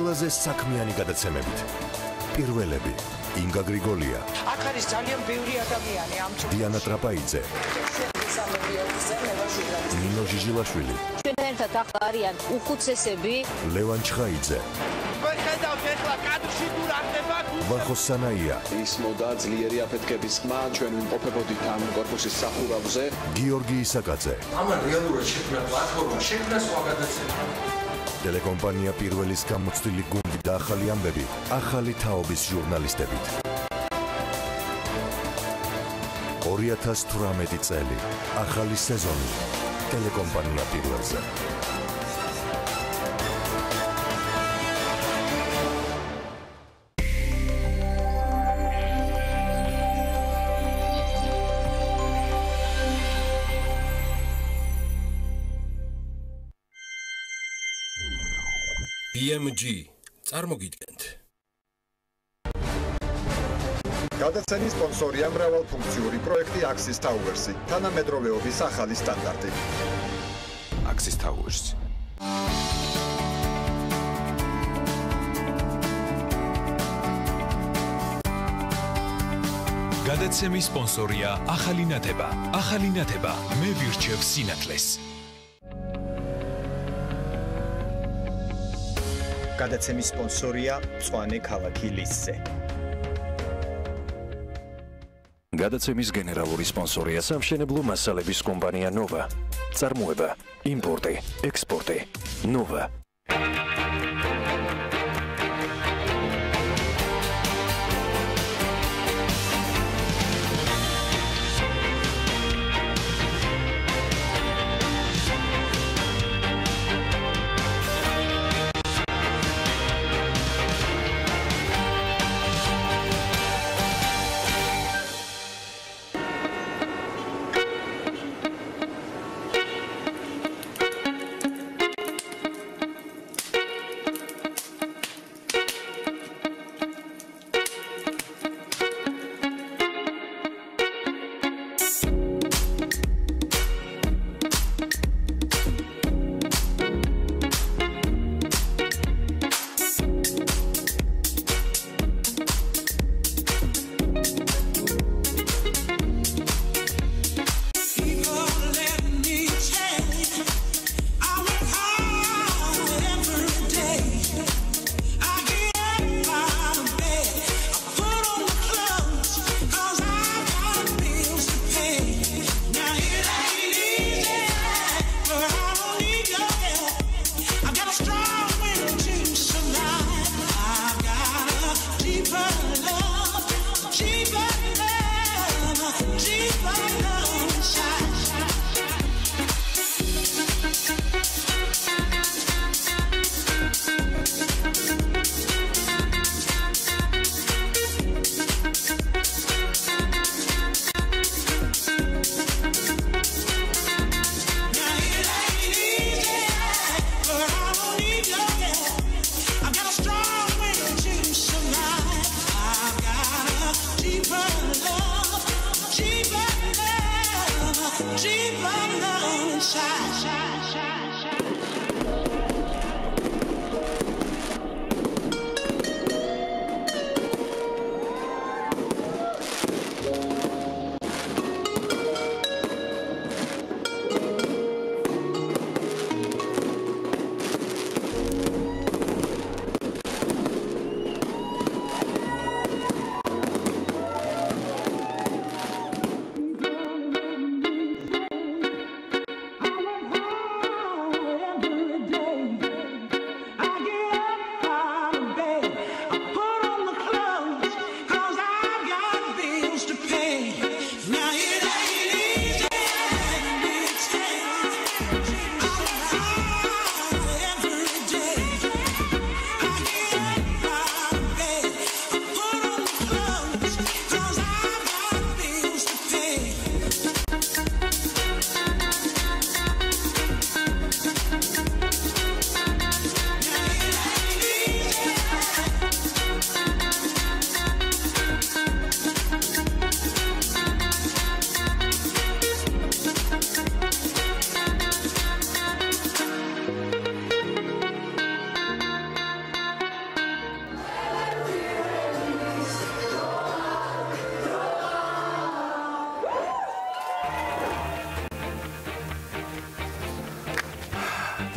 ყველაზე საქმიანი გადაცემებით. პირველები ინგა გრიგოლია. აქ არის ძალიან ბევრი ადამიანი ამ ჯგუფში. დიანა ტრაპაიძე. ნინო ჟიჟილაშვილი. ჩვენ ერთად ახლა არიან უხუცესები. ლევან ჩხაიძე. ვხედავთ ეხლა კადრში თუ რა ხდება. ვახო სანაია. ის მოდა ძლიერი აფეთქების ხმა ჩვენ ვიმყოფებოდით ამ კორპუსის სახურავზე. გიორგი ისაკაძე. ამან რეალურად შექმნა პლატფორმა, შექმნა სხვა გადაცემა. ტელეკომპანია პირველის გამოცდილი გუნდი და ახალი ამბები, ახალი თაობის ჟურნალისტებით. 2018 წელი, ახალი სეზონი, ტელეკომპანია პირველზე. BMG წარმოგიდგენთ. გადაცემის სპონსორია მრავალფუნქციური პროექტი Axis Towers-ი, თანამედროვეობის ახალი სტანდარტი. Axis Towers. გადაცემის სპონსორია ახალი ნათება. ახალი ნათება მე ვირჩევ სინათლეს. გადაცემის სპონსორია მწვანე ქალაქი ლისზე. გადაცემის გენერალური სპონსორია სამშენებლო მასალების კომპანია ნოვა. წარმოება, იმპორტი, ექსპორტი. ნოვა.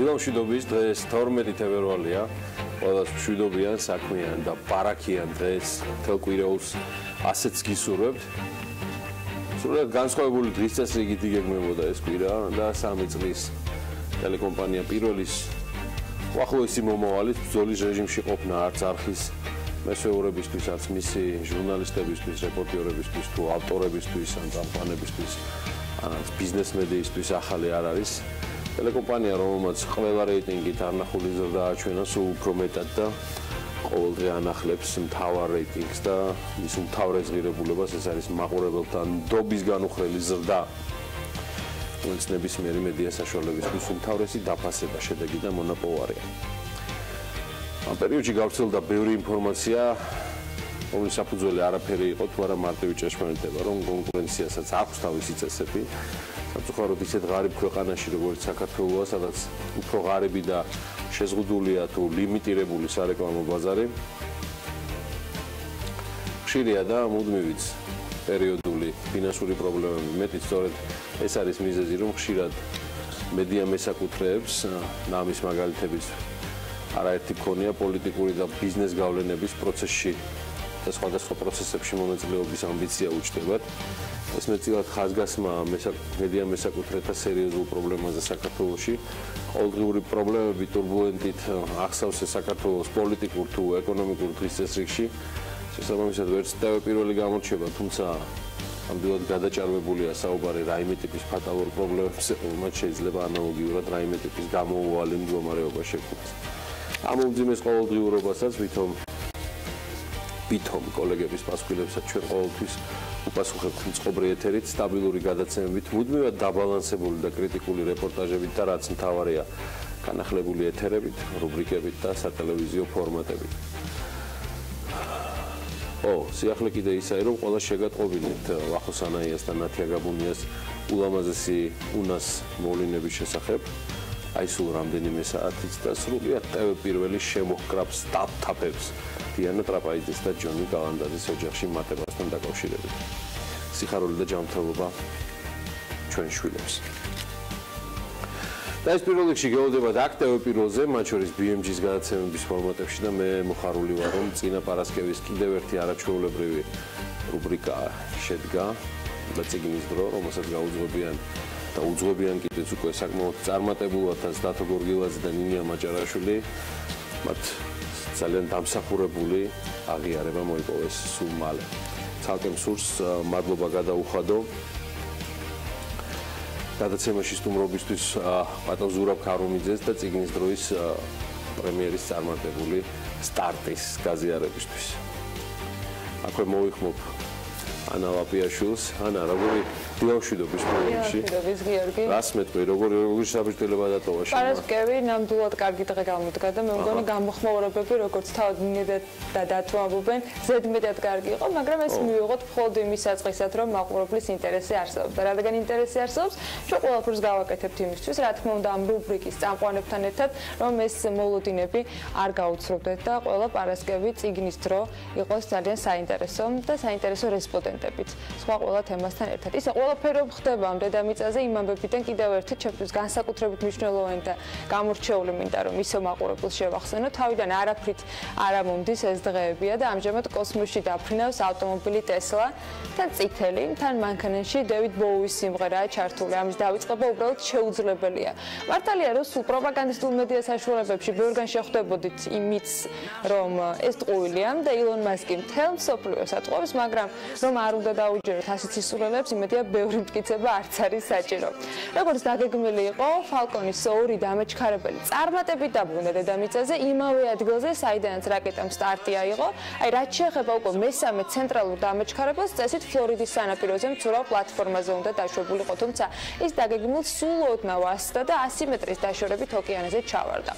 დილამშვიდობის დღეს 12 თებერვალია. ყველას მშვიდობიან, საქმიან და პარაკიან დღეს მთელ კვირაულს ასეც გისურვებთ. სულ განსხვავებული დღის წესრიგით იგეგმებოდა ეს კვირა და 3 წლის ტელეკომპანია პირველის უახლოესი მომავალის ბრძოლის რეჟიმში ყოფნა არც არხის მესვეურებისთვის, არც მისი ჟურნალისტებისთვის, რეპორტიორებისთვის თუ ავტორებისთვის, ან წამყვანებისთვის, არც ბიზნეს მედიისთვის ახალი არ არის. ტელეკომპანია, რომელმაც ყველა რეიტინგით არნახული ზრდა აჩვენა, სულ უფრო მეტად და ყოველდღე ანახლებს მთავარ რეიტინგს და მის უმთავრეს ღირებულებას, ეს არის მაყურებელთა ნდობის განუხრელი ზრდა. რომელიც ნებისმიერი მედია საშუალებისთვის უმთავრესი დაფასება, შედეგი და მონაპოვარია. ამ პერიოდში გავრცელდა ბევრი ინფორმაცია, რომლის საფუძველი არაფერი იყო, თუ არა მარტივი ჭეშმარიტება, რომ კონკურენციასაც აქვს თავისი წესები. სამწუხაროდ ისეთ ღარიბ ქვეყანაში, როგორც საქართველოა, სადაც უფრო ღარიბი და შეზღუდულია თუ ლიმიტირებული სარეკლამო ბაზარი, ხშირია და მუდმივიც პერიოდული ფინანსური პრობლემები. მეტიც სწორედ ეს არის მიზეზი, რომ ხშირად მედია მესაკუთრეებს და ამის მაგალითებიც არაერთი ქონია პოლიტიკური და ბიზნეს გავლენების პროცესში და სხვადასხვა პროცესებში მონაწილეობის ამბიცია უჩნდებათ. ეს მეტწილად ხაზგასმა მედია მესაკუთრეთა სერიოზულ პრობლემაზე საქართველოში. ყოველდღიური პრობლემები ტურბულენტით ახსავს საქართველოს პოლიტიკურ თუ ეკონომიკურ დღის წესრიგში. შესაბამისად ვერც ტევე პირველი გამორჩება, თუმცა ამდენად გადაჭარბებულია საუბარი რაიმე ტიპის ფატალურ პრობლემებზე, რომელმაც შეიძლება ანალოგიურად რაიმე ტიპის გამოუვალი მდგომარეობა შექმნას. ამ უმძიმეს ყოველდღიურობასაც ვითომ კოლეგების პასუხილებსაც ჩვენ ყოველთვის უპასუხებთ მწყობრი ეთერით, სტაბილური გადაცემებით, მუდმივად დაბალანსებული და კრიტიკული რეპორტაჟებით და რაც მთავარია, განახლებული ეთერებით, რუბრიკებით და სატელევიზიო ფორმატებით. სიახლე კიდე ისაა, რომ ყველა შეგატყობინებთ ვახოს ანაიას და ნათია გაბუნიას ულამაზესი უნას მოვლენების შესახებ. აი სულ რამდენიმე საათից და სრულიად ტევე პირველი შემოჰკრავს სტარტაპებს დიანა ტრაპაიძის და ჯონი გალანდაძის ოჯახში მატებასთან დაკავშირებით. სიხარული და ჯანმრთელობა ჩვენ შვილებს. და ეს პირველ რიგში გეოდებათ აქ ტევე პირველზე, მათ შორის BMG-ს გადაცემების ფორმატებში და მე მოხარული ვარ, რომ წინა პარასკევის კიდევ ერთი არაჩვეულებრივი რუბრიკა შედგა და წიგნის დრო, რომელსაც გაუძღვებიან და უძღვებიან კიდეც უკვე საკმაოდ წარმატებულათაც დათო გორგილაძე და ნინია მაჭარაშვილი. მათ ძალიან დამსახურებული აღიარება მოიპოვეს სულ მალე. ცალკე მსურს მადლობა გადაუხადო გადაცემაში სტუმრობისთვის პატონ ზურაბ ქარუმიძეს და წიგნის დროის პრემიერის წარმატებული სტარტის გაზიარებისთვის. აქვე მოვიხმობ ანა ლაპიაშვილს. ანა, როგორი დილამშვიდობის პროგრამაში. დილამშვიდობის, გიორგი. რას მეტყვი, როგორი საბჭოელება დატოვა შენ? პარასკევი ნამდვილად კარგი დღე გამოდგა და მე მგონი გამოხმაურებები, როგორც თავად და დათო ამბობენ, ზედმეტად კარგი იყო, მაგრამ ეს მივიღოთ მხოლოდ იმის საწყისად, რომ მაყურებლის ინტერესი არსებობს. და რადგან ინტერესი არსებობს, ჩვენ ყველაფერს გავაკეთებთ იმისთვის, რა თქმა უნდა, ამ რუბრიკის წამყვანებთან ერთად, რომ ეს მოლოდინები არ გაუცრობდეთ და ყველა პარასკევი წიგნის დრო იყოს ძალიან საინტერესო და საინტერესო რესპონდენტებით. სხვა ყველა თემასთან ერთად. ისე ყველაფერი ხდება ამ დედამიწაზე იმ ამბებიდან კიდევ ერთი ჩემთვის განსაკუთრებით მნიშვნელოვანი და გამორჩეული მინდა რომ ისო მაყურებელს შევახსენო. თავიდან არაფრით არ ამომდის ეს დღეებია და ამჟამად კოსმოსში დაფრინავს ავტომობილი Tesla თან წითელი, თან მანქანაში დევიდ ბოუის სიმღერაა ჩართული. ამის დავიწყება უბრალოდ შეუძლებელია. მართალია რომ სულ პროპაგანდისტულ მედია საშუალებებში ბევრგან შეხვდებოდით იმით რომ ეს ტყუილია და ილონ მასკი მთელ მსოფლიოს ატყუებს, მაგრამ რომ არ უნდა დაუჯეროთ ასეთ სისულელებს, იმედია ბევრი მტკიცება არც არის საჭირო. როგორც დაგეგმილი იყო, ფალკონის ორი დამეჩქარებელი წარმატებით დაბრუნდა დედამიწაზე იმავე ადგილზე, საიდანაც რაკეტამ სტარტი აიღო. აი, რაც შეეხება უკვე მესამე ცენტრალურ დამეჩქარებელს, წესით ფლორიდის სანაპიროზე მცურავ პლატფორმაზე უნდა დაშვებულიყო, თუმცა ის დაგეგმილ სულ ოდნავ ასწდა და 100 მეტრის დაშორებით ოკეანეზე ჩავარდა.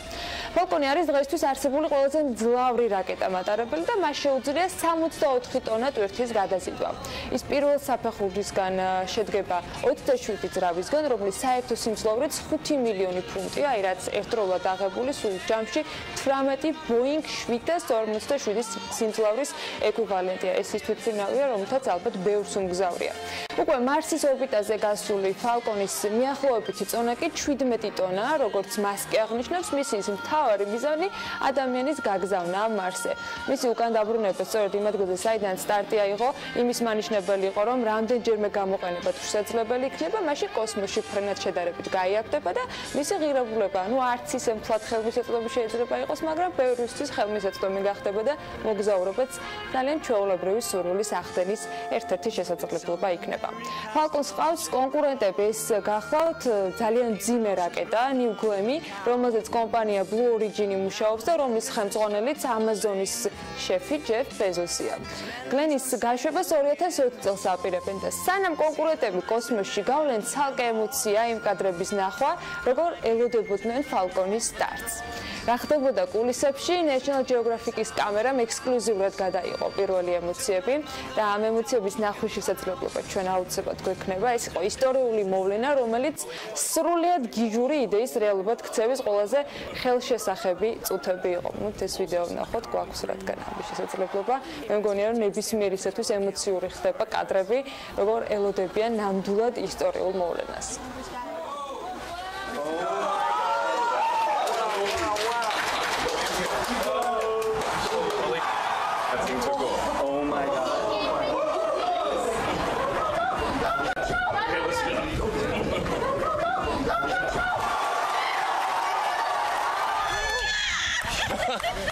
ფალკონი არის დღეისთვის არსებული ყველაზე მძლავრი რაკეტა მატარებელი და მას შეუძლია 64 ტონა ტვირთის გადაზიდვა. ის პირველ საფეხურისგან შედგება 27 ძრავისგან, რომლის საერთო სიმძლავრეც 5 მილიონი ფუნტია, აი რაც ერთდროულად აღებული სულ ჯამში 18 Boeing 747-ის სიმძლავრის ეკვივალენტია. ეს ის თვითმფრინავია, რომელთაც ალბათ ბევრს უმგზავრია. უკვე მარსის ორბიტაზე გასული Falcon-ის მიახლოებითი წონა კი 17 ტონაა, როგორც მასკი აღნიშნავს, მისი მთავარი მიზანი ადამიანის გაგზავნა მარსზე. მისი უკან დაბრუნება სწორედ იმ ადგილზე, საიდანაც სტარტი აიღო, იმის მანიშნებელი იყო, რომ რამდენჯერმე გამოყენება შესაძლებელი იქნება, მაშინ კოსმოსში ფრენად შედარებით გაიარდება და მისი ღირებულება, არც ისე მთლად ხელმისაწვდომი შეიძლება იყოს, მაგრამ ბევრისთვის ხელმისაწვდომი გახდება და მოგზაურობაც ძალიან ჩვეულებრივი სურვილის ახდენის ერთ-ერთი შესაძლებლობა იქნება. Falcon-ს ყავს კონკურენტები, ეს გახლავთ ძალიან მძიმე რაკეტა New Glenn, რომელზეც კომპანია Blue Origin მუშაობს და რომლის ხელმძღვანელიც Amazon-ის შეფი Jeff Bezos-ია. Glenn-ის გაშვებას 2020 წელს აპირებენ და სანამ კონკურენტები კოსმოსში გავლენ, ცალკე ემოცია იმ კადრების ნახვა, როგორ ელოდებოდნენ Falcon-ის სტარტს. რა ხდებოდა კულისებში, National Geographic-ის კამერამ ექსკლუზიურად გადაიღო პირველი ემოციები და ამ ემოციების ნახვის შესაძლებლობა ჩვენ აუცილებლად გვექნება. ეს იყო ისტორიული მოვლენა, რომელიც სრულიად გიჟური იდეის რეალურად ქცევის ყველაზე ხელშესახები წუთები იყო. ეს ვიდეო ვნახოთ, გვაქვს რადგან ამის შესაძლებლობა. მე მგონია, რომ ნებისმიერისათვის ემოციური ხდება კადრები, როგორ ელოდებიან ნამდვილად ისტორიულ მოვლენას.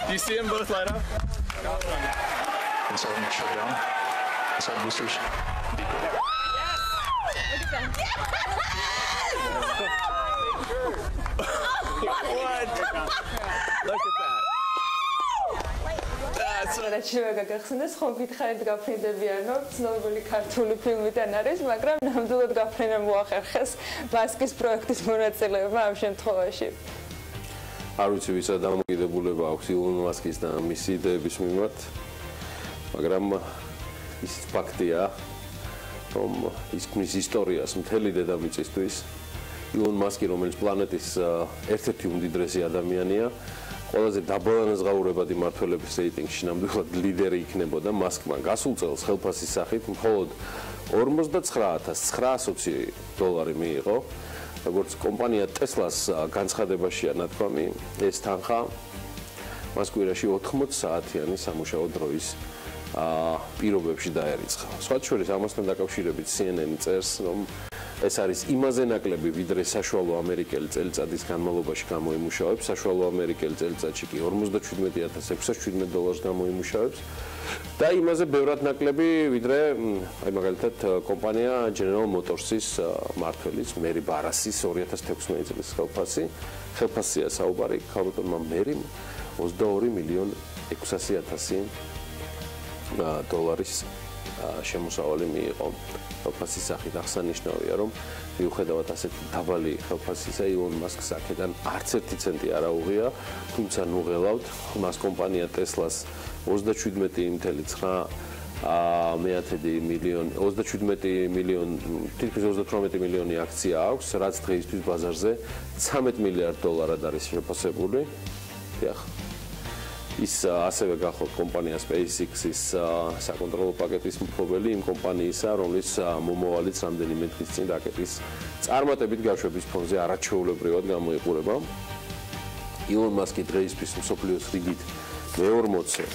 Do you see them both light up? Inside, make sure down. Inside boosters. Yes! Look at that. Yes! What? Look at that. გაგახსენეს ხომ გითხარით გაფრინდებიანო ცნობილი ქართული ფილმიდან არის, მაგრამ ნამდვილად გაფრენა მოახერხეს მასკის პროექტის მონაწილეობა ამ შემთხვევაში. არ ვიცი ვისაც დამოკიდებულება აქვს ილონ მასკის და მისი იდეების მიმართ, მაგრამ ისიც ფაქტია, რომ ის ქმნის ისტორიას მთელი დედამიწისთვის. ილონ მასკი, რომელიც პლანეტის ერთ-ერთი უმდიდრესი ადამიანია, ყველაზე დაბალანაზღაურებადი მმართველების რეიტინგში ნამდვილად ლიდერი იქნებოდა. მასკმა გასულ წელს ხელფასის სახით მხოლოდ $49,920 მიიღო. როგორც კომპანია Tesla-ს განცხადებაშია ნათქვამი, ეს თანხა მას კვირაში 80 საათიანი სამუშაო დროის პირობებში დაერიცხა. სხვა შორის ამასთან დაკავშირებით CNN წერს, რომ ეს არის იმაზე ნაკლები, ვიდრე საშუალო ამერიკელი წელიწადის განმავლობაში გამოიმუშავებს. საშუალო ამერიკელი წელიწადში კი $47,617 გამოიმუშავებს. და იმაზე ბევრად ნაკლები, ვიდრე აი მაგალითად კომპანია General Motors-ის მმართველის მერი ბარასის 2016 წლის ხელფასია საუბარი, ქალბატონმა მერიმ $22,600,000 შემოსავალი მიიღო. ხელფასის სახით აღსანიშნავია, რომ მიუხედავად ასეთი დაბალი ხელფასისა, ილონ მასკს აქედან არც ერთი ცენტი არ აუღია, თუმცა ნუღელავთ მას კომპანია Tesla-ს 27 მილიონი აქცია აქვს, რაც დღეისთვის ბაზარზე $13 მილიარდად არის შეფასებული. ის ასევე გახლავთ კომპანია SpaceX-ის საკონტროლო პაკეტის მფლობელი იმ კომპანიისა, რომლის მომავალიც რამდენიმე დღის წინ რაკეტის წარმატებით გაშვების ფონზე არაჩვეულებრივად გამოიყურება. ილონ მასკი დღეისთვის მსოფლიოს რიგით მე-40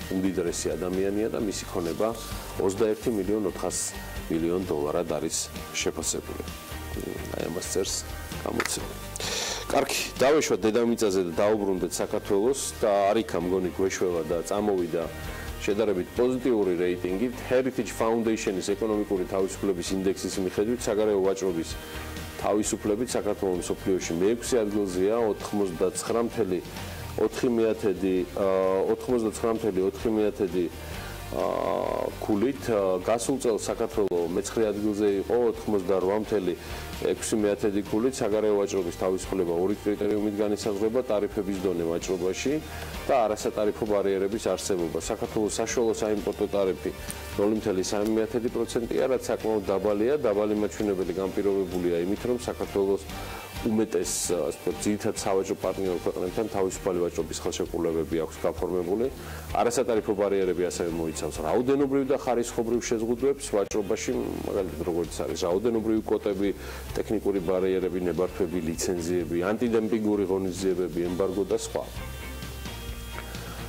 უმდიდრესი ადამიანია და მისი ქონება $21,400,000 არის შეფასებული. აი ამას წერს გამოცემა. კარგი, დავეშვათ დედამიწაზე და დაუბრუნდეთ საქართველოს და არიქა მგონი გვეშველა და წამოვიდა შედარებით პოზიტიური რეიტინგით. Heritage Foundation-ის ეკონომიკური თავისუფლების ინდექსის მიხედვით საგარეო ვაჭრობის თავისუფლებით საქართველოს მსოფლიოში მე-6 ადგილზეა 99.4 ქულით გასულ წელს საქართველოს მე-9 ადგილზე იყო 88.6 ქულით საგარეო ვაჭრობის თავისუფლება ორი კრიტერიუმით განისაზღვრება ტარიფების დონე ვაჭრობაში და არასატარიფო ბარიერების არსებობა. საქართველოს საშუალო საიმპორტო ტარიფი 0.3%-ია, რაც საკმაოდ დაბალია. დაბალი მაჩვენებელი განპირობებულია იმით, რომ საქართველოს უმეტეს ძირითად სავაჭრო პარტნიორ ქვეყნებთან თავისუფალი ვაჭრობის ხელშეკრულებები აქვს გაფორმებული. არასატარიფო ბარიერები ასევე მოიცავს რაოდენობრივ და ხარისხობრივ შეზღუდვებს ვაჭრობაში, მაგალითად როგორც არის რაოდენობრივი კვოტები, ტექნიკური ბარიერები, ნებართვები, ლიცენზიები, ანტიდემპინგური ღონისძიებები, ემბარგო და სხვა.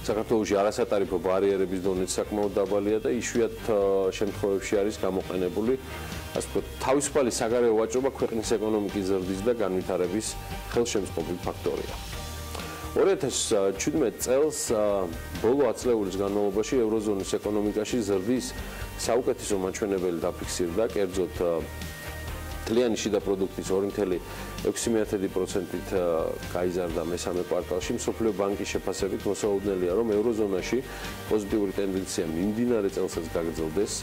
საქართველოში არასატარიფო ბარიერების დონეც საკმაოდ დაბალია და იშვიათ შემთხვევებში არის გამოყენებული თავისუფალი საგარეო ვაჭრობა ქვეყნის ეკონომიკის ზრდის და განვითარების ხელშემწყობი ფაქტორია. 2017 წელს ბოლო ათწლეულის განმავლობაში ევროზონის ეკონომიკაში ზრდის საუკეთესო მაჩვენებელი დაფიქსირდა, კერძოდ ტლიანი შიდა პროდუქტის 2.6%-ით გაიზარდა მესამე კვარტალში. მსოფლიო ბანკის შეფასებით მოსაუდნელია, რომ ევროზონაში პოზიტიური ტენდენცია მიმდინარე წელსაც გაგრძელდეს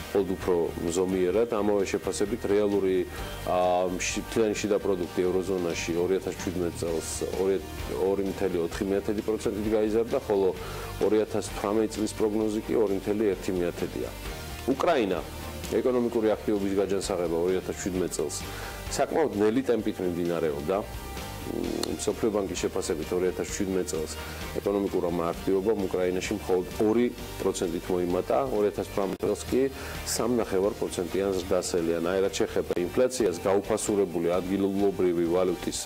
მხოლოდ უფრო ზომიერად. ამავე შეფასებით რეალური ტლიანი შიდა პროდუქტი ევროზონაში 2017 წელს 2.4%-ით გაიზარდა, ხოლო 2018 წლის პროგნოზი კი 2.1%-ია. უკრაინა ეკონომიკური აქტივობის გაჯანსაღება 2017 წელს საკმაოდ ნელი ტემპით მიმდინარეობდა. მსოფლიო ბანკის შეფასებით 2017 წელს ეკონომიკურმა აქტივობამ უკრაინაში მხოლოდ 2%-ით მოიმატა, 2018 წელს კი 3.5%-იან ზრდას ელიან. აერად შეხება ინფლაციას, გაუფასურებული ადგილობრივი ვალუტის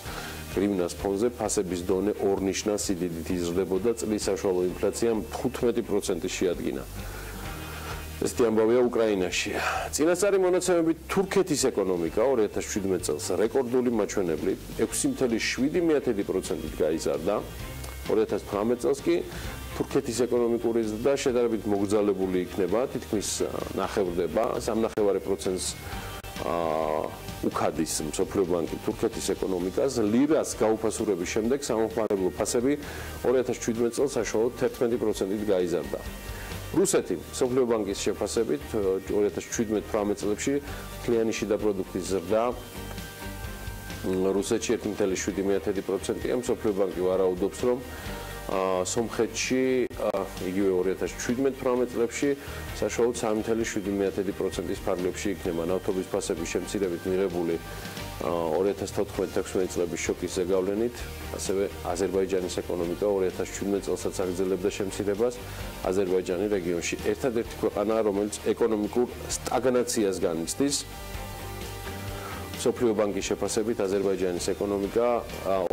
გრივნას ფონზე ფასების დონე ორნიშნა სიდიდით იზრდებოდა, წლის საშუალო ინფლაციამ 15% შეადგინა. ესეთი ამბავია უკრაინაში. წინასწარი მონაცემებით თურქეთის ეკონომიკა 2017 წელს რეკორდული მაჩვენებლით 6.7%-ით გაიზარდა. 2018 წელს კი თურქეთის ეკონომიკური ზრდა შედარებით მოგრძალებული იქნება, თითქმის ნახევრდება, 3.5%-ს უკადის მსოფლიო ბანკი თურქეთის ეკონომიკას. ლირას გაუფასურების შემდეგ სამომხმარებლო ფასები 2017 წელს საშუალოდ 11%-ით გაიზარდა. რუსეთი მსოფლიო ბანკის შეფასებით 2017-18 წლებში ტლიანი შიდა პროდუქტის ზრდა რუსეთში 1.7%-ია. მსოფლიო ბანკი ვარაუდობს, რომ სომხეთში იგივე 2017-18 წლებში საშუალოდ 3.7%-ის ფარგლებში იქნება. ნავთობის ფასების შემცირებით მიღებული 2014-16 წლების შოკის ზეგავლენით, ასევე აზერბაიჯანის ეკონომიკა 2017 წელსაც აგრძელებდა შემცირებას. აზერბაიჯანი რეგიონში ერთადერთი ქვეყანაა, რომელიც ეკონომიკურ სტაგნაციას განიცდის. მსოფლიო ბანკის შეფასებით აზერბაიჯანის ეკონომიკა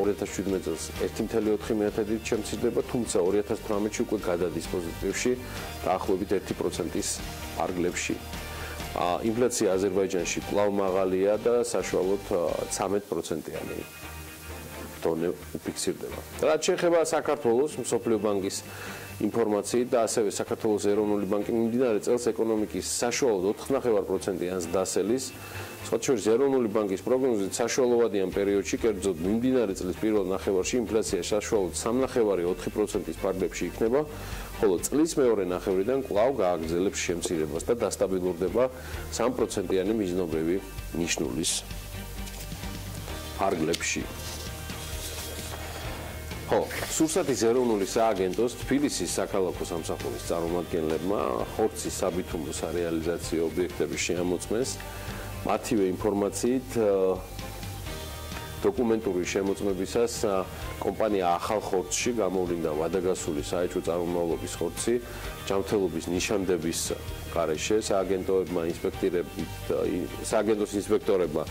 2017 წელს 1.4%-ით შემცირდება, თუმცა 2018-ში უკვე გადადის პოზიტივში, დაახლოებით 1%-ის ფარგლებში. ინფლაცია აზერბაიჯანში კვლავ მაღალია და საშუალოდ 13%-იანი დონე უფიქსირდება. რაც შეეხება საქართველოს მსოფლიო ბანკის ინფორმაციით და ასევე საქართველოს ეროვნული ბანკი მიმდინარე წელს ეკონომიკის საშუალოდ 4.5%-იან ზრდას ელის. სხვათა შორის ეროვნული ბანკის პროგნოზით საშუალოვადიან პერიოდში, კერძოდ მიმდინარე წლის პირველ ნახევარში ინფლაცია საშუალოდ 3.5-4%-ის ფარგლებში იქნება, ხოლო წლის მეორე ნახევრიდან კვლავ გააგრძელებს შემცირებას და დასტაბილურდება 3%-იანი მიზნობრივი ნიშნულის ფარგლებში. სურსათის ეროვნული სააგენტოს თბილისის საქალაქო სამსახურის წარმომადგენლებმა ხორცის საბითუმო სარეალიზაციო ობიექტების შეამოწმეს. მათივე ინფორმაციით დოკუმენტური შემოწმებისას კომპანია ახალ ხორცში გამოვლინდა ვადაგასული საეჭვო წარმომავლობის ხორცი ჯანმრთელობის ნიშანდების გარეშე. სააგენტოს ინსპექტორებმა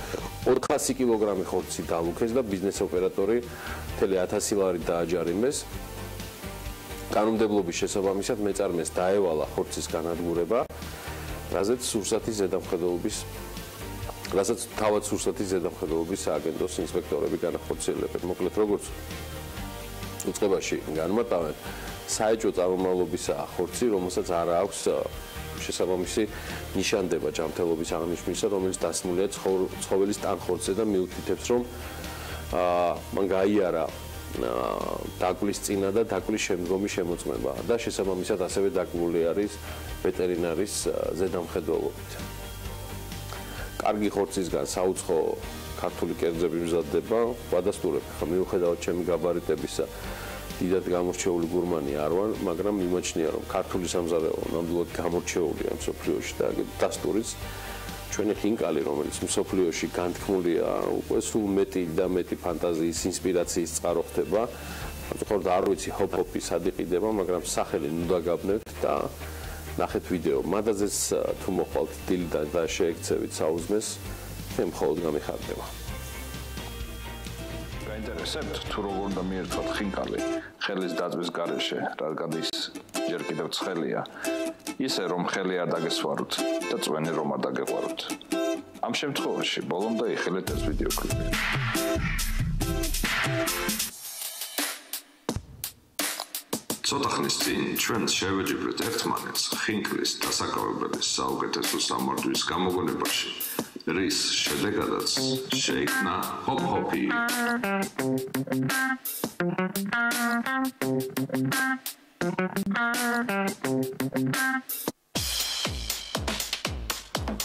400 კილოგრამი ხორცი დალუქეს და ბიზნეს ოპერატორი 1000 ლარი დააჯარიმეს. კანონმდებლობის შესაბამისად მეწარმეს დაევალა ხორცის განადგურება, რაზეც თავად სურსათის ზედამხედველობის სააგენტოს ინსპექტორები განახორციელებენ. მოკლედ, როგორც უწყებაში განმარტავენ, საეჭვო წარმომავლობისაა ხორცი, რომელსაც არ აქვს შესაბამისი ნიშანდება ჯანმრთელობის აღნიშვნისა, რომელიც დასმულია ცხოველის ტანხორცზე და მიუთითებს, რომ მან გაიარა დაკვლის წინა და დაკვლის შემდგომი შემოწმება და შესაბამისად ასევე დაკვლული არის ვეტერინარის ზედამხედველობით. კარგი ხორცისგან საუცხო ქართული კერძები მზადდება, ვადასტურებ, ხა მიუხედავად ჩემი გაბარიტებისა, დიდად გამორჩეული გურმანი არ ვარ, მაგრამ მიმაჩნია, რომ ქართული სამზარეულო ნამდვილად გამორჩეულია მსოფლიოში და დასტურიც ჩვენი ხინკალი, რომელიც მსოფლიოში განთქმულია, უკვე სულ მეტი და მეტი ფანტაზიის, ინსპირაციის წყარო ხდება. მხოლოდ არ ვიცი ჰოპ-ჰოპი სად იყიდება, მაგრამ სახელი ნუ დაგაბნევთ და ნახეთ ვიდეო. მადაძეს თუ მოხვალთ დილიდან და შეექცევით საუზმეს, მე მხოლოდ გამიხარდება. გაინტერესებთ თუ როგორ უნდა მიერთვათ ხინკალი ხელის დაწვის გარეშე, რადგან ის ჯერ კიდევ ცხელია, ისე რომ ხელი არ დაგესვაროთ და წვენი რომ არ დაგეყვაროთ. ამ შემთხვევაში ბოლომდე იხილეთ ეს ვიდეო კლიპი. ცოტა ხნის წინ ჩვენ შევეჯიბრეთ ერთმანეთს ხინკლის დასაკავებელის საუკეთესო სამართვის გამოგონებაში, რის შედეგადაც შეიქმნა ჰოპ-ჰოპი.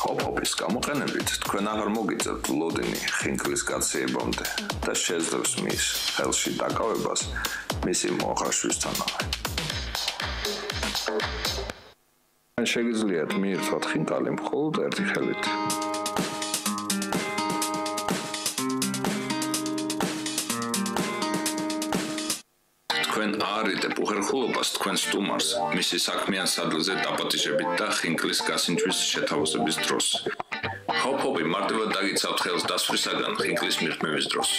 ჰოპ-ჰოპის გამოყენებით თქვენ აღარ მოგიწევთ ლოდინი ხინკლის გაციებამდე და შეძლებს მის ხელში დაკავებას მისი მოხარშვისთანავე. შეგიძლიათ მიირთვათ ხინკალი მხოლოდ ერთი ხელით. თქვენ აარიდებ უხერხულობას თქვენ სტუმარს მისი საქმიან სადლზე დაპატიჟებით და ხინკლის გასინჯვის შეთავაზების დროს. ჰოპ-ჰოპი მარტივად დაგიცავთ ხელს დასვრისაგან ხინკლის მიღწევის დროს.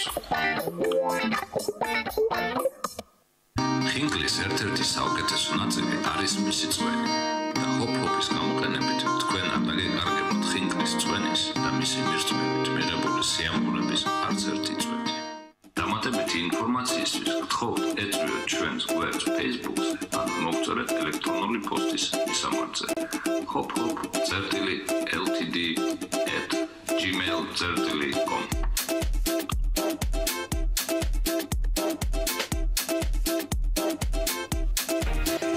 ხინკლის ერთ-ერთი საუკეთესო ნაწილი არის მისი წვენი და ჰოპ-ჰოპის გამოყენებით თქვენ არ დაგეკარგებთ ხინკლის წვენის და მისი მიღწევით მიღებული სიამოვნების არც ერთი წვენი. დამატებითი ინფორმაციისთვის გთხოვთ ეწვიოთ ჩვენს გვერდს Facebook-ზე ან მოგწერეთ ელექტრონული პოსტის მისამართზე hop-hop.ltd@gmail.com.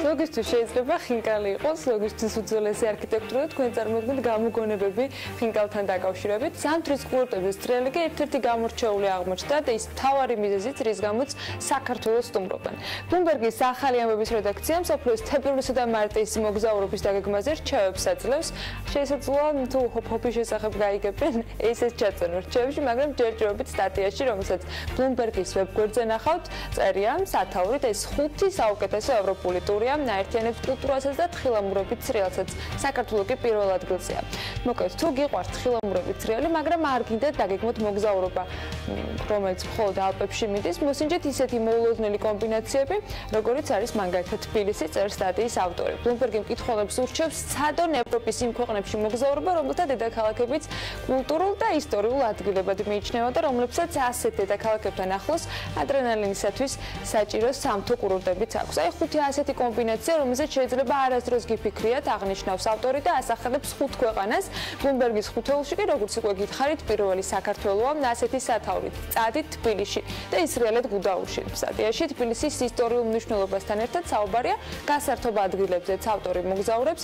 ზოგისთვის შეიძლება ხინკალი იყოს, ზოგისთვის უძველესი არქიტექტურა, თქვენ წარმოიდგინეთ გამოგონებები ხინკალთან დაკავშირებით. ზამთრის კურორტების წრელი კი ერთ-ერთი გამორჩეული აღმოჩნდა და ის მთავარი მიზეზიც, რის გამოც საქართველოს სტუმრობენ. ბლუმბერგის ახალი ამბების რედაქცია მსოფლიოს თებერვლისა და მარტის მოგზაურობის დაგეგმაზე რჩევებს აძლევს. შესაძლოა თუ ჰოპ-ჰოპის შესახებ გაიგებენ, ესეც ჩაწერონ რჩევებში, მაგრამ ჯერჯერობით სტატიაში, რომელსაც ბლუმბერგის ვებგვერდზე ნახავთ, წერია სათაურით ეს 5 საუკეთესო ევროპული ტურია. აერთიანებს კულტურასაც და თხილამურებით სრიალსაც. საქართველო კი პირველ ადგილზეა. მოკლედ, თუ გიყვართ თხილამურებით სრიალი, მაგრამ არ გინდათ დაგეგმოთ მოგზაურობა, რომელიც მხოლოდ ალპებში მიდის, მოსინჯეთ ისეთი მოულოდნელი კომბინაციები, როგორიც არის მაგალითად თბილისი, წერს სტატიის ავტორი. ბლუმბერგი მკითხველებს ურჩევს ცადონ ევროპის იმ ქვეყნებში მოგზაურობა, რომელთა დედაქალაქებიც კულტურულ და ისტორიულ ადგილებად მიიჩნევა და რომლებსაც ასეთ დედაქალაქებთან ახლოს ადრენალინისათვის საჭირო სამთო კურორტებიც აქვს. აი 5 ასეთი კომბინაცია, რომელზეც შეიძლება არასდროს გიფიქრიათ, აღნიშნავს ავტორი და ასახელებს 5 ქვეყანას. ბლუმბერგის ხუთეულში კი, როგორც უკვე გითხარით, პირველი საქართველოა ასეთი სათაურით. წადით თბილისში და ის რეალად გუდაურში. სტატიაში თბილისის ისტორიულ მნიშვნელობასთან ერთად საუბარია გასართობ ადგილებზეც. ავტორი მოგზაურებს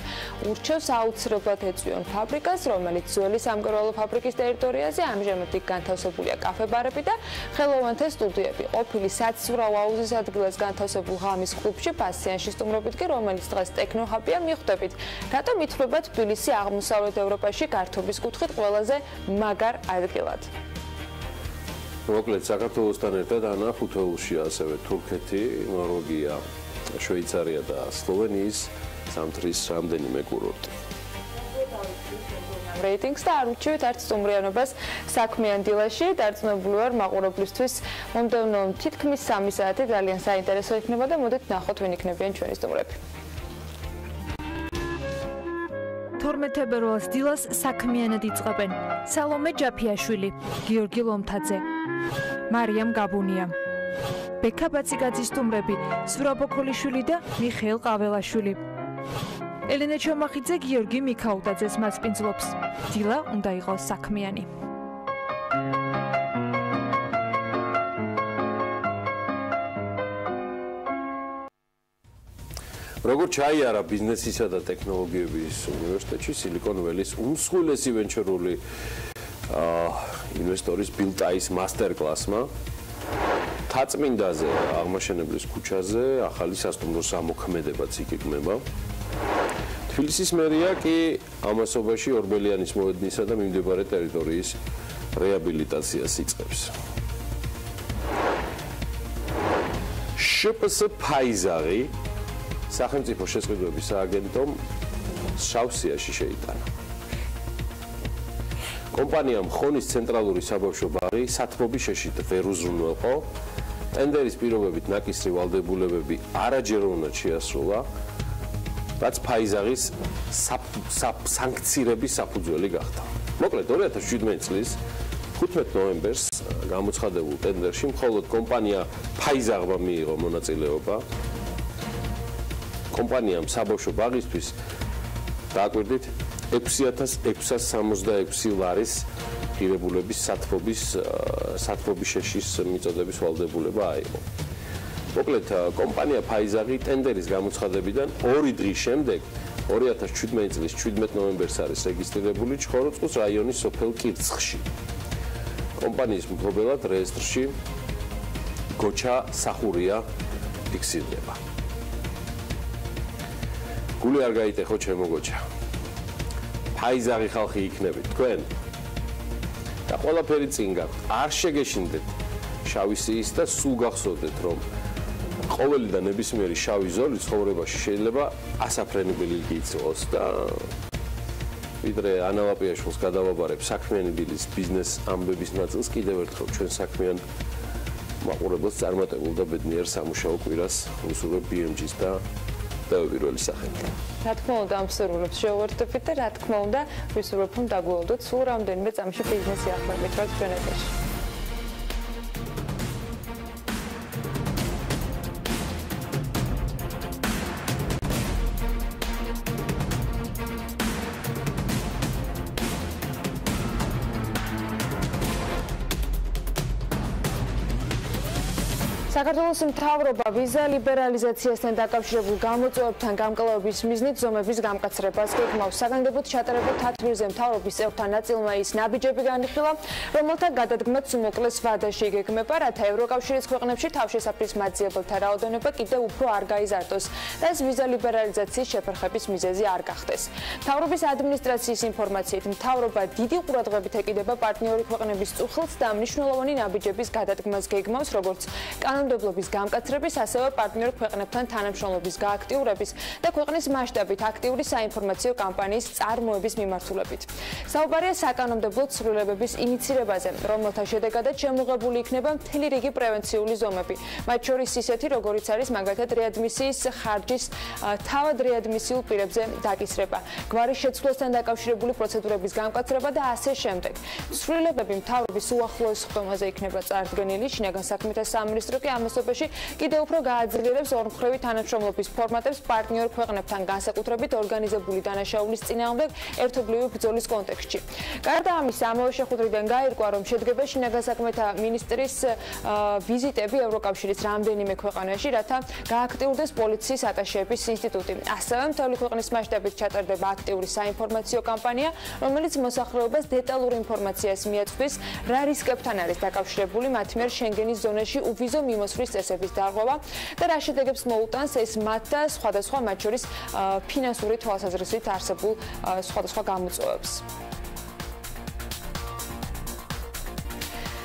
ურჩევს აუცილებლად ეწვიონ ფაბრიკას, რომელიც ძველი სამკერვალო ფაბრიკის ტერიტორიაზე ამჟამად იქ განთავსებულია კაფე-ბარები და ხელოვანთა სტუდიები. ყოფილი საცურაო აუზის ადგილას განთავსებულ ღამის კლუბში პასიანში სტუმრობით კი, რომელიც დღეს ტექნოჰაბია, მიხვდებით, რატომ ითვლება თბილისი აღმოსავლეთ ევროპაში გართობის კუთხით ყველაზე მაგარ ადგილად. მოკლედ, საქართველოსთან ერთად ანა ხუთეულში ასევე თურქეთი, ნორვეგია, შვეიცარია და სლოვენიის ზამთრის რამდენიმე კურორტი. რეიტინგს და არ უჩვევთ არც სტუმრიანობას საქმიან დილაში. დარწმუნებული ვარ, მაყურებლისთვის მომდევნო თითქმის 3 საათი ძალიან საინტერესო იქნება და მოდით ნახოთ ვინ იქნებიან ჩვენი სტუმრები. 12 თებერვალს დილას საქმიანად იწყებენ სალომე ჯაფიაშვილი, გიორგი ლომთაძე, მარიამ გაბუნია, ბექა ბაციგაძის სტუმრები, სურაბო ქოლიშვილი და მიხეილ ყაველაშვილი. ელენე ჩომახიძე გიორგი მიქაუტაძეს მასპინძლობს. დილა უნდა იყოს საქმიანი. 12 თებერვალს დილას საქმიანად იწყებენ სალომე ჯაფიაშვილი, გიორგი ლომთაძე, მარიამ გაბუნია, ბექა ბაციგაძის სტუმრები, სურაბო ქოლიშვილი და მიხეილ ყაველაშვილი. ელენე ჩომახიძე გიორგი მიქაუტაძეს მასპინძლობს. დილა უნდა იყოს საქმიანი. როგორც ჩაიარა ბიზნესისა და ტექნოლოგიების უნივერსიტეტში სილიკონ ველის უმსხვილესი ვენჩურული ინვესტორის ბილ ტაის მასტერკლასმა თაწმინდაზე აღმაშენებლის ქუჩაზე ახალი სასტუმროს ამოქმედებაც იგეგმება. თბილისის მერია კი ამასობაში ორბელიანის მოედნისა და მიმდებარე ტერიტორიის რეაბილიტაციას იწყებს. შპს ფაიზაღი სახელმწიფო შესყიდვების სააგენტომ შავსიაში შეიტანა. კომპანიამ ხონის ცენტრალური საბავშვო ბაღი სათბობის შეშით ვერ უზრუნველყო. ტენდერის პირობებით ნაკისრი ვალდებულებები არაჯერ უნდა შეასრულა, რაც ფაიზაღის სანქცირების საფუძველი გახდა. მოკლედ 2017 წლის 15 ნოემბერს გამოცხადებულ ტენდერში მხოლოდ კომპანია ფაიზაღმა მიიღო მონაწილეობა. კომპანიამ საბავშვო ბაღისთვის დააკვირდით 6666 ლარის ღირებულების სათბობის შეშის მიწოდების ვალდებულება აიღო. მოკლედ კომპანია ფაიზაღი ტენდერის გამოცხადებიდან 2 დღის შემდეგ 2017 წლის 17 ნოემბერს არის რეგისტრირებული ჩხოროწყუს რაიონის სოფელ კირცხში. კომპანიის მფლობელად რეესტრში გოჩა სახურია ფიქსირდება. გული არ გაიტეხო ჩემო გოჩა. ფაიზაღი ხალხი იქნებით თქვენ და ყველაფერი წინ გაქვთ. არ შეგეშინდეთ შავი სიის და სულ გახსოვდეთ რომ ყოველი და ნებისმიერი შავი ზოლი ცხოვრებაში შეიძლება ასაფრენებელი გიწვოს და ვიდრე ანალაპიაშვილს გადავაბარებ საქმიანი დილის ბიზნეს ამბების ნაწილს კიდევ ერთხელ ჩვენ საქმიან მაყურებელს წარმატებულ და ბედნიერ სამუშაო კვირას უსურვებ BMG-ს და პირველი სახელი. რა თქმა უნდა ამ სურვილებს შევერთებით და რა თქმა უნდა ვისურვებ რომ დაგუელდოთ სულ რამდენიმე წამში ბიზნესი ახალებით რაც ჩვენ ეთერში. საქართველოს მთავრობა ვიზა ლიბერალიზაციასთან დაკავშირებულ გამოწვევებთან გამკლავების მიზნით ზომების გამკაცრებას გეგმავს. საგანგებოდ ჩატარებულ თათბირზე მთავრობის წევრთა ნაწილმა ის ნაბიჯები განიხილა, რომელთა გადადგმაც უმოკლეს ვადაში იგეგმება, რათა ევროკავშირის ქვეყნებში თავშესაფრის მაძიებელთა რაოდენობა კიდევ უფრო არ გაიზარდოს და ეს ვიზა ლიბერალიზაციის შეფერხების მიზეზი არ გახდეს. მთავრობის ადმინისტრაციის ინფორმაციით, მთავრობა დიდი ყურადღებით ეკიდება პარტნიორი ქვეყნების წუხილს და მნიშვნელოვანი ნაბიჯების გადადგმას გეგმავს, როგორც კანონმდებლობის გამკაცრების, ასევე პარტნიორ ქვეყნებთან თანამშრომლობის გააქტიურების და ქვეყნის მასშტაბით აქტიური საინფორმაციო კამპანიის წარმოების მიმართულებით. საუბარია საკანონმდებლო ცვლილებების ინიცირებაზე, რომელთა შედეგადაც შემოღებული იქნება მთელი რიგი პრევენციული ზომები, მათ შორის ისეთი, როგორიც არის მაგალითად რეადმისიის ხარჯის თავად რეადმისიულ პირებზე დაკისრება, გვარის შეცვლასთან დაკავშირებული პროცედურების გამკაცრება და ასე შემდეგ. ცვლილებები მთავრობის უახლოეს ხდომაზე იქნება წარდგენილი, შინაგან საქმეთა სამინისტრო კი ამასობაში კიდევ უფრო გააძლიერებს ორმხრივი თანამშრომლობის ფორმატებს პარტნიორ ქვეყნებთან, განსაკუთრებით ორგანიზებული დანაშაულის წინააღმდეგ ერთობლივი ბრძოლის კონტექსტში. გარდა ამისა, ამავე შეხვედრიდან გაირკვა, რომ შედგება შინაგან საქმეთა მინისტრის ვიზიტები ევროკავშირის რამდენიმე ქვეყანაში, რათა გააქტიურდეს პოლიციის ატაშეების ინსტიტუტი. ასევე მთელი ქვეყნის მასშტაბით ჩატარდება აქტიური საინფორმაციო კამპანია, რომელიც მოსახლეობას დეტალურ ინფორმაციას მიაწვდის, რა რისკებთან არის დაკავშირებული მათ მიერ შენგენის ზონაში უვიზო მიმოსვლის წესების დარღვევა და რა შედეგებს მოუტანს ეს მათ და სხვადასხვა მათ შორის ფინანსური თვალსაზრისით არსებულ სხვადასხვა გამოწვევებს.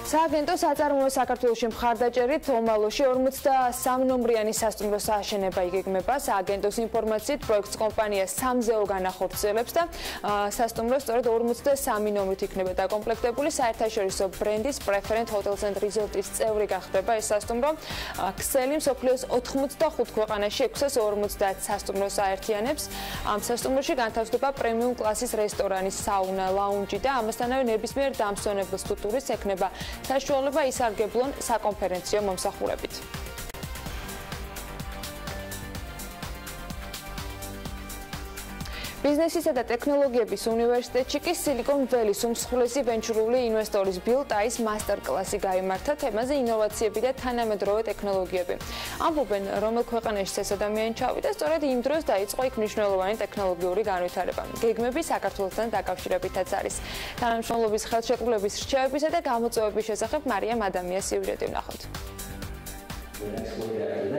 სააგენტო საწარმოო საქართველოში მხარდაჭერით ომალოში 43 ნომრიანი სასტუმროს აშენება იგეგმება. სააგენტოს ინფორმაციით პროექტს კომპანია 3-ზეო განახორციელებს და სასტუმრო სწორედ 43 ნომრით იქნება დაკომპლექტებული. საერთაშორისო ბრენდის Preferent Hotels and Resorts წევრი გახდება ეს სასტუმრო. ქსელი მსოფლიოს 85 ქვეყანაში 650 სასტუმროს აერთიანებს. ამ სასტუმროში განთავსდება პრემიუმ კლასის რესტორანი, საუნა, ლაუნჯი და ამასთანავე ნებისმიერ დამსვენებელს თუ ტურისტს ექნება საშუალება ისარგებლონ საკონფერენციო მომსახურებით. ბიზნესისა და ტექნოლოგიების უნივერსიტეტში კი სილიკონ ველის უმსხვილესი ვენჩურული ინვესტორის ბილ ტაის მასტერკლასი გაიმართა თემაზე ინოვაციები და თანამედროვე ტექნოლოგიები. ამბობენ, რომელ ქვეყანაში ეს ადამიანი ჩავიდა, სწორედ იმ დროს დაიწყო იქ მნიშვნელოვანი ტექნოლოგიური განვითარება. გეგმები საქართველოსთან დაკავშირებითაც არის. თანამშრომლობის ხელშეკრულების რჩევებისა და გამოწვევების შესახებ მარიამ ადამიანის სიუჟეტი ვნახოთ.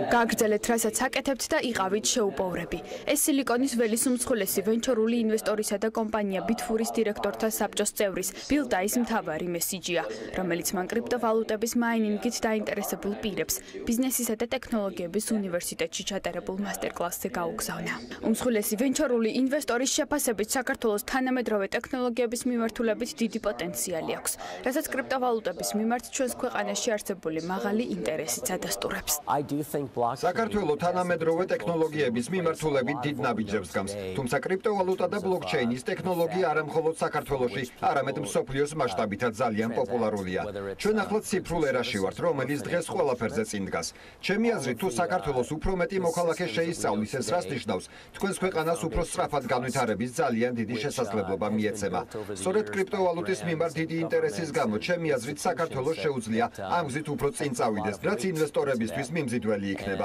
გაგრძელეთ, რასაც აკეთებთ და იყავით შეუპოვრები. ეს სილიკონის ველის უმსხვილესი ვენჩურული ინვესტორისა და კომპანია ბიტფურის დირექტორთა საბჭოს წევრის ბილ ტაის მთავარი მესიჯია, რომელიც მან კრიპტოვალუტების მაინინგით დაინტერესებულ პირებს ბიზნესისა და ტექნოლოგიების უნივერსიტეტში ჩატარებულ მასტერკლასზე გაუგზავნა. უმსხვილესი ვენჩურული ინვესტორის შეფასებით საქართველოს თანამედროვე ტექნოლოგიების მიმართულებით დიდი პოტენციალი აქვს, რასაც კრიპტოვალუტების მიმართ ჩვენს ქვეყანაში არსებული მაღალი ინტერესიც ადასტურებს. საქართველოს თანამედროვე ტექნოლოგიების მიმართულებით დიდ ნაბიჯებს გამს, თუმცა კრიპტოვალუტა და ბლოკჩეინის ტექნოლოგია არა მხოლოდ საქართველოში, არამედ მსოფლიოს მასშტაბითაც ძალიან პოპულარულია. ჩვენ ახლა ციფრულ ერაში ვართ, რომელიც დღეს ყველაფერზე წინ დგას. ჩემი აზრით, თუ საქართველოს უფრო მეტი მოქალაქე შეისწავლის, ეს რას ნიშნავს? თქვენს ქვეყანას უფრო სწრაფად განვითარების ძალიან დიდი შესაძლებლობა მიეცემა. სწორედ კრიპტოვალუტის მიმართ დიდი ინტერესის გამო, ჩემი აზრით, საქართველოს შეუძლია ამ გზით უფრო წინ წავიდეს, რაც ინვესტორებისთვის მიმზიდველი იქნება.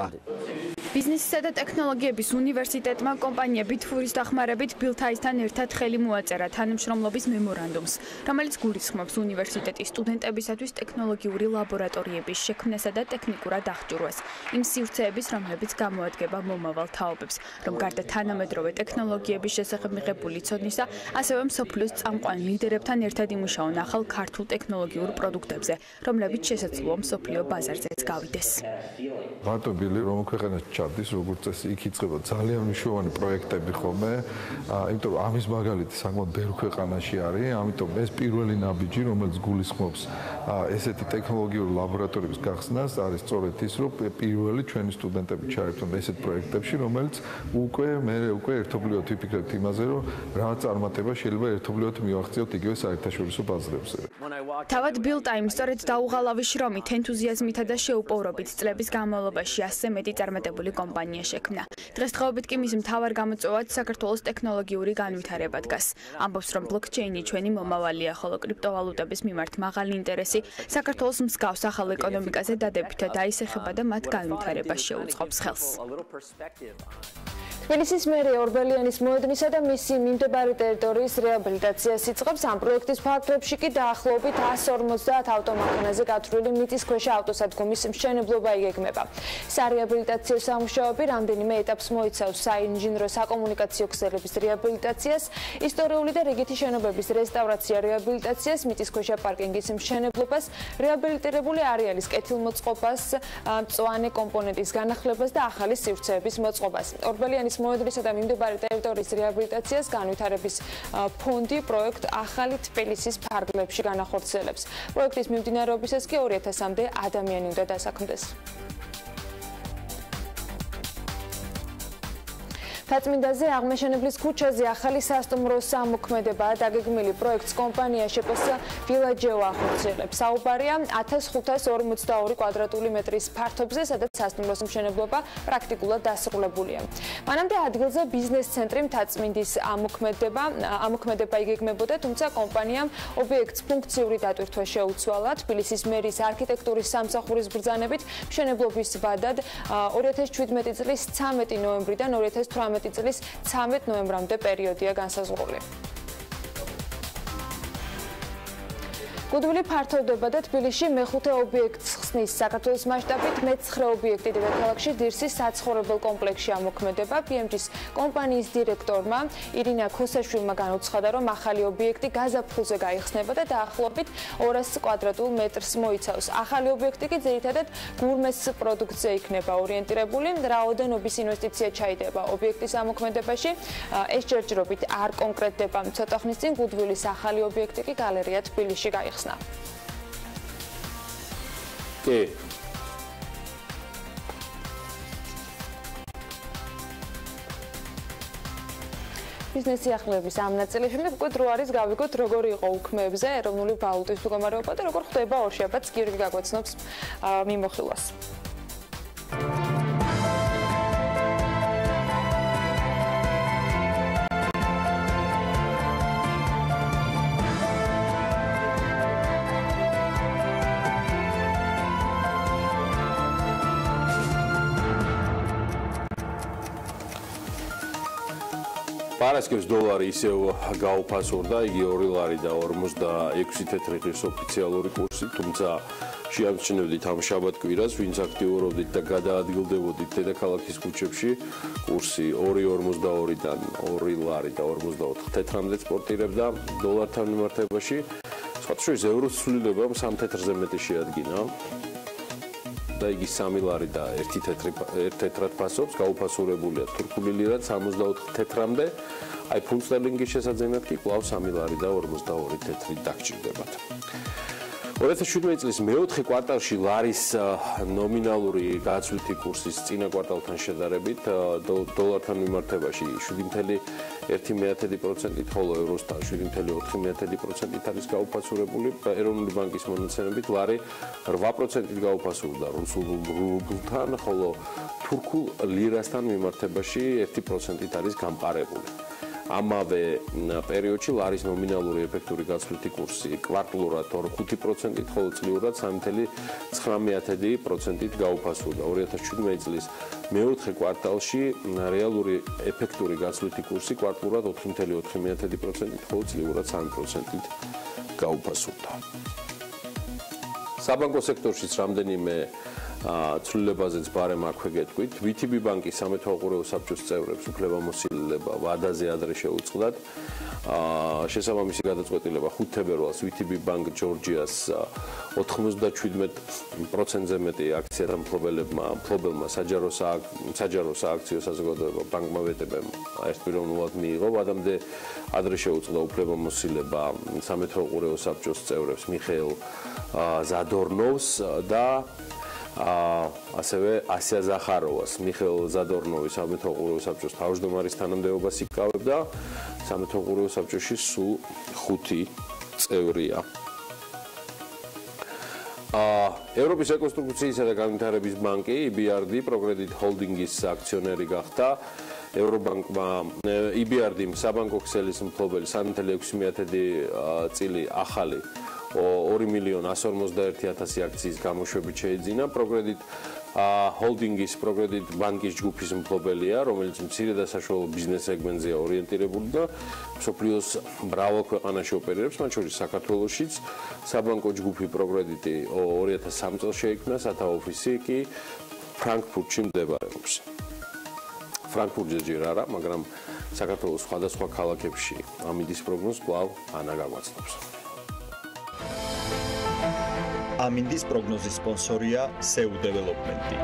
ბიზნესისა და ტექნოლოგიების უნივერსიტეტმა კომპანია ბიტფურის დახმარებით ბილ ტაისთან ერთად ხელი მოაწერა თანამშრომლობის მემორანდუმს, რომელიც გულისხმობს უნივერსიტეტის სტუდენტებისათვის ტექნოლოგიური ლაბორატორიების შექმნასა და ტექნიკურად აღჭურვას, იმ სივრცეების, რომლებიც გამოადგება მომავალ თაობებს, რომ გარდა თანამედროვე ტექნოლოგიების შესახებ მიღებული ცოდნისა, ასევე მსოფლიოს წამყვან ლიდერებთან ერთად იმუშაონ ახალ ქართულ ტექნოლოგიურ პროდუქტებზე, რომლებიც შესაძლოა მსოფლიო ბაზარზეც გავიდეს. მარტო ბილი რომ ქვეყანაში ჩარდის, როგორც წესი, იქ იწყება ძალიან მნიშვნელოვანი პროექტები ხოლმე, იმიტომ რომ ამის მაგალითი საკმაოდ ბევრ ქვეყანაში არის, ამიტომ ეს პირველი ნაბიჯი, რომელიც გულისხმობს ესეთი ტექნოლოგიური ლაბორატორიების გახსნას, არის სწორედ ის, რომ პირველი ჩვენი სტუდენტები ჩაერთონ ესეთ პროექტებში, რომელიც უკვე ერთობლივად ვიფიქრებთ იმაზე, რომ რა წარმატება შეიძლება ერთობლივად მივახციოთ იგივე საერთაშორისო ბაზრებზე. თავად ბილ ტაიმს სწორედ დაუღალავი შრომით, ენთუზიაზმითა და შეუპოვრობით წლების განმავლობაში ასე მეტი წარმატებული კომპანია შექმნა. დღესდღეობით კი მის მთავარ გამოწვევად საქართველოს ტექნოლოგიური განვითარება დგას. ამბობს, რომ ბლოკჩეინი ჩვენი მომავალია, ხოლო კრიპტოვალუტების მიმართ მაღალი ინტერესი საქართველოს მსგავს ახალ ეკონომიკაზე დადებითად აისახება და მათ განვითარებას შეუწყობს ხელს. თბილისის მერია ორბელიანის მოედნისა და მისი მიმდებარე ტერიტორიის რეაბილიტაციას იწყებს. ამ პროექტის ფარგლებში კი დაახლოებით 150 ავტომანქანაზე გათვლილი მიწისქვეშა ავტოსადგომის მშენებლობა იგეგმება. სარეაბილიტაციო სამუშაოები რამდენიმე ეტაპს მოიცავს: საინჟინრო საკომუნიკაციო ქსელების რეაბილიტაციას, ისტორიული და რიგითი შენობების რესტავრაცია რეაბილიტაციას, მიწისქვეშა პარკინგის მშენებლობას, რეაბილიტირებული არეალის კეთილმოწყობას, მწვანე კომპონენტის განახლებას და ახალი სივრცეების მოწყობას. ორბელიანის მოედნისა და მიმდებარე ტერიტორიის რეაბილიტაციას განვითარების ფონდი პროექტ ახალი თბილისის ფარგლებში განახორციელებს. პროექტის მიმდინარეობისას კი 2000-მდე ადამიანი უნდა დასაქმდეს. თაწმინდაზე აღმაშენებლის ქუჩაზე ახალი სასტუმრო სამოქმედებაა დაგეგმილი. პროექტს კომპანია შეპოს ვილაჯეო ახორციელებს. საუბარია 1542 კვადრატული მეტრის ფართობზე, სადაც სასტუმროს მშენებლობა პრაქტიკულად დასრულებულია. მანამდე ადგილზე ბიზნეს ცენტრი თაწმინდის ამოქმედება იგეგმებოდა, თუმცა კომპანიამ ობიექტს ფუნქციური დატვირთვა შეუცვალა. თბილისის მერის არქიტექტურის სამსახურის ბრძანებით მშენებლობის ვადად 2017 წლის 13 ნოემბრიდან 2018 წლის 13 ნოემბრამდე პერიოდია განსაზღვრული. გუდვილი ფართოვდება და თბილისში მეხუთე ობიექტს ხსნის. საქართველოს მასშტაბით მე-9 ობიექტი დედაქალაქში დირსის საცხოვრებელ კომპლექსში ამოქმედება. PMG-ის კომპანიის დირექტორმა ირინა ქოსაშვილმა განუცხადა, რომ ახალი ობიექტი გაზაფხულზე გაიხსნება და დაახლოებით 200 კვადრატულ მეტრს მოიცავს. ახალი ობიექტი კი ძირითადად გურმეს პროდუქტზე იქნება ორიენტირებული. რაოდენობის ინვესტიცია ჩაიდება ობიექტის ამოქმედებაში. ეს ჯერჯერობით არ კონკრეტდება. ცოტა ხნის წინ გუდვილის ახალი ობიექტი კი გალერეა თბილისში გაიხსნა. კი. ბიზნესი ახლების ამ ნაწილის შემდეგ უკვე დრო არის გავიგოთ როგორი იყო უქმეებზე ეროვნული ვალუტის მდგომარეობა და როგორ ხდება ორშაბათს გიორგი გაგვეცნობს მიმოხილვას. პარასკევს დოლარი ისევ გაუფასურდა, იგი 2 ლარი და 46 თეთრი ღირს ოფიციალური კურსი, თუმცა შეამჩნევდით ამ შაბათ-კვირას, ვინც აქტიურობდით და გადაადგილდებოდით დედაქალაქის ქუჩებში, კურსი 2.42-დან 2 ლარი და 44 თეთრამდე სპორტირებდა დოლართან მიმართებაში. სხვათა შორის ევროს ცვლილებამ 3 თეთრზე მეტი შეადგინა. და იგი 3 ლარი და 1 თეთრად ფასობს, გაუფასურებულია თურქული ლირა 64 თეთრამდე. აი ფუნტ სტერლინგის შესაძენად კი კვლავ 3 ლარი და 42 თეთრი დაგჭირდებათ. 2017 წლის მეოთხე კვარტალში ლარის ნომინალური გაცვლითი კურსის წინა კვარტალთან შედარებით დოლართან მიმართებაში 7.1%-ით, ხოლო ევროსთან 7.4%-ით არის გაუფასურებული. ეროვნული ბანკის მონაცემებით ლარი 8%-ით გაუფასურდა რუსულ რუბლთან, ხოლო თურქულ ლირასთან მიმართებაში 1%-ით არის გამყარებული. ამავე პერიოდში ლარის ნომინალური ეფექტური გაცვლითი კურსი კვარტალურად 5%-ით, ხოლო წლიურად 3.9%-ით გაუფასურდა. 2017 წლის მეოთხე კვარტალში რეალური ეფექტური გაცვლითი კურსი კვარტალურად 4.4%-ით, ხოლო წლიურად 3%-ით გაუფასურდა. საბანკო სექტორშიც რამდენიმე ცვლილებაზეც ბარემ აქვე გეტყვით. VTB ბანკის სამეთვალყურეო საბჭოს წევრებს უფლებამოსილება ვადაზე ადრე შეუწყდათ. შესაბამისი გადაწყვეტილება 5 თებერვალს VTB Bank Georgia's 97%-ზე მეტი აქციათა მფლობელმა საჯარო სააქციო საზოგადოება ბანკმა VTB-მ ერთპიროვნულად მიიღო. ვადამდე ადრე შეუწყდა უფლებამოსილება სამეთვალყურეო საბჭოს წევრებს მიხეილ ზადორნოვს და ასევე ასია ზახაროვას. მიხეილ ზადორნოვი სამეთვალყურეო საბჭოს თავმჯდომარის თანამდებობას იკავებდა. სამეთვალყურეო საბჭოში სულ 5 წევრია. ევროპის რეკონსტრუქციისა და განვითარების ბანკი EBRD პროგრედიტ ჰოლდინგის აქციონერი გახდა. ევრობანკმა EBRD-მ საბანკო ქსელის მფლობელი 3.6 წილი ახალი 2.141.000 აქციის გამოშვებით შეიძინა. პროგრედიტ ჰოლდინგის პროგრედიტ ბანკის ჯგუფის მფლობელია, რომელიც მცირე და საშუალო ბიზნეს სეგმენტზეა ორიენტირებული და მსოფლიოს მრავალ ქვეყანაში ოპერირებს, მათ შორის საქართველოშიც. საბანკო ჯგუფი პროგრედიტი 2003 წელს შეიქმნა, სათავო ოფისი კი ფრანკფურტში მდებარეობს. ფრანკფურტზე ჯერ არა, მაგრამ საქართველოს სხვადასხვა ქალაქებში ამინდის პროგნოზს კვლავ ანა გაგვაცნობს. ამინდის პროგნოზის სპონსორია SEU Development-ი.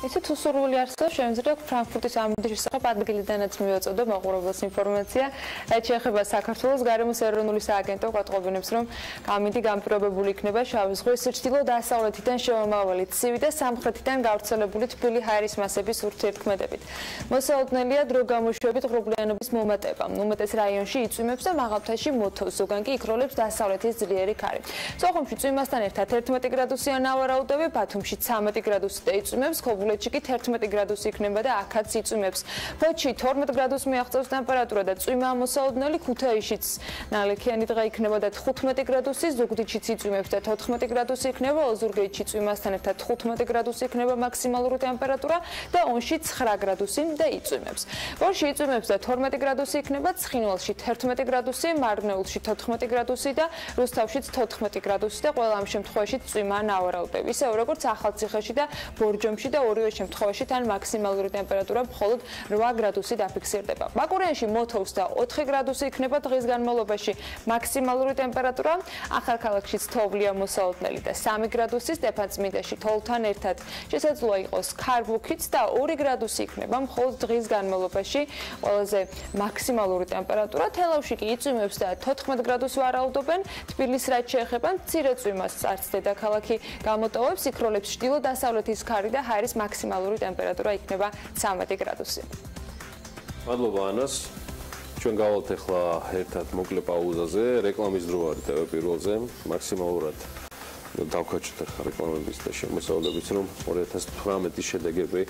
ისე თუ სურვილი არსებობს, შემიძლია ფრანკფურტის ამინდის შესახებ ადგილიდანაც მივაწოდო მაყურებელს ინფორმაცია. რაც შეეხება საქართველოს გარემოს ეროვნული სააგენტო გატყობინებს, რომ ამინდი განპირობებული იქნება შავი ზღვის ჩრდილო-დასავლეთიდან შემომავალი ცივი და სამხრეთიდან გავრცელებული თბილი ჰაერის მასების ურთიერთქმედებით. მოსაოდნელია დრო გამოშვებით ღრუბლიანობის მომატება. უმეტეს რაიონში იწვიმებს და მაღალმთაში მოთოვს, ზოგან კი იქროლებს დასავლეთის ძლიერი ქარი. სოხუმში წვიმასთან ერთად 11 გრადუსიან ნავარაუდები, ბათუმში 13 გრადუსი და იწვიმებს, ქობულეთში კი 11 გრადუსი იქნება და აქაც იწვიმებს. ფოთში 12 გრადუსს მიაღწევს ტემპერატურა და წვიმა მოსაოდნელი, ქუთაისშიც ნალექიანი დღე იქნება და 15 გრადუსი, ზუგდიდშიც იწვიმებს და 14 გრადუსი იქნება, ოზურგეთში წვიმასთან ერთად 15 გრადუსი იქნება მაქსიმალური ტემპერატურა და ონში 9 გრადუსი და იწვიმებს. გორში იწვიმებს და 12 გრადუსი იქნება, ცხინვალში 11 გრადუსი, მარნეულში 14 გრადუსი და რუსთავშიც 14 გრადუსი და ყველა ამ შემთხვევაში წვიმა ნავარაუდები. ისევე როგორც ახალციხეში და ბორჯომში და ორივე შემთხვევაში თან მაქსიმალური ტემპერატურა მხოლოდ 8 გრადუსი დაფიქსირდება. ბაკურიანში მოთოვს და 4 გრადუსი იქნება დღის განმავლობაში. მაქსიმალური ტემპერატურა ახალქალაქშიც თოვლია მოსაოდნელი და 3 გრადუსი, სტეფანწმინდაში თოვლთან ერთად შესაძლოა იყოს ქარბუქიც და 2 გრადუსი იქნება მხოლოდ დღის განმავლობაში. ყველაზე მაქსიმალური ტემპერატურა თელავში კი იწვიმებს და 14 გრადუსს ვარაუდობენ. თბილისს რაც შეეხება მცირე წვიმას არც დედაქალაქი გამოტოვებს, იქროლებს ჩრდილო-დასავლეთის ქარი და ჰაერის მაქსიმალური ტემპერატურა იქნება 13 გრადუსი. მადლობა ანას. ჩვენ გავალთ ახლა ერთად მოკლე პაუზაზე. რეკლამის დრო არის TV პირველზე. მაქსიმალურად დავქაჩოთ ახლა რეკლამების და შემოსავლების, რომ 2018-ის შედეგები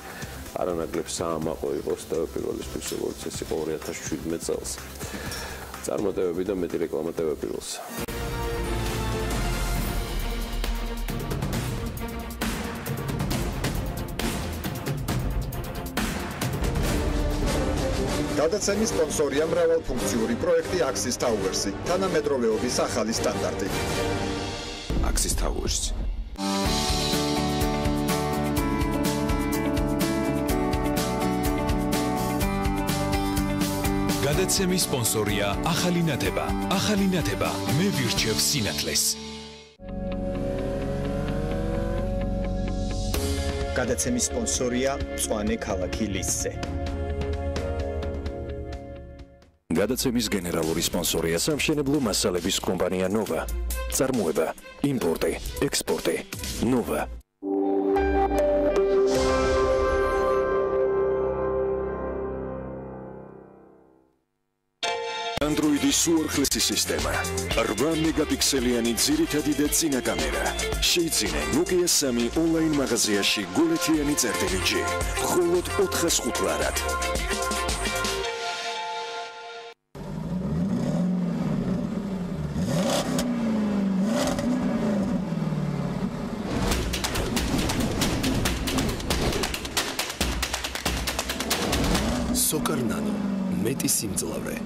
არანაკლებ საამაყო იყოს TV პირველისთვის, როგორც ეს იყო 2017 წელს. წარმატებები და მეტი რეკლამა TV პირველზე. გადაცემის სპონსორია მრავალფუნქციური პროექტი Axis Towers-ი, თანამედროვეობის ახალი სტანდარტი. Axis Towers. გადაცემის სპონსორია ახალი ნათება. ახალი ნათება მე ვირჩევ სინათლეს. გადაცემის სპონსორია მწვანე ქალაქი ლისზე. გადაცემის გენერალური სპონსორია სამშენებლო მასალების კომპანია ნოვა. წარმოება, იმპორტი, ექსპორტი. ნოვა. Android-ის უორხლესი სისტემა. 8 მეგაპიქსელიანი ძირითადი და წინა კამერა. შეიძინე Nokia 3 ონლაინ მაღაზიაში გულეთიანი წერტილი G. მხოლოდ 405 ლარად. Sokarnano, მეტი სიმძლავრე.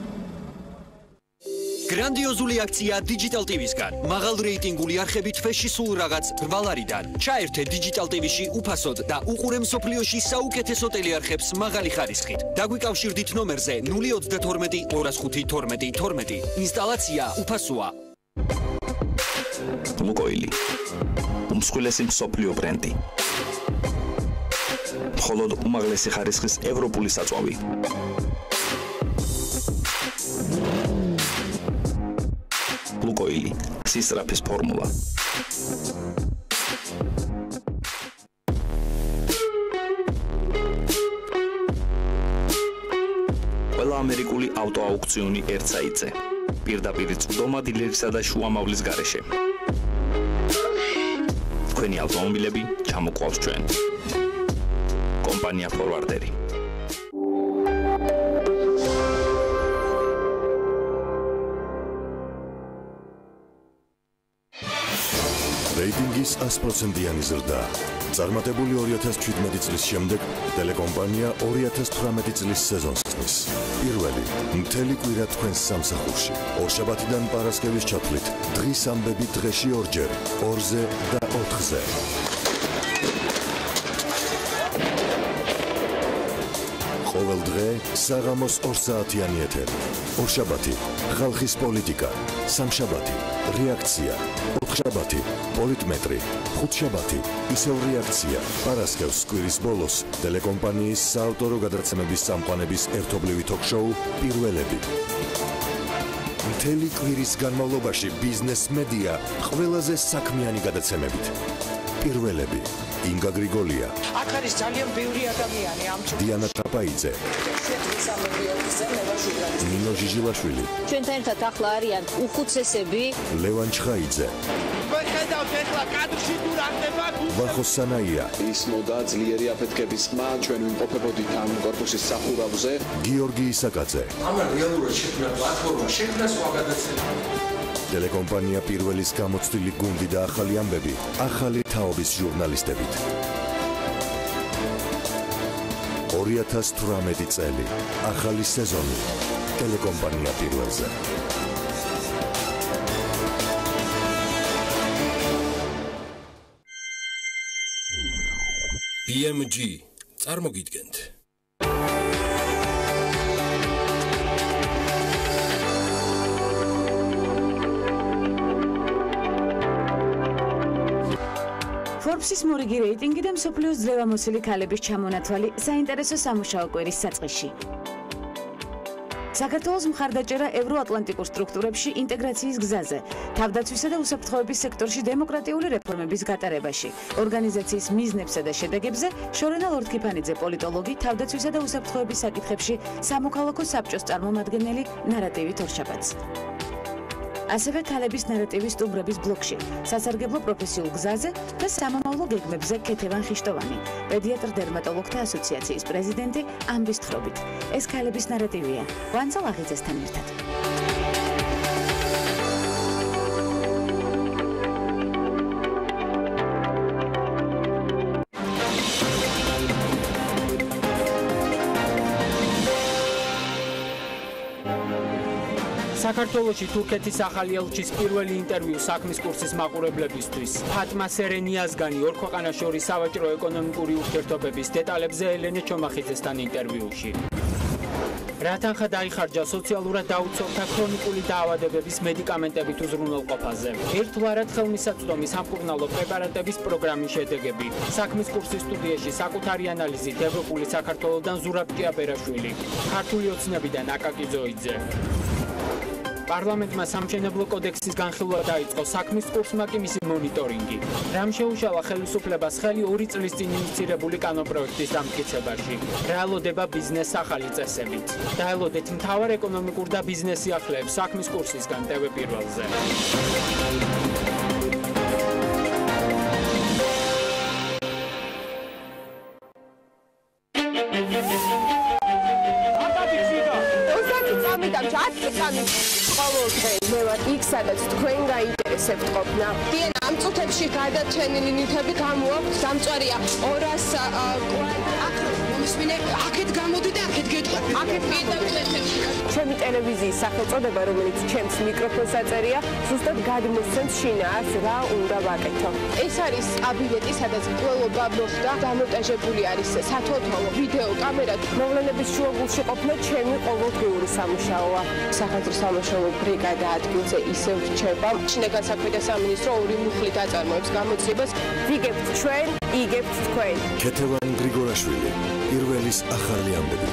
გრანდიოზული აქცია Digital TV-სგან. მაღალ რეიტინგული არხებით ფეში სულ რაღაც 8 ლარიდან. ჩაერთე Digital TV-ში უფასოდ და უყურე მსოფლიოში საუკეთესო ტელეარხებს მაღალი ხარისხით. დაგვიკავშირდით ნომერზე 022 205 12 12. ინსტალაცია უფასოა. ლუკოილი. უმსხვილესი მსოფლიო ბრენდი. მხოლოდ უმაღლესი ხარისხის ევროპული საწვავი. ლუკოილი, სისწრაფის ფორმულა. ყველა ამერიკული ავტოაუქციონი ერთ საიტზე. პირდაპირ წვდომა დილერისა და შუამავლის გარეშე. თქვენი ავტომობილები ჩამოყავს ჩვენ. კომპანია ფორვარდერი. რეიტინგის 100%-იანი ზრდა. წარმატებული 2017 წლის შემდეგ ტელეკომპანია 2018 წლის სეზონს ხსნის. პირველი მთელი კვირა თქვენს სამსახურში. ორშაბათიდან პარასკევის ჩათვლით დღის ამბები დღეში ორჯერ, 2-ზე და 4-ზე. ყოველ დღე საღამოს 2 საათიანი ეთერი. ორშაბათი ხალხის პოლიტიკა, სამშაბათი რეაქცია, 4შაბათი პოლიტმეტრი, 5შაბათი ისევ რეაქცია. პარასკევს კვირის ბოლოს ტელეკომპანიის საავტორო გადაცემების წამყვანების ერთობლივი თოქ-შოუ პირველები. მთელი კვირის განმავლობაში ბიზნეს მედია ყველაზე საქმიანი გადაცემებით. პირველები. ინგა გრიგოლია. აქ არის ძალიან ბევრი ადამიანი ამ დიანა ტრაპაიძე. ნინო ჟიჟილაშვილი. ჩვენთან ერთად ახლა არიან უხუცესები. ლევან ჩხაიძე. ხედავთ ეხლა კადრში თუ რა ხდება? ვახო სანაია. ის მოდა ძლიერი აფეთქების ხმა ჩვენ ვიმყოფებოდით ამ კორპუსის სახურავზე. გიორგი ისაკაძე. ამან რეალურად შექმნა პლატფორმა, შექმნა სხვა გადაცემა. ტელეკომპანია პირველის გამოცდილი გუნდი და ახალი ამბები, ახალი თაობის ჟურნალისტებით. 2018 წელი, ახალი სეზონი, ტელეკომპანია პირველზე. BMG წარმოგიდგენთ. Forbes-ის მორიგი რეიტინგი და მსოფლიოს ძლევამოსილი ქალების ჩამონათვალი საინტერესო სამუშაო კვირის საწყისში. საქართველოს მხარდაჭერა ევროატლანტიკურ სტრუქტურებში ინტეგრაციის გზაზე, თავდაცვისა და უსაფრთხოების სექტორში დემოკრატიული რეფორმების გატარებაში, ორგანიზაციის მიზნებსა და შედეგებზე შორენა ლორდ-კიფანიძე პოლიტოლოგი, თავდაცვისა და უსაფრთხოების საკითხებში სამოქალაქო საბჭოს წარმომადგენელი ნარატივით ორშაბათს. ასევე ქალების ნარატივის სტუმრების ბლოკში, სასარგებლო პროფესიულ გზაზე და სამომავლო გეგმებზე ქეთევან ხიშტოვანი, პედიატრ-დერმატოლოგთა ასოციაციის პრეზიდენტი ამბის თხრობით. ეს ქალების ნარატივია. ვანძალ აღიძესთან ერთად. საქართველოში თურქეთის ახალი ელჩის პირველი ინტერვიუ საქმის კურსის მაყურებლებისთვის. ფატმა სერენიაზგანი ორ ქვეყანას შორის სავაჭრო ეკონომიკური ურთიერთობების დეტალებზე ელენე ჩომახიძესთან ინტერვიუში. რა თანხა დაიხარჯა სოციალურად დაუცველთა ქრონიკული დაავადებების მედიკამენტებით უზრუნველყოფაზე. ერთგვარად ხელმისაწვდომი სამკურნალო პრეპარატების პროგრამის შედეგები. საქმის კურსის სტუდიაში საკუთარი ანალიზით ევროპული საქართველოდან ზურაბ ჭიაბერაშვილი, ქართული ოცნებიდან აკაკი ძოიძე. პარლამენტმა სამშენებლო კოდექსის განხილვა დაიწყო, საქმის კურსმა კი მისი მონიტორინგი. რამ შეუშალა ხელისუფლებას ხელი 2 წლის წინ ინიცირებული კანონპროექტის დამტკიცებაში. რა ელოდება ბიზნესს ახალი წესებით. დაელოდეთ მთავარ ეკონომიკურ და ბიზნეს სიახლეებს საქმის კურსისგან ტევე პირველზე. მე ვარ იქ, სადაც თქვენ გაინტერესებთ ყოფნა. დიენ ამ წუთებში გადაცენილი ნივთები გამოაქვთ, დამწვარია 200 აქეთ გამოდი და აქეთ გეტყვი. აქეთ მიდავწეთებში. ჩემი ტელევიზიის სახელწოდება, რომელიც ჩემს მიკროფონს აწერია, ზუსტად გადმოსცემს შინაარს, რა უნდა ვაკეთო. ეს არის კაბინეტი, სადაც ყველობა მოხდა, დამონტაჟებული არის სათვალთვალო ვიდეო კამერა. მოვლენების შუაგულში ყოფნა ჩემი ყოველდღიური სამუშაოა. სახალხო სამუშაო ბრიგადა ადგილზე ისევ რჩება. შინაგან საქმეთა სამინისტრო 2 მუხლით აწარმოებს გამოცდილებას. ვიგებთ ჩვენ, იგებთ თქვენ. ქეთევან გრიგორაშვილი, პირველის ახალი ამბები.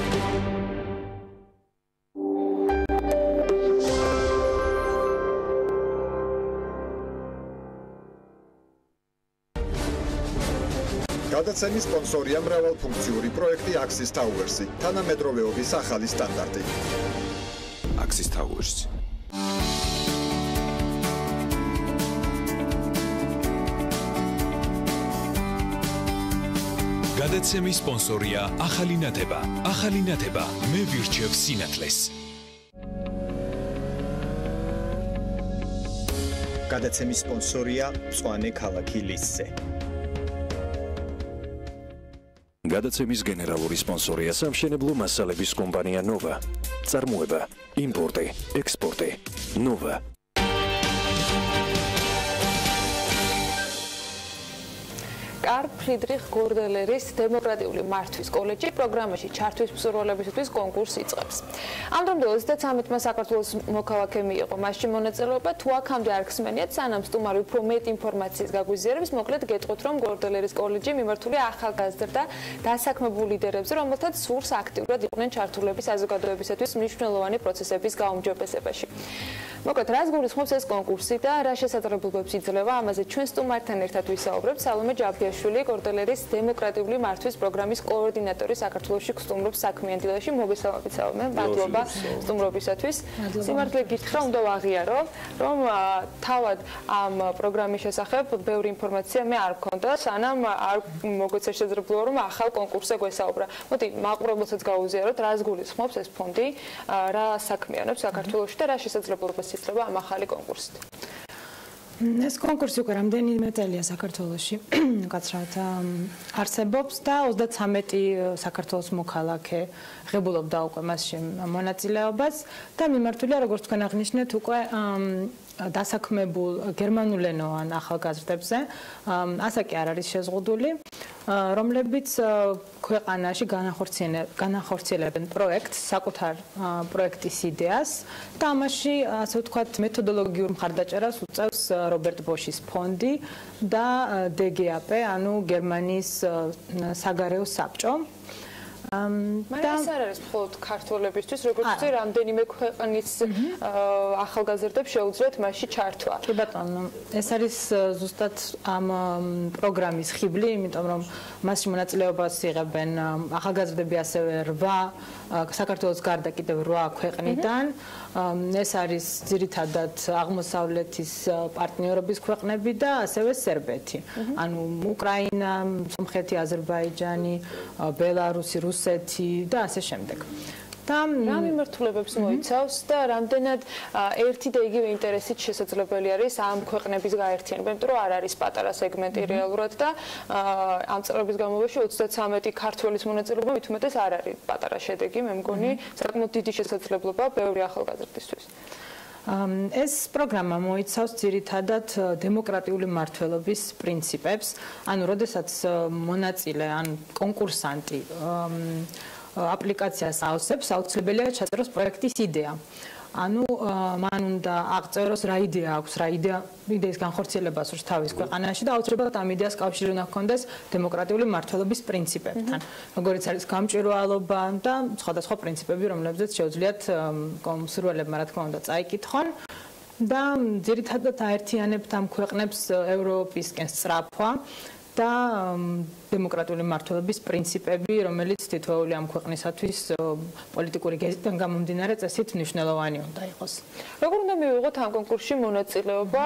გადაცემის სპონსორია მრავალფუნქციური პროექტი Axis Towers-ი, თანამედროვეობის ახალი სტანდარტი. Axis Towers. გადაცემის სპონსორია ახალი ნათება. ახალი ნათება მე ვირჩევ სინათლეს. გადაცემის სპონსორია მწვანე ქალაქი ლისზე. გადაცემის გენერალური სპონსორია სამშენებლო მასალების კომპანია ნოვა. წარმოება, იმპორტი, ექსპორტი. ნოვა. კარლ ფრიდრიხ გორდელერის დემოკრატიული მართვის კოლეჯი პროგრამაში ჩართვის მსურველებისთვის კონკურსს იწყებს. ამ დრომდე 33-მა საქართველოს მოქალაქე მიიღო მასში მონაწილეობა, თუ აქამდე არ ხსმენიათ, სანამ სტუმარი უფრო მეტ ინფორმაციის გაგვიზიარებს, მოკლედ გეტყვით, რომ გორდელერის კოლეჯი მიმართულია ახალგაზრდა დასაქმებულ ლიდერებზე, რომელთაც სურს აქტიურად იყვნენ ჩართულები საზოგადოებისათვის მნიშვნელოვანი პროცესების გაუმჯობესებაში. მოკლედ, რას გულისხმობს ეს კონკურსი და რა შესაძლებლობებს იძლევა, ამაზე ჩვენ სტუმართან ერთად ვისაუბრებთ. სალომე ჯაფიაშვილი, გორდელერის დემოკრატიული მართვის პროგრამის კოორდინატორი საქართველოში გსტუმრობს საქმიანდილაში. მოგესალმებით, სალომე, მადლობა სტუმრობისათვის. სიმართლე გითხრა, უნდა ვაღიარო, რომ თავად ამ პროგრამის შესახებ ბევრი ინფორმაცია მე არ მქონდა, სანამ არ მოგეცა შესაძლებლობა, რომ ახალ კონკურსზე გვესაუბრა. მოდი, მაყურებელსაც გაუზიაროთ, რას გულისხმობს ეს ფონდი, რა საქმიანობს საქართველოში და რა შესაძლებლობებს იძლევა ამ ახალი კონკურსით. ეს კონკურსი უკვე რამდენიმე წელია საქართველოში გაცრად არსებობს და 33 საქართველოს მოქალაქე ღებულობდა უკვე მასში მონაწილეობას და მიმართულია, როგორც თქვენ აღნიშნეთ, უკვე დასაქმებულ გერმანულენოვან ახალგაზრდებზე, ასაკი არ არის შეზღუდული, რომლებიც ქვეყანაში განახორციელებენ პროექტს, საკუთარ პროექტის იდეას და ამაში, ასე ვთქვათ, მეთოდოლოგიურ მხარდაჭერას უწევს რობერტ ბოშის ფონდი და DGAP, ანუ გერმანიის საგარეო საბჭო. მაგრამ ეს არ არის მხოლოდ ქართველებისთვის, როგორც ვთქვი, რამდენიმე ქვეყნის ახალგაზრდებს შეუძლიათ მასში ჩართვა. კი ბატონო, ეს არის ზუსტად ამ პროგრამის ხიბლი, იმიტომ რომ მასში მონაწილეობას იღებენ ახალგაზრდები ასევე 8 საქართველოს გარდა კიდევ 8 ქვეყნიდან. ეს არის ძირითადად აღმოსავლეთის პარტნიორობის ქვეყნები და ასევე სერბეთი. ანუ უკრაინა, სომხეთი, აზერბაიჯანი, ბელარუსი, რუსეთი და ასე შემდეგ. და რა მიმართულებებს მოიცავს და რამდენად ერთი და იგივე ინტერესით შესაძლებელი არის ამ ქვეყნების გაერთიანება, იმიტომ რომ არ არის პატარა სეგმენტი რეალურად და ამ წლების განმავლობაში 33 ქართველის მონაწილეობა მით უმეტეს არ არის პატარა შედეგი, მე მგონი საკმაოდ დიდი შესაძლებლობა ბევრი ახალგაზრდისთვის. ეს პროგრამა მოიცავს ძირითადად დემოკრატიული მმართველობის პრინციპებს, ანუ როდესაც მონაწილე ან კონკურსანტი აპლიკაციას ავსებს, აუცილებელია ჩაწეროს პროექტის იდეა. ანუ მან უნდა აღწეროს რა იდეა აქვს, რა იდეის განხორციელებას ურს თავის ქვეყანაში და აუცილებლად ამ იდეას კავშირი უნდა ჰქონდეს დემოკრატიული მმართველობის პრინციპებთან, როგორიც არის გამჭვირვალობა და სხვადასხვა პრინციპები, რომლებზეც შეუძლიათ მსურველებმა რა თქმა უნდა წაიკითხონ და ძირითადად აერთიანებთ ამ ქვეყნებს ევროპისკენ სწრაფვა და დემოკრატიული მმართველობის პრინციპები, რომელიც თითოეული ამ ქვეყნისათვის პოლიტიკური გეზიდან გამომდინარე წესით მნიშვნელოვანი უნდა იყოს. როგორ უნდა მივიღოთ ამ კონკურსში მონაწილეობა,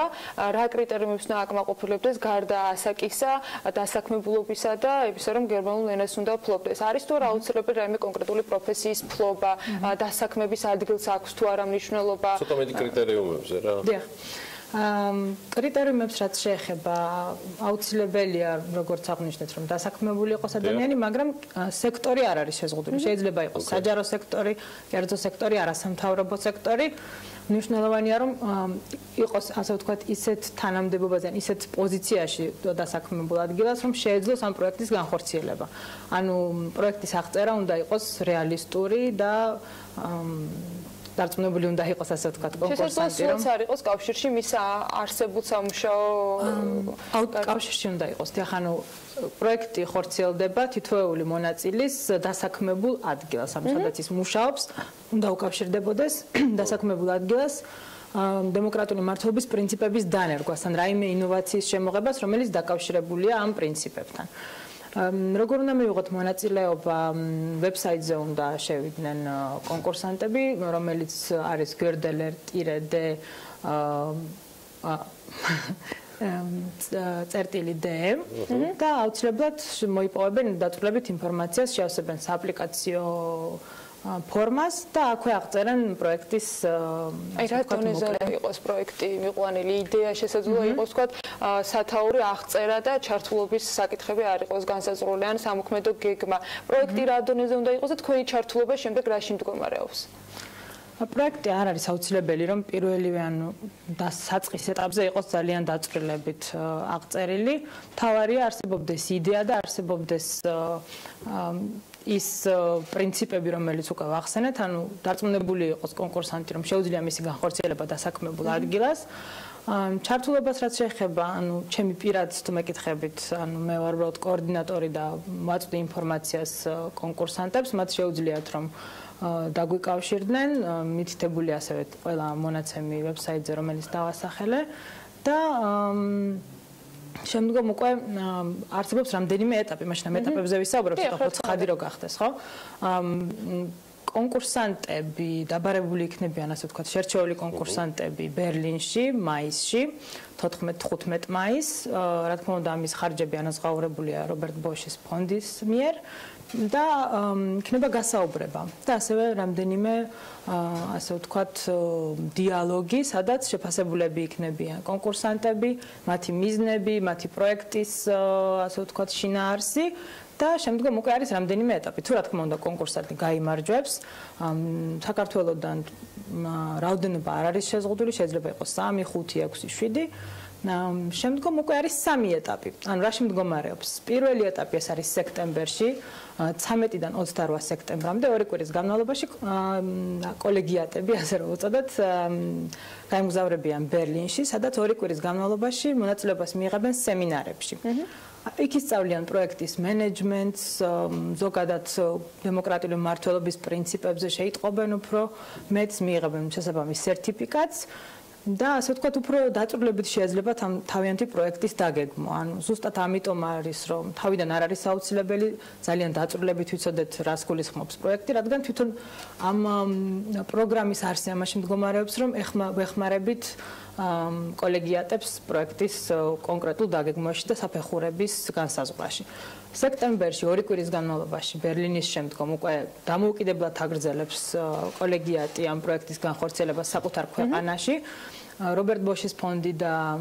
რა კრიტერიუმებს უნდა აკმაყოფილებდეს გარდა ასაკისა, დასაქმებულობისა და იმისა, რომ გერმანულ ენას უნდა ფლობდეს. არის თუ არა აუცილებელი რაიმე კონკრეტული პროფესიის ფლობა, დასაქმების ადგილს აქვს თუ არა მნიშვნელობა? ცოტა მეტი კრიტერიუმებზე რა. დიახ. კრიტერიუმებს რაც შეეხება აუცილებელია როგორც აღნიშნეთ რომ დასაქმებული იყოს ადამიანი, მაგრამ სექტორი არ არის შეზღუდული. შეიძლება იყოს საჯარო სექტორი, კერძო სექტორი, არასამთავრობო სექტორი. მნიშვნელოვანია რომ იყოს ასე ვთქვათ ისეთ თანამდებობაზე, ისეთ პოზიციაში დასაქმებულ ადგილას, რომ შეეძლოს ამ პროექტის განხორციელება. ანუ პროექტის აღწერა უნდა იყოს რეალისტური და დარწმუნებული უნდა იყოს ასე ვთქვათ კონკურსანტი რომ შესაძლოა არ იყოს კავშირში მის არსებულ სამუშაო კავშირში უნდა იყოს. დიახ, ანუ პროექტი ხორციელდება თითოეული მონაწილის დასაქმებულ ადგილას, სადაც ის მუშაობს, უნდა უკავშირდებოდეს დასაქმებულ ადგილას დემოკრატიული მმართველობის პრინციპების დანერგვას, ან რაიმე ინოვაციის შემოღებას, რომელიც დაკავშირებულია ამ პრინციპებთან. როგორ უნდა მივიღოთ მონაწილეობა, ვებსაიტზე უნდა შევიდნენ კონკურსანტები, რომელიც არის gerdeler.de და აუცილებლად მოიპოვებენ დაწვრილებით ინფორმაციას, შეავსებენ სააპლიკაციო ფორმას და აქვე აღწერენ პროექტის რა დონეზე იყოს პროექტი მიყვანილი, იდეა შესაძლოა იყოს თქვა სათაური აღწერა და ჩართულობის საკითხები არ იყოს განსაზღვრული ან სამოქმედო გეგმა. პროექტი რა დონეზე უნდა იყოს და თქვენი ჩართულობა შემდეგ რაში მდგომარეობს? პროექტი არ არის აუცილებელი რომ პირველივე ანუ საწყის ეტაპზე იყოს ძალიან დაწვრილებით აღწერილი. თავარია არსებობდეს იდეა და არსებობდეს ის პრინციპები, რომელიც უკვე ვახსენეთ, ანუ დარწმუნებული იყოს კონკურსანტი, რომ შეუძლია მისი განხორციელება დასაქმებულ ადგილას. ჩართულობას რაც შეეხება, ანუ ჩემი პირად თუ მეკითხებით, ანუ მე ვარ უბრალოდ კოორდინატორი და ვაწვდი ინფორმაციას კონკურსანტებს, მათ შეუძლიათ რომ დაგვიკავშირდნენ, მითითებული ასევე ყველა მონაცემი ვებსაიტზე, რომელიც დავასახელე და შემდგომ უკვე არსებობს რამდენიმე ეტაპი, მაშინ ამ ეტაპებზე ვისაუბრებ, უფრო ცხადი რო გახდეს, ხო? კონკურსანტები დაბარებული იქნებიან, ასე ვთქვათ, შერჩეული კონკურსანტები ბერლინში, მაისში, 14-15 მაისს, რა თქმა უნდა, ამის ხარჯები ანაზღაურებულია რობერტ ბოშის ფონდის მიერ და იქნება გასაუბრება და ასევე რამდენიმე ასე ვთქვათ დიალოგი, სადაც შეფასებულები იქნებიან კონკურსანტები, მათი მიზნები, მათი პროექტის ასე ვთქვათ შინაარსი და შემდგომ უკვე არის რამდენიმე ეტაპი. თუ რა თქმა უნდა კონკურსანტი გაიმარჯვებს, საქართველოსდან რაოდენობა არ არის შეზღუდული, შეიძლება იყოს 3, 5, 6, 7. შემდგომ უკვე არის 3 ეტაპი. ანუ რაში მდგომარეობს? პირველი ეტაპი ეს არის სექტემბერში, 13-დან 28 სექტემბრამდე, 2 კვირის განმავლობაში კოლეგიატები, ასე რომ უწოდოთ, გაემგზავრებიან ბერლინში, სადაც 2 კვირის განმავლობაში მონაწილეობას მიიღებენ სემინარებში. იქ ისწავლიან პროექტის მენეჯმენტს, ზოგადად დემოკრატიული მმართველობის პრინციპებზე შეიტყობენ უფრო მეტს, მიიღებენ შესაბამის სერტიფიკატს და ასე ვთქვათ, უფრო დაწვრილებით შეიძლება თავიანთი პროექტის დაგეგმვა. ანუ ზუსტად ამიტომ არის, რომ თავიდან არ არის აუცილებელი ძალიან დაწვრილებით ვიცოდეთ, რას გულისხმობს პროექტი, რადგან თვითონ ამ პროგრამის არსი ამაში მდგომარეობს, რომ ვეხმარებით კოლეგიატებს პროექტის კონკრეტულ დაგეგმვაში და საფეხურების განსაზღვრაში. სექტემბერში 2 კვირის განმავლობაში ბერლინის შემდგომ უკვე დამოუკიდებლად აგრძელებს კოლეგიატი ამ პროექტის განხორციელებას საკუთარ ქვეყანაში. რობერტ ბოშის ფონდი და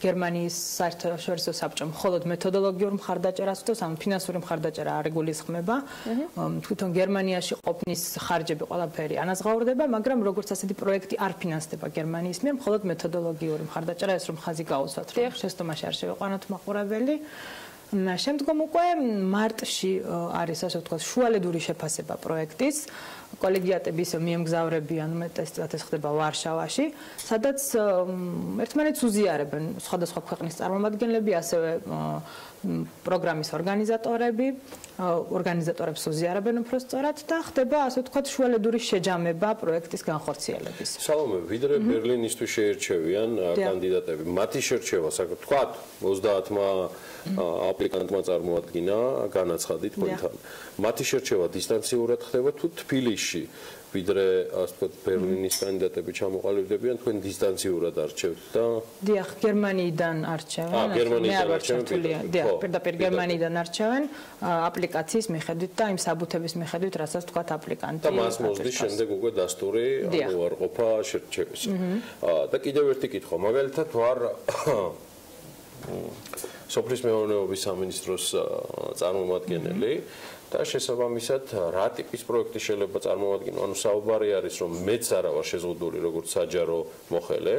გერმანიის საერთაშორისო საბჭო მხოლოდ მეთოდოლოგიურ მხარდაჭერას უთავს, ანუ ფინანსური მხარდაჭერა არ იგულისხმება. თვითონ გერმანიაში ყოფნის ხარჯები ყველაფერი ანაზღაურდება, მაგრამ როგორც ასეთი პროექტი არ ფინანსდება გერმანიის მიერ, მხოლოდ მეთოდოლოგიური მხარდაჭერა, ეს რომ ხაზი გაუსვათ, რომ შეცდომაში არ შევიყვანოთ მაყურებელი. შემდგომ უკვე მარტში არის ასე ვთქვათ შუალედური შეფასება პროექტის. კოლეგიატები ისე მიემგზავრებიან, უმეტესად ეს ხდება ვარშავაში, სადაც ერთმანეთს უზიარებენ სხვადასხვა ქვეყნის წარმომადგენლები, ასევე პროგრამის ორგანიზატორებს უზიარებენ უფრო სწორად და ხდება ასე ვთქვათ შუალედური შეჯამება პროექტის განხორციელების. სალომე, ვიდრე ბერლინისთვის შეერჩევიან კანდიდატები, მათი შერჩევა, ვთქვათ 30-მა აპლიკანტმა წარმოადგინა განაცხადი თქვენთან. მათი შერჩევა დისტანციურად ხდება თუ თბილისში, ვიდრე ასე ვთქვათ ბერლინის კანდიდატები ჩამოყალიბდებიან, თქვენ დისტანციურად არჩევთ და დიახ, გერმანიიდან არჩევენ. მე არ ვარ ჩართული, დიახ, პირდაპირ გერმანიიდან არჩევენ აპლიკაციის მიხედვით და იმ საბუთების მიხედვით, რასაც ვთქვათ აპლიკანტი. და მას მოსდის შემდეგ უკვე დასტური უარყოფა შერჩევისა. და კიდევ ერთი კითხვა, მაგალითად ვარ სოფლის მეურნეობის სამინისტროს წარმომადგენელი და შესაბამისად რა ტიპის პროექტი შეიძლება წარმოვადგინო, ანუ საუბარი არის რომ მეც არა ვარ შეზღუდული როგორც საჯარო მოხელე,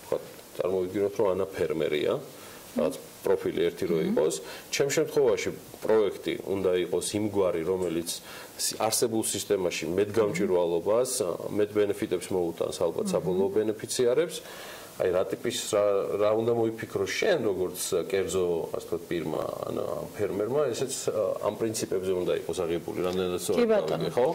თქვა წარმოვიდგინოთ რომ ანა ფერმერია, რაც პროფილი ერთი რო იყოს, ჩემ შემთხვევაში პროექტი უნდა იყოს იმგვარი, რომელიც არსებულ სისტემაში მედგამჭვირვალობას, მეტ ბენეფიტებს მოუტანს ალბათ საბოლოო ბენეფიციარებს. აი რა ტიპის რა უნდა მოიფიქრო შენ როგორც კერძო ასე ვთქვათ პირმა ან ფერმერმა, ესეც ამ პრინციპებზე უნდა იყოს აღებული, რამდენადაც სწორად, ხო?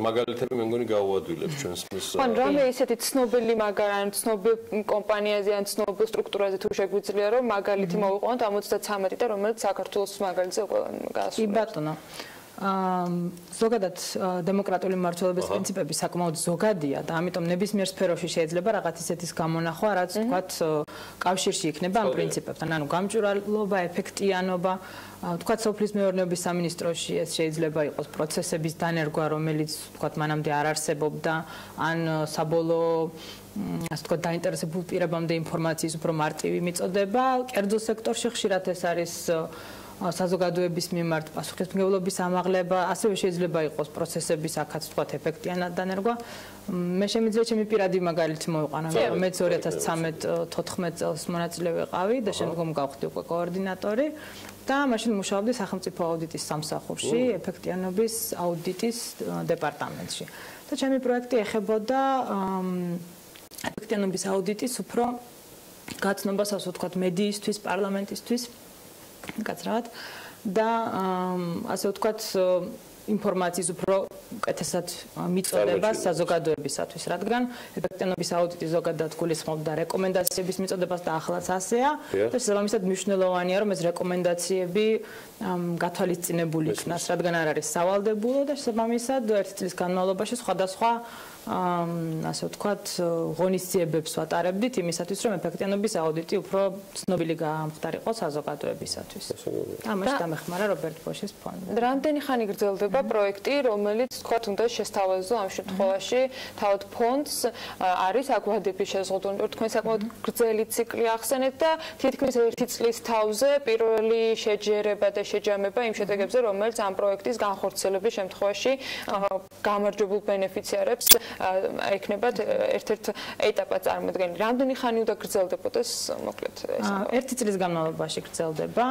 მაგალითები მე მგონი გავუადვილებ ჩვენს მის. ან რამე ისეთი ცნობილი მაგალითად ცნობილ კომპანიაზე ან ცნობილ სტრუქტურაზე თუ შეგვიძლია რომ მაგალითი მოვიყვანოთ 73 და რომელიც საქართველოს მაგალითზე უკვე გასულია. კი ბატონო. ზოგადად დემოკრატიული მმართველობის პრინციპები საკმაოდ ზოგადია და ამიტომ ნებისმიერ სფეროში შეიძლება რაღაც ისეთის გამონახვა, რაც თქვათ კავშირში იქნება ამ პრინციპებთან, ანუ გამჭვირვალობა, ეფექტიანობა, თქვათ სოფლის მეურნეობის სამინისტროში ეს შეიძლება იყოს პროცესების დანერგვა, რომელიც თქვათ მანამდე არ არსებობდა, ან საბოლოო ასე ვთქვათ დაინტერესებულ პირებამდე ინფორმაციის უფრო მარტივი მიწოდება, კერძო სექტორში ხშირად ეს არის საზოგადოების მიმართ პასუხისმგებლობის ამაღლება, ასევე შეიძლება იყოს პროცესების აქაც ვთქვათ ეფექტიანად დანერგვა. მე შემიძლია ჩემი პირადი მაგალითი მოვიყვანო, მაგრამ მეც 2013-14 წელს მონაწილე ვიყავი და შემდგომ გავხდი უკვე კოორდინატორი და მაშინ მუშაობდი სახელმწიფო აუდიტის სამსახურში, ეფექტიანობის აუდიტის დეპარტამენტში. და ჩემი პროექტი ეხებოდა ეფექტიანობის აუდიტის უფრო გაცნობას, ასე ვთქვათ, მედიისთვის, პარლამენტისთვის კაცრავად და ასე ვთქვათ ინფორმაციის უფრო უკეთესად მიწოდებას საზოგადოებისათვის, რადგან ეფექტიანობის აუდიტი ზოგადად გულისხმობდა რეკომენდაციების მიწოდებას და ახლაც ასეა და შესაბამისად მნიშვნელოვანია რომ ეს რეკომენდაციები გათვალისწინებული იქნას, რადგან არ არის სავალდებულო და შესაბამისად ერთი წლის განმავლობაში სხვადასხვა ასე ვთქვათ ღონისძიებებს ვატარებდით იმისათვის რომ ეფექტიანობის აუდიტი უფრო ცნობილი გამხდარიყო საზოგადოებისათვის. ამაში დამეხმარა რობერტ ბოშის ფონდი. რამდენი ხანი გრძელდება პროექტი, რომელიც თქვათ უნდა შესთავაზო ამ შემთხვევაში თავად ფონდს არის აკვადების შეზღუდული, თქვენ საკმაოდ გრძელი ციკლი ახსენეთ და თითქმის ერთი წლის თავზე პირველი შეჯერება და შეჯამება იმ შედეგებზე, რომელიც ამ პროექტის განხორციელების შემთხვევაში გამარჯვებულ ბენეფიციარებს ექნებათ ერთ-ერთ ეტაპად წარმოადგენილი. რამდენი ხანი უნდა გრძელდებოდეს, მოკლედ ეს? ერთი წლის განმავლობაში გრძელდება.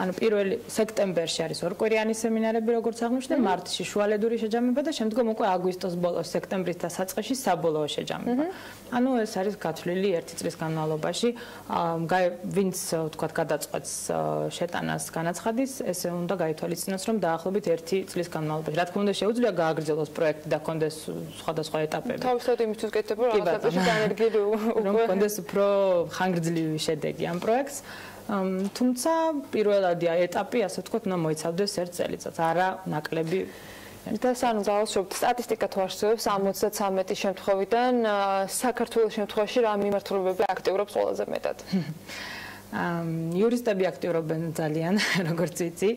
ანუ პირველი სექტემბერში არის ორკვირიანი სემინარები, როგორც აღნიშნე, მარტში შუალედური შეჯამება და შემდგომ უკვე აგვისტოს ბოლოს, სექტემბრის დასაწყისში საბოლოო შეჯამება. ანუ ეს არის გათვლილი ერთი წლის განმავლობაში. ვინც თქვათ გადაწყვეტს შეტანას განაცხადის, ესე უნდა გაითვალისწინოს, რომ დაახლოებით ერთი წლის განმავლობაში. რა თქმა უნდა, შეუძლია გააგრძელოს პროექტი და კონდეს სხვადასხვა ეტაპები. თავისთავად იმისთვის კეთდება, რომ რაღაცაში განერგილი რომ კონდეს უფრო ხანგრძლივი შედეგი ამ პროექტს. თუმცა პირველადი ეტაპი, ასე ვთქვათ, უნდა მოიცავდეს ერთ წელიწადს, არა ნაკლები. და სანუ გავაშვებთ სტატისტიკა თუ არსებობს 73 შემთხვევიდან საქართველოს შემთხვევაში რა მიმართულებები აქტიურობს ყველაზე მეტად? იურისტები აქტიურობენ ძალიან, როგორც ვიცი,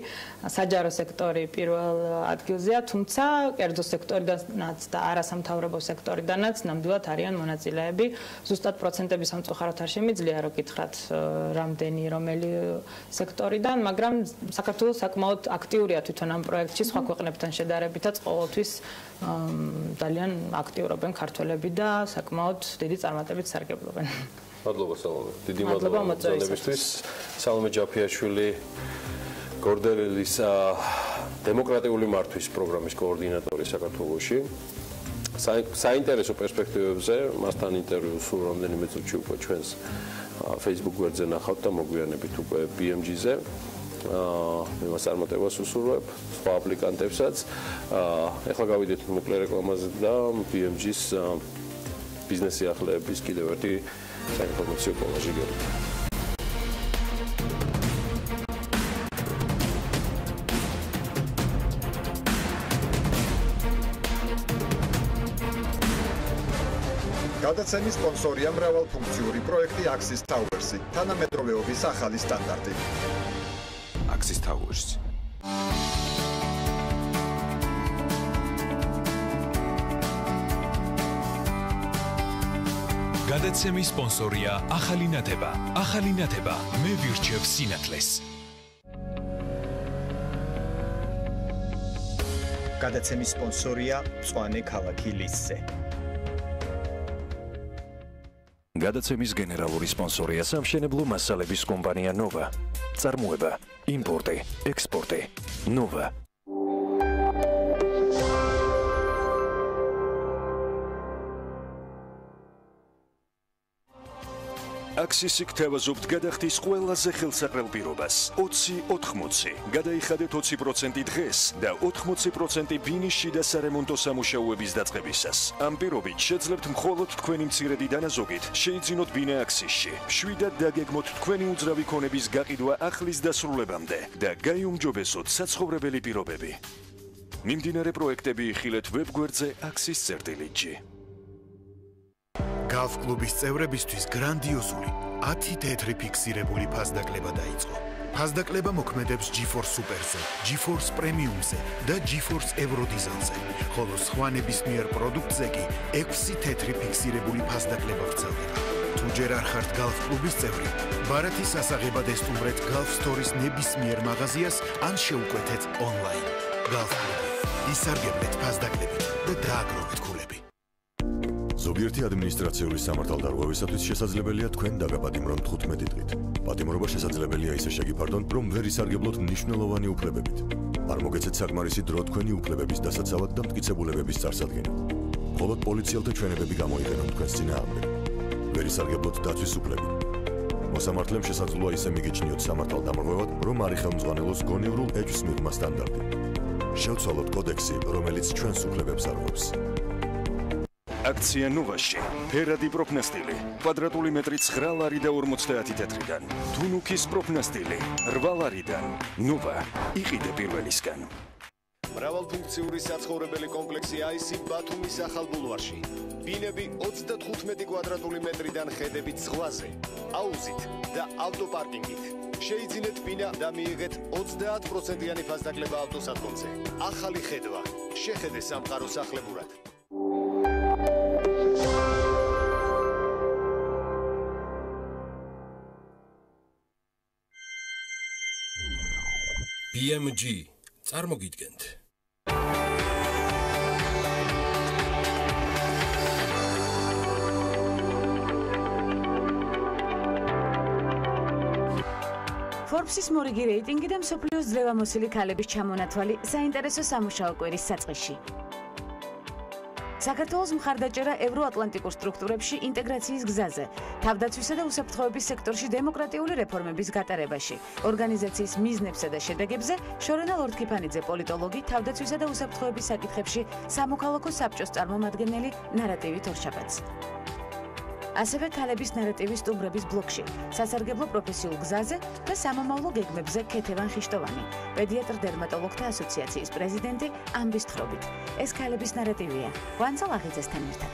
საჯარო სექტორი პირველ ადგილზეა, თუმცა კერძო სექტორიდანაც და არასამთავრობო სექტორიდანაც ნამდვილად არიან მონაწილეები. ზუსტად პროცენტების სამწუხაროდ არ შემიძლია რო გითხრათ რამდენი რომელი სექტორიდან, მაგრამ საქართველოს საკმაოდ აქტიურია თვითონ ამ პროექტში სხვა ქვეყნებთან შედარებითაც ყოველთვის ძალიან აქტიურობენ ქართველები და საკმაოდ დიდი წარმატებით სარგებლობენ. მადლობა სალომე. დიდი მადლობა მოწვევისთვის. სალომე ჯაფიაშვილი გორდელის დემოკრატიული მართვის პროგრამის კოორდინატორი საქართველოში. საინტერესო პერსპექტივებზე მასთან ინტერვიუ სულ რამდენიმე წუთში უკვე ჩვენს Facebook გვერდზე ნახავთ და მოგვიანებით უკვე BMG-ზე. მე მას წარმატებას ვუსურვებ სხვა აპლიკანტებსაც. ეხლა გავიდეთ მოკლე რეკლამაზე და BMG-ს ბიზნეს სიახლეების კიდევ ერთი საინფორმაციო კოლაჟი გერდება. გადაცემის სპონსორია მრავალფუნქციური პროექტი Axis Towers-ი, თანამედროვეობის ახალი სტანდარტი. Axis Towers. გადაცემის სპონსორია ახალი ნათება. ახალი ნათება მე ვირჩევ სინათლეს. გადაცემის სპონსორია მწვანე ქალაქი ლისზე. გადაცემის გენერალური სპონსორია სამშენებლო მასალების კომპანია ნოვა. წარმოება, იმპორტი, ექსპორტი. ნოვა. Axis-ი გთავაზობთ გადახდის ყველაზე ხელსაყრელ პირობას 20-80. გადაიხადეთ 20% დღეს და 80% ბინიში და სარემონტო სამუშაოების დაწყებისას. ამ პირობით შეძლებთ მხოლოდ თქვენი მცირედი დანაზოგით შეიძინოთ ბინა Axis-ში. შვიდად დაგეგმოთ თქვენი უძრავი ქონების გაყიდვა ახლის დასრულებამდე და გაიუმჯობესოთ საცხოვრებელი პირობები. მიმდინარე პროექტები იხილეთ ვებგვერდზე Axis.gi. Golf კლუბის წევრებისთვის გრანდიოზული 10 თეთრი ფიქსირებული ფასდაკლება დაიწყო. ფასდაკლება მოქმედებს GeForce Super-ზე, GeForce Premium-ზე და GeForce Eurodizal-ზე, ხოლო სხვა ნებისმიერ პროდუქტზე კი 6 თეთრი ფიქსირებული ფასდაკლება ვრცელდება. თუ ჯერ არ ხართ Golf კლუბის წევრი, ბარათის ასაღებად ესტუმრეთ Golf Store-ის ნებისმიერ მაღაზიას ან შეუკვეთეთ ონლაინ. Golf კლუბი. ისარგებლეთ ფასდაკლებით და დააგროვეთ ქულები. ზოგიერთი ადმინისტრაციული სამართალდარღვევისათვის შესაძლებელია თქვენ დაგაპატიმრონ 15 დღით. პატიმრობა შესაძლებელია ისე შეგიფარდონ, რომ ვერ ისარგებლოთ მნიშვნელოვანი უფლებებით. არ მოგეცეთ საკმარისი დრო თქვენი უფლებების დასაცავად და მტკიცებულებების წარსადგენად. მხოლოდ პოლიციელთა ჩვენებები გამოიყენონ თქვენს წინააღმდეგ. ვერ ისარგებლოთ დაცვის უფლებით. მოსამართლემ შესაძლოა ისე მიგიჩნიოთ სამართალდამრღვევად, რომ არ იხელმძღვანელოს გონივრულ ეჭვს მიღმა სტანდარტი. შევცვალოთ კოდექსი, რომელიც ჩვენს უფლებებს არღვევს. აქცია ნოვაში. ფერადი პროფნასტილი. კვადრატული მეტრი 9 ლარი და 50 თეთრიდან. თუნუქის პროფნასტილი 8 ლარიდან. ნოვა. იყიდე პირველისგან. მრავალფუნქციური საცხოვრებელი კომპლექსი აისი ბათუმის ახალ ბულვარში. ბინები 35 კვადრატული მეტრიდან ხედებით ზღვაზე. აუზით და ავტოპარკინგით. შეიძინეთ ბინა და მიიღეთ 30%-იანი ფასდაკლება ავტოსადგომზე. ახალი ხედვა. შეხედე სამყარო სახლებურად. BMG წარმოგიდგენთ. Forbes-ის მორიგი რეიტინგი და მსოფლიოს ძლევამოსილი ქალების ჩამონათვალი საინტერესო სამუშაო კვირის საწყისში. საქართველოს მხარდაჭერა ევროატლანტიკურ სტრუქტურებში ინტეგრაციის გზაზე, თავდაცვისა და უსაფრთხოების სექტორში დემოკრატიული რეფორმების გატარებაში, ორგანიზაციის მიზნებსა და შედეგებზე შორენა ლორთქიფანიძე პოლიტოლოგი, თავდაცვისა და უსაფრთხოების საკითხებში სამოქალაქო საბჭოს წარმომადგენელი ნარატივით ორშაბათს. ასევე ქალების ნარატივის სტუმრების ბლოკში, სასარგებლო პროფესიულ გზაზე და სამომავლო გეგმებზე ქეთევან ხიშტოვანი, პედიატრ-დერმატოლოგთა ასოციაციის პრეზიდენტი ამბის თხრობით. ეს ქალების ნარატივია. ვანძალ აღიძესთან ერთად.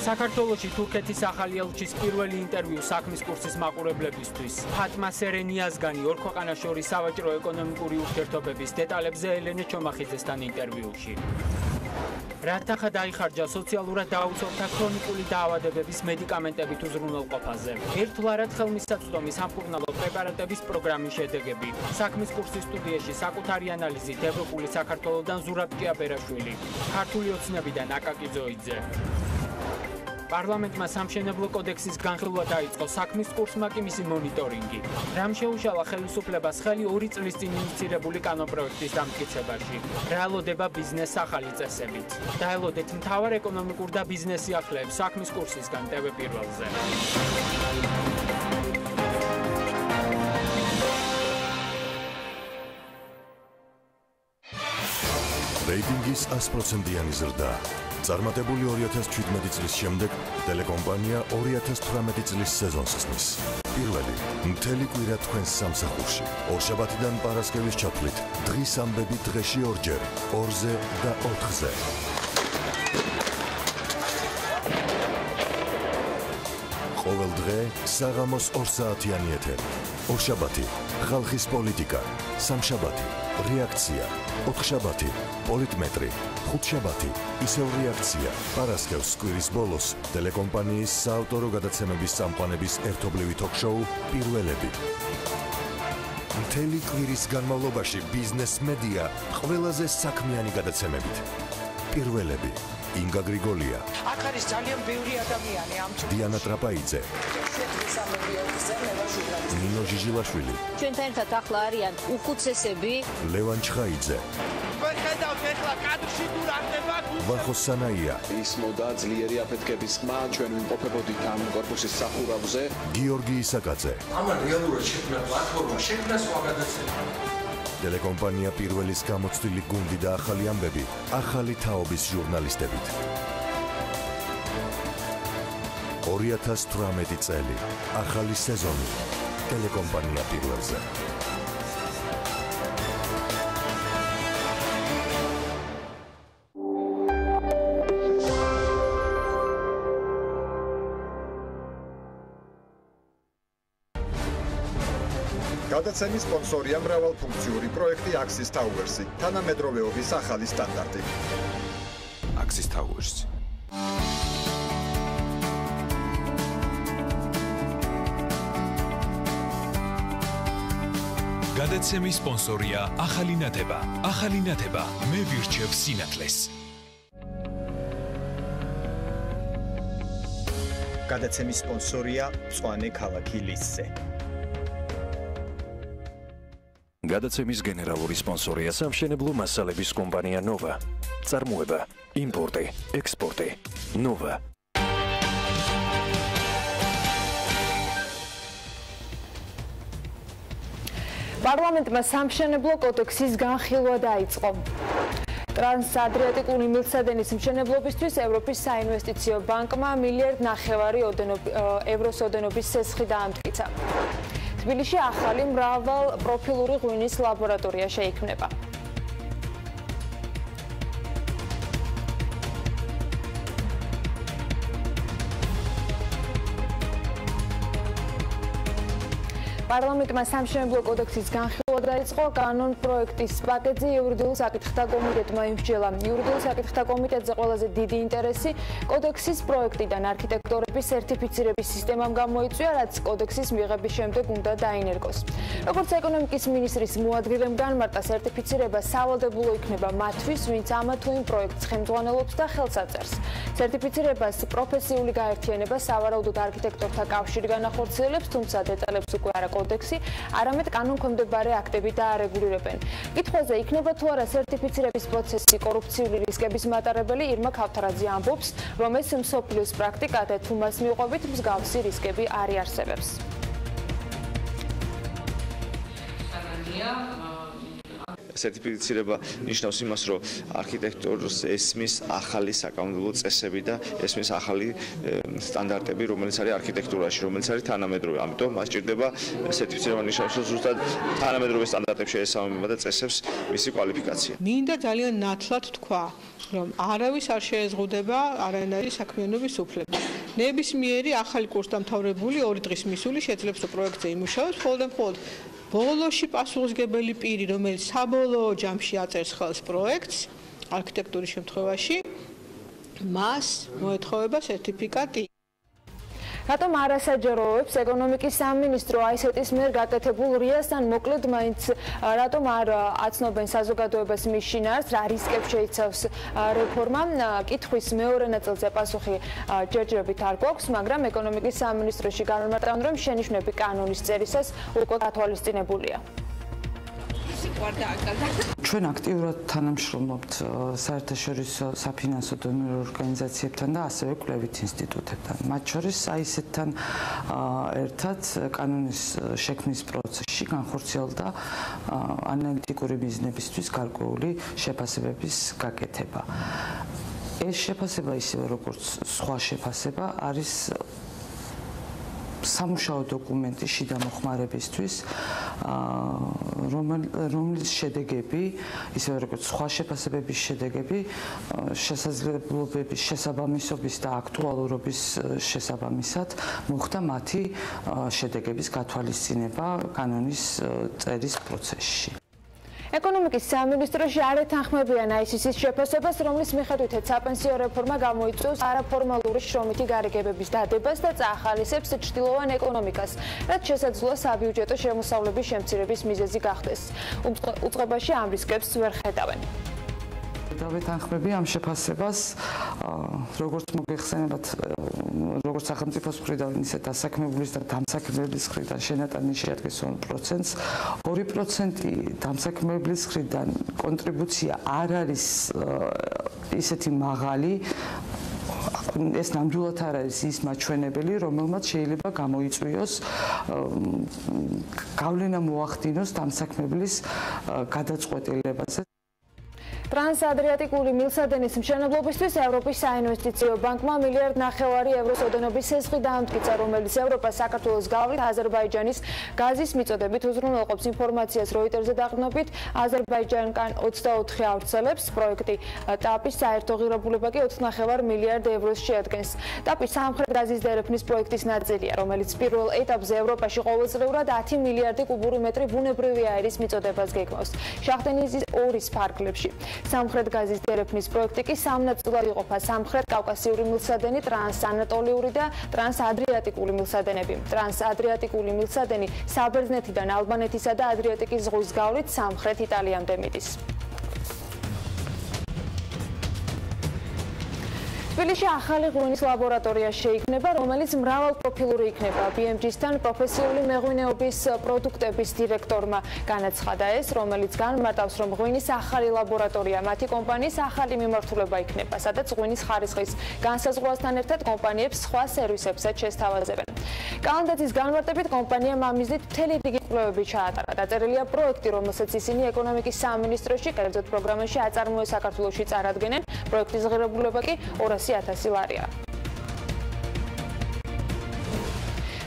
საქართველოში თურქეთის ახალი ელჩის პირველი ინტერვიუ საქმის კურსის მაყურებლებისთვის. ფატმა სერენიაზგანი ორ ქვეყანას შორის სავაჭრო-ეკონომიკური ურთიერთობების დეტალებზე ელენე ჩომახიძესთან ინტერვიუში. რათახა დაიხარჯა სოციალურად დაუცველთა ქრონიკული დაავადებების მედიკამენტებით უზრუნველყოფაზე. ერთგვარად ხელმისაწვდომი სამკურნალო პრეპარატების პროგრამის შედეგები. საქმის კურსის სტუდიაში საკუთარი ანალიზით ევროპული საქართველოდან ზურაბ ჭიაბერაშვილი, ქართული ოცნებიდან აკაკი ძოიძე. პარლამენტმა სამშენებლო კოდექსის განხილვა დაიწყო, საქმის კურსმა კი მისი მონიტორინგი. რამ შეუშალა ხელისუფლებას ხელი 2 წლის წინ ინიცირებული კანონპროექტის დამტკიცებაში. რა ელოდება ბიზნესს ახალი წესებით. დაელოდეთ მთავარ ეკონომიკურ და ბიზნეს სიახლეებს საქმის კურსისგან TV პირველზე. რეიტინგის 100%-იანი ზრდა. წარმატებული 2017 წლის შემდეგ ტელეკომპანია 2018 წლის სეზონს ხსნის. პირველი მთელი კვირა თქვენს სამსახურში. ორშაბათიდან პარასკევის ჩათვლით დღის ამბები დღეში 2-ჯერ, 2-ზე და 4-ზე. ყოველ დღე საღამოს 2 საათიანი ეთერი. ორშაბათი ხალხის პოლიტიკა, სამშაბათი რეაქცია, 4შაბათი პოლიტმეტრი, 5შაბათი ისევ რეაქცია. პარასკევს კვირის ბოლოს ტელეკომპანიის საავტორო გადაცემების წამყვანების ერთობლივი თოქ-შოუ პირველები. მთელი კვირის განმავლობაში ბიზნეს მედია ყველაზე საქმიანი გადაცემებით. პირველები. ინგა გრიგოლია. აქ არის ძალიან ბევრი ადამიანი ამ ჩხუბში. დიანა ტრაპაიძე. ნინო ჟიჟილაშვილი. ჩვენთან ერთად ახლა არიან უხუცესები. ლევან ჩხაიძე. ვეხედავთ ეხლა კადრში თუ რა ხდება. ვახო სანაია. ისმოდა ძლიერი აფეთქების ხმა, ჩვენ ვიმყოფებოდით ამ კორპუსის სახურავზე. გიორგი ისაკაძე. ამან რეალურად შექმნა პლატფორმა, შექმნა სხვა გადაცემა. ტელეკომპანია პირველის გამოცდილი გუნდი და ახალი ამბები, ახალი თაობის ჟურნალისტებით. 2018 წელი, ახალი სეზონი, ტელეკომპანია პირველზე. გადაცემის სპონსორია მრავალფუნქციური პროექტი Axis Towers-ი, თანამედროვეობის ახალი სტანდარტი. Axis Towers. გადაცემის სპონსორია ახალი ნათება. ახალი ნათება მე ვირჩევ სინათლეს. გადაცემის სპონსორია მწვანე ქალაქი ლისზე. გადაცემის გენერალური სპონსორია სამშენებლო მასალების კომპანია ნოვა. წარმოება, იმპორტი, ექსპორტი. ნოვა. პარლამენტმა სამშენებლო კოდექსის განხილვა დაიწყო. ტრანსადრიატიკული მილსადენის მშენებლობისთვის ევროპის საინვესტიციო ბანკმა 1,5 მილიარდი ევროს ოდენობის სესხი დაამტკიცა. თბილისში ახალი მრავალპროფილური ღვინის ლაბორატორია შეიქმნება. პარლამენტმა სამშენებლო კოდექსის განხილვა დაიწყო. კანონ პროექტის პაკეტზე იურიდიულ საკითხთა კომიტეტმა იმსჯელა. იურიდიულ საკითხთა კომიტეტზე ყველაზე დიდი ინტერესი კოდექსის პროექტიდან არქიტექტორების სერტიფიცირების სისტემამ გამოიწვია, რაც კოდექსის მიღების შემდეგ უნდა დაინერგოს. როგორც ეკონომიკის მინისტრის მოადგილემ განმარტა, სერტიფიცირება სავალდებულო იქნება მათთვის, ვინც ამა თუ იმ პროექტს ხელმძღვანელობს და ხელს აწერს. სერტიფიცირებას პროფესიული გაერთიანება სავარაუდოდ არქიტექტორთა კავშირი განახორციელებს, თუმცა დეტალებს უკვე არა კოდექსი, არამედ კანონქვემდებარე აქტები დაარეგულირებენ. კითხვაზე იქნება თუ არა სერტიფიცირების პროცესი კორუფციული რისკების მატარებელი, ირმა ქავთარაძე ამბობს, რომ ეს მსოფლიოს პრაქტიკა და თუ მას მივყვებით, მსგავსი რისკები არ იარსებებს. სერტიფიცირება ნიშნავს იმას, რომ არქიტექტურას ესმის ახალი საკანონმდებლო წესები და ესმის ახალი სტანდარტები, რომელიც არის არქიტექტურაში, რომელიც არის თანამედროვე. ამიტომ მას სჭირდება სერტიფიცირება ნიშნავს, რომ ზუსტად თანამედროვე სტანდარტებს შეესაბამება და წესებს მისი კვალიფიკაცია. მინდა ძალიან ნათლად თქვა, რომ არავის არ შეეზღუდება არანაირი საქმიანობის უფლება. ნებისმიერი ახალი კურსდამთავრებული 2 დღის მისული შეძლებს რომ პროექტზე იმუშავოს, მხოლოდ ბოლოში პასუხისმგებელი პირი, რომელიც საბოლოო ჯამში აწერს ხელს პროექტს, არქიტექტურის შემთხვევაში, მას მოეთხოვება სერტიფიკატი. რატომ არასაჯაროებს ეკონომიკის სამინისტრო AICT-ის მიერ გაკეთებულ RIA-ს ან მოკლედ მაინც რატომ არ აცნობენ საზოგადოებას მის შინაარსს, რა რისკებს შეიცავს რეფორმა? კითხვის მეორე ნაწილზე პასუხი ჯერჯერობით არ გვაქვს, მაგრამ ეკონომიკის სამინისტროში განმარტავენ, რომ შენიშვნები კანონის წერისას უკვე გათვალისწინებულია. ჩვენ აქტიურად თანამშრომლობთ საერთაშორისო საფინანსო დონორ ორგანიზაციებთან და ასევე კვლევით ინსტიტუტებთან. მათ შორის AICT-თან ერთად კანონის შექმნის პროცესში განხორციელდა ანალიტიკური ბიზნესისთვის გარკვეული შეფასებების გაკეთება. ეს შეფასება ისევე როგორც სხვა შეფასება არის სამუშაო დოკუმენტი შიდა მოხმარებისთვის, რომლის შედეგები, ისევე როგორც სხვა შეფასებების შედეგები, შესაძლებლობების შესაბამისობის და აქტუალურობის შესაბამისად მოხდა მათი შედეგების გათვალისწინება კანონის წერის პროცესში. ეკონომიკის სამინისტროში არ ეთანხმებიან AICT-ის შეფასებას, რომლის მიხედვითაც საპენსიო რეფორმა გამოიწვევს არაფორმალური შრომითი გარიგებების დადებას და წაახალისებს ჭრილოვან ეკონომიკას, რაც შესაძლოა საბიუჯეტო შემოსავლების შემცირების მიზეზი გახდეს. უწყებაში ამ რისკებს ვერ ხედავენ. დავეთანხმები ამ შეფასებას, როგორც მოგეხსენებათ, როგორც სახელმწიფოს მხრიდან, ისე დასაქმებულის და დამსაქმებლის მხრიდან შენატანი შეადგენს 2%. 2% დამსაქმებლის მხრიდან კონტრიბუცია არ არის ისეთი მაღალი, ეს ნამდვილად არ არის ის მაჩვენებელი, რომელმაც შეიძლება გამოიწვიოს გავლენა მოახდინოს დამსაქმებლის გადაწყვეტილებაზე. ტრანსადრიატიკული მილსადენის მშენებლობისთვის ევროპის საინვესტიციო ბანკმა 1,5 მილიარდი ევროს ოდენობის სესხი დაამტკიცა, რომელიც ევროპას საქართველოს გავლით აზერბაიჯანის გაზის მიწოდებით უზრუნველყოფს. ინფორმაციას როიტერზე დაყრდნობით, აზერბაიჯანკან 24 ავრცელებს. პროექტი ტაპის საერთო ღირებულება კი 4,5 მილიარდ ევროს შეადგენს. ტაპის სამხრეთ გაზის დერეფნის პროექტის ნაწილია, რომელიც პირველ ეტაპზე ევროპაში ყოველწლიურად 10 მილიარდი კუბური მეტრი ბუნებრივი აირის მიწოდებას გეგმავს. შახტენიზის 2 ფარგლებში. სამხრეთ გაზის დერეფნის პროექტი კი 3 ნაწილად იყოფა: სამხრეთ კავკასიური მილსადენი, ტრანსანატოლიური და ტრანსადრიატიკული მილსადენები. ტრანსადრიატიკული მილსადენი საბერძნეთიდან ალბანეთისა და ადრიატიკის ზღვის გავლით სამხრეთ იტალიამდე მიდის. თბილისში ახალი ღვინის ლაბორატორია შეიქმნება, რომელიც მრავალპროფილური იქნება. BMG-სთან პროფესიული მეღვინეობის პროდუქტების დირექტორმა განაცხადა ეს, რომელიც განმარტავს, რომ ღვინის ახალი ლაბორატორია მათი კომპანიის ახალი მიმართულება იქნება, სადაც ღვინის ხარისხის განსაზღვრასთან ერთად კომპანიებს სხვა სერვისებსაც შესთავაზებენ. კალენდარის განმარტებით კომპანიამ ამ მიზნით მთელი რიგი კვლევები ჩაატარა. დაწერილია პროექტი, რომელსაც ისინი ეკონომიკის სამინისტროში, კერძოდ პროგრამაში აწარმოე საქართველოში წარადგენენ. პროექტის ღირებულება კი 200,000 ლარია.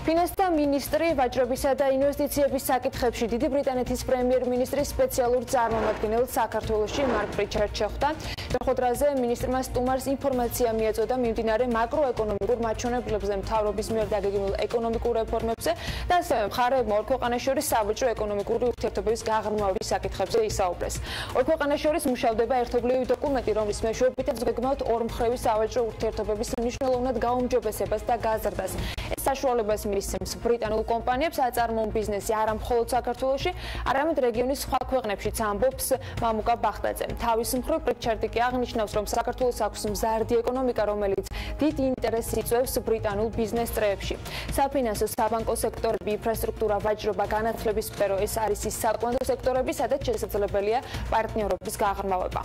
ფინანსთა მინისტრი ვაჭრობისა და ინვესტიციების საკითხებში დიდი ბრიტანეთის პრემიერ-მინისტრის სპეციალურ წარმომადგენელს საქართველოში მარკ პრიჩარდს შეხვდა. შეხვედრაზე მინისტრმა სტუმარს ინფორმაცია მიეწოდა მიმდინარე მაკროეკონომიკურ მაჩვენებლებზე, მთავრობის მიერ დაგეგმილ ეკონომიკურ რეფორმებზე და ასევე მხარეებმა ორ ქვეყანას შორის საბჭო ეკონომიკური ურთიერთობების გაღრმავების საკითხებზე ისაუბრეს. ორ ქვეყანას შორის მუშავდება ერთობლივი დოკუმენტი, რომლის მეშვეობითაც გეგმავთ ორმხრივი საბჭო ურთიერთობების მნიშვნელოვნად გაუმჯობესებას და გაზრდას. ეს საშუალებას მისცემს ბრიტანულ კომპანიებს აწარმოონ ბიზნესი არა მხოლოდ საქართველოში, არამედ რეგიონის სხვა ქვეყნებშიც, ამბობს მამუკა ბახტაძე. თავის მხრივ პრიჩარდი კი აღნიშნავს, რომ საქართველოს აქვს მზარდი ეკონომიკა, რომელიც დიდ ინტერესს იწვევს ბრიტანულ ბიზნეს წრეებში. საფინანსო, საბანკო სექტორები, ინფრასტრუქტურა, ვაჭრობა, განათლების სფერო ეს არის ის საკვანძო სექტორები, სადაც შესაძლებელია პარტნიორობის გაღრმავება.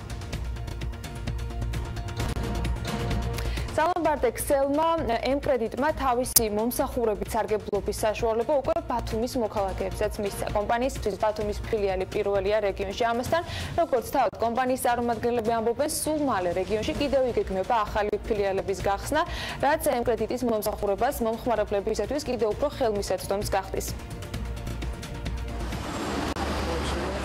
სალომბარდ ექსელმა M-კრედიტმა თავისი მომსახურებით სარგებლობის საშუალება უკვე ბათუმის მოქალაქეებსაც მისცა. კომპანიისთვის ბათუმის ფილიალი პირველია რეგიონში. ამასთან, როგორც თავად კომპანიის წარმომადგენლები ამბობენ, სულ მალე რეგიონში კიდევ იგეგმება ახალი ფილიალების გახსნა, რაც ემკრედიტის მომსახურებას მომხმარებლებისათვის კიდევ უფრო ხელმისაწვდომს გახდის.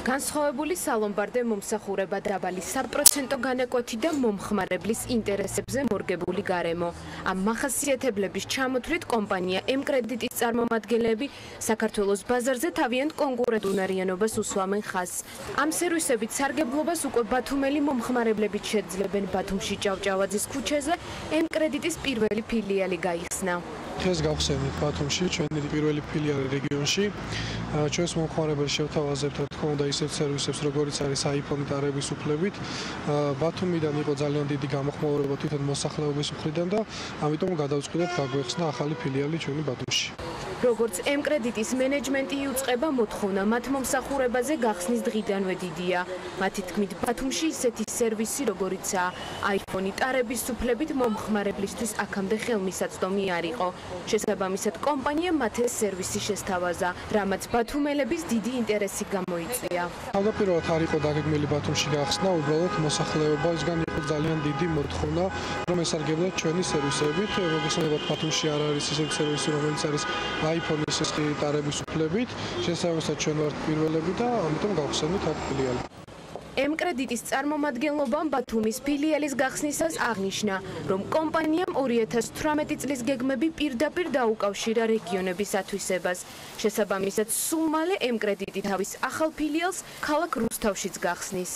განსხვავებული სალომბარდე მომსახურება დაბალი 3% განაკვეთი და მომხმარებლის ინტერესებზე მორგებული გარემო. ამ მახასიათებლების ჩამოთვლით კომპანია ემკრედიტის წარმომადგენლები საქართველოს ბაზარზე თავიანთ კონკურენტულ უნარიანობას უსვამენ ხაზს. ამ სერვისებით სარგებლობას უკვე ბათუმელი მომხმარებლებით შეძლებენ ბათუმში ჭავჭავაძის ქუჩაზე ემკრედიტის პირველი ფილიალი გაიხსნა. დღეს გავხსენით ბათუმში ჩვენი პირველი ფილიალი რეგიონში. ჩვენს მომხმარებელს შევთავაზებთ რა თქმა უნდა ისეთ სერვისებს როგორიც არის iPhone-ი ტარების უფლებით. ბათუმიდან იყო ძალიან დიდი გამოხმაურება თვითონ მოსახლეობის მხრიდან და ამიტომ გადავწყვიტეთ გაგვეხსნა ახალი ფილიალი ჩვენი ბათუმში. როგორც ემკრედიტის მენეჯმენტი იუწყება მოთხოვნა მათ მომსახურებაზე გახსნის დღიდანვე დიდია. მათი თქმით ბათუმში ისეთი სერვისი როგორიცაა iPhone-ი ტარების უფლებით მომხმარებლისთვის აქამდე ხელმისაწვდომი არ იყო. შესაბამისად კომპანია მათ ეს სერვისი შესთავაზა, რამაც ბათუმელების დიდი ინტერესი გამოიწვია. თავდაპირველად არ იყო დაგეგმილი ბათუმში გახსნა, უბრალოდ მოსახლეობისგან იყო ძალიან დიდი მოთხოვნა, რომ ესარგებლოთ ჩვენი სერვისებით. მოგესალმებით, ბათუმში არ არის ისეთი სერვისი, რომელიც არის iPhone-ის ტარების უფლებით. შესაბამისად ჩვენ ვართ პირველები და ამიტომ გავხსენით აქ ფილიალი. ემკრედიტის წარმომადგენლობამ ბათუმის ფილიალის გახსნისას აღნიშნა, რომ კომპანიამ 2018 წლის გეგმები პირდაპირ დაუკავშირა რეგიონების ათვისებას. შესაბამისად, სულ მალე ემკრედიტი თავის ახალ ფილიალს ქალაქ რუსთავშიც გახსნის.